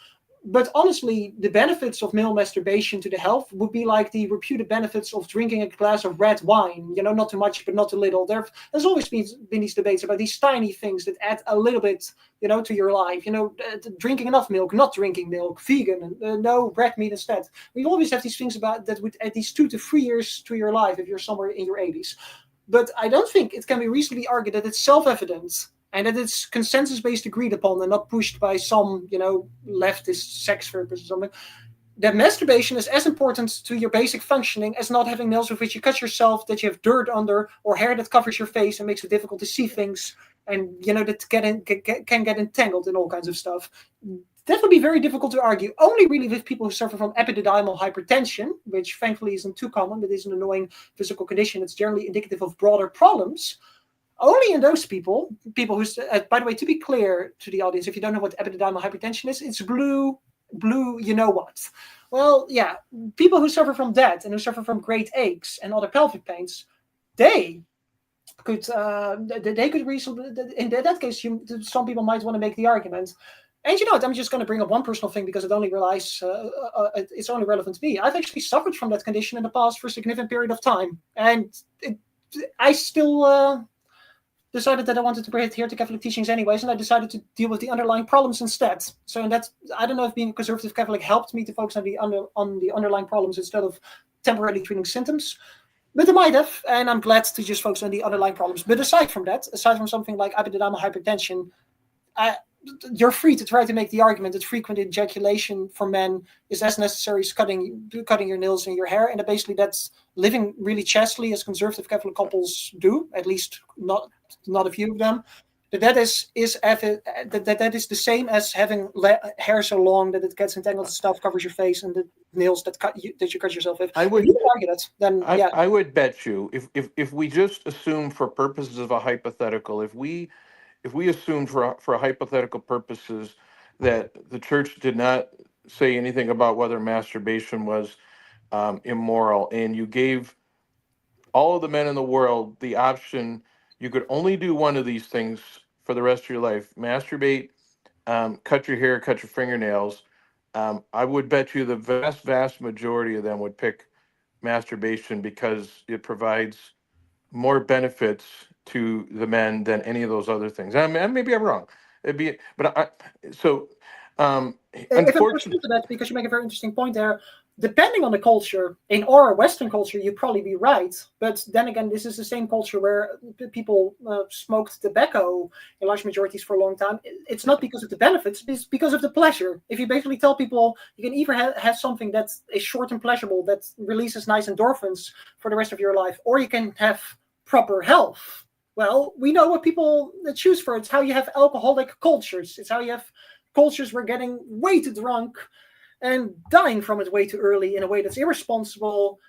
B: But honestly, the benefits of male masturbation to the health would be like the reputed benefits of drinking a glass of red wine. You know, not too much, but not too little. There's always been these debates about these tiny things that add a little bit, you know, to your life. You know, drinking enough milk, not drinking milk, vegan, no red meat instead. We always have these things about that would add these 2 to 3 years to your life if you're somewhere in your 80s. But I don't think it can be reasonably argued that it's self-evident and that it's consensus-based agreed upon and not pushed by some, you know, leftist sex therapist or something, that masturbation is as important to your basic functioning as not having nails with which you cut yourself, that you have dirt under, or hair that covers your face and makes it difficult to see things, and, you know, that can get entangled in all kinds of stuff. That would be very difficult to argue, only really with people who suffer from epididymal hypertension, which thankfully isn't too common, but is an annoying physical condition. It's generally indicative of broader problems. Only in those people who, by the way, to be clear to the audience, if you don't know what epididymal hypertension is, it's blue, you know what. Well, yeah, people who suffer from that and who suffer from great aches and other pelvic pains, they could reasonably, in that case, some people might want to make the argument. And you know what, I'm just going to bring up one personal thing because it only relies, it's only relevant to me. I've actually suffered from that condition in the past for a significant period of time. And I still decided that I wanted to adhere to Catholic teachings anyways, and I decided to deal with the underlying problems instead. So, and that's, I don't know if being a conservative Catholic helped me to focus on the underlying problems instead of temporarily treating symptoms. But it might have, and I'm glad to just focus on the underlying problems. But aside from that, aside from something like epididymal hypertension, you're free to try to make the argument that frequent ejaculation for men is as necessary as cutting your nails and your hair, and that basically that's living really chastely as conservative Catholic couples do, at least not a few of them. That is that is the same as having hair so long that it gets entangled and stuff, covers your face, and the nails that you cut yourself with.
C: I would
B: if you don't argue that, then yeah.
C: I would bet you if we just assume for purposes of a hypothetical, if we assume for hypothetical purposes that the church did not say anything about whether masturbation was immoral, and you gave all of the men in the world the option, you could only do one of these things for the rest of your life: masturbate, cut your hair, cut your fingernails. I would bet you the vast majority of them would pick masturbation because it provides more benefits to the men than any of those other things. And maybe I'm wrong. It'd be, but so
B: If I'm
C: unfortunately,
B: to that, because you make a very interesting point there. Depending on the culture, in our Western culture, you'd probably be right. But then again, this is the same culture where people smoked tobacco in large majorities for a long time. It's not because of the benefits, it's because of the pleasure. If you basically tell people you can either have something that is short and pleasurable, that releases nice endorphins for the rest of your life, or you can have proper health. Well, we know what people choose for. It's how you have alcoholic cultures. It's how you have cultures where getting way too drunk and dying from it way too early in a way that's irresponsible,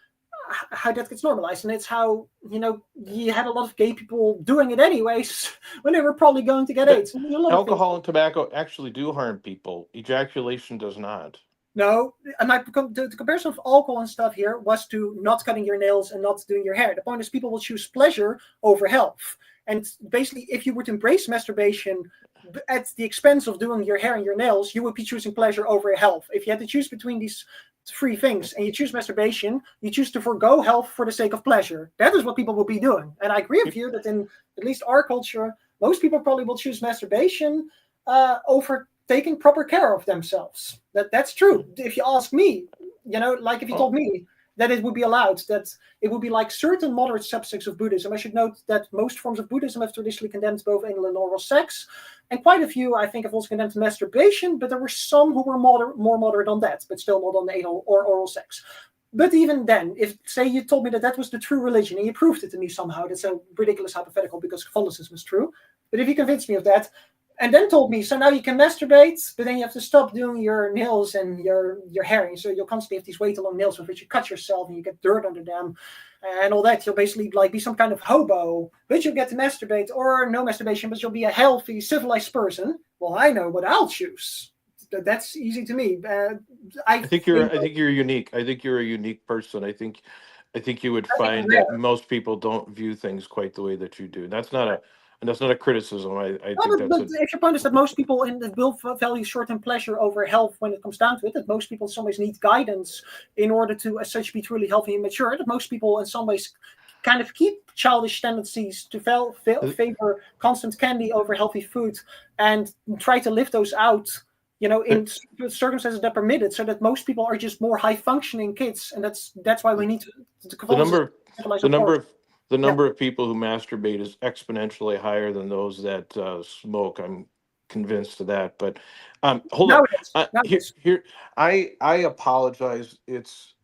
B: how that gets normalized. And it's how, you had a lot of gay people doing it anyways when they were probably going to get AIDS.
C: alcohol and tobacco actually do harm people. Ejaculation does not.
B: No, and the comparison of alcohol and stuff here was to not cutting your nails and not doing your hair. The point is people will choose pleasure over health. And basically, if you were to embrace masturbation at the expense of doing your hair and your nails, you would be choosing pleasure over health. If you had to choose between these three things and you choose masturbation, you choose to forego health for the sake of pleasure. That is what people will be doing. And I agree with you that in at least our culture, most people probably will choose masturbation over taking proper care of themselves. That's true. If you ask me, like if you told me that it would be allowed, that it would be like certain moderate subsects of Buddhism. I should note that most forms of Buddhism have traditionally condemned both anal and oral sex, and quite a few, I think, have also condemned masturbation, but there were some who were more moderate on that, but still not on anal or oral sex. But even then, if, say, you told me that was the true religion, and you proved it to me somehow, that's a ridiculous hypothetical because Catholicism is true, but if you convinced me of that, and then told me, so now you can masturbate, but then you have to stop doing your nails and your hair. So you'll constantly have these way too long nails with which you cut yourself and you get dirt under them and all that. You'll basically be some kind of hobo, but you'll get to masturbate, or no masturbation, but you'll be a healthy, civilized person. Well, I know what I'll choose. That's easy to me.
C: I think you're unique. I think you're a unique person. I think you would find that most people don't view things quite the way that you do. That's not a criticism. I think
B: but if your point is that most people will value short-term pleasure over health when it comes down to it, that most people in some ways need guidance in order to, as such, be truly healthy and mature, that most people in some ways kind of keep childish tendencies to favor constant candy over healthy food and try to live those out, in circumstances that permit it, so that most people are just more high-functioning kids, and that's why we need to
C: the number of people who masturbate is exponentially higher than those that smoke. I'm convinced of that. But hold on. Here, I apologize.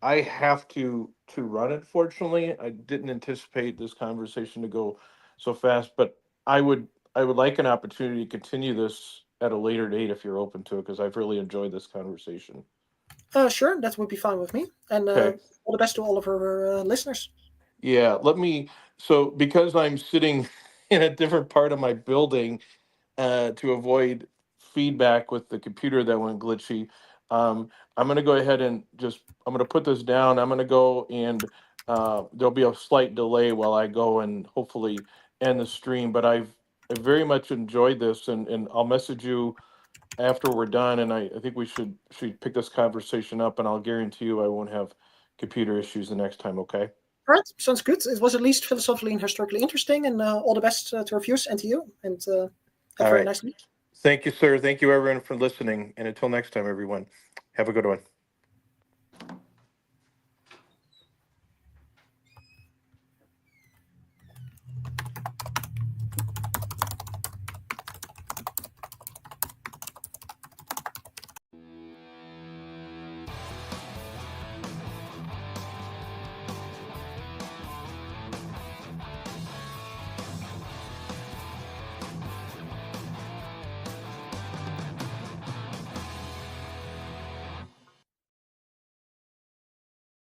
C: I have to run. Unfortunately, I didn't anticipate this conversation to go so fast. But I would like an opportunity to continue this at a later date if you're open to it, because I've really enjoyed this conversation.
B: Sure, that would be fine with me. And
C: Okay.
B: all the best to all of our listeners.
C: Yeah, so because I'm sitting in a different part of my building to avoid feedback with the computer that went glitchy, I'm going to go ahead and I'm going to put this down. I'm going to go and there'll be a slight delay while I go and hopefully end the stream. But I've very much enjoyed this, and I'll message you after we're done. And I think we should pick this conversation up, and I'll guarantee you I won't have computer issues the next time, okay?
B: All right, sounds good. It was at least philosophically and historically interesting, and all the best to our viewers and to you. And have a very nice week.
C: Thank you, sir. Thank you, everyone, for listening. And until next time, everyone, have a good one.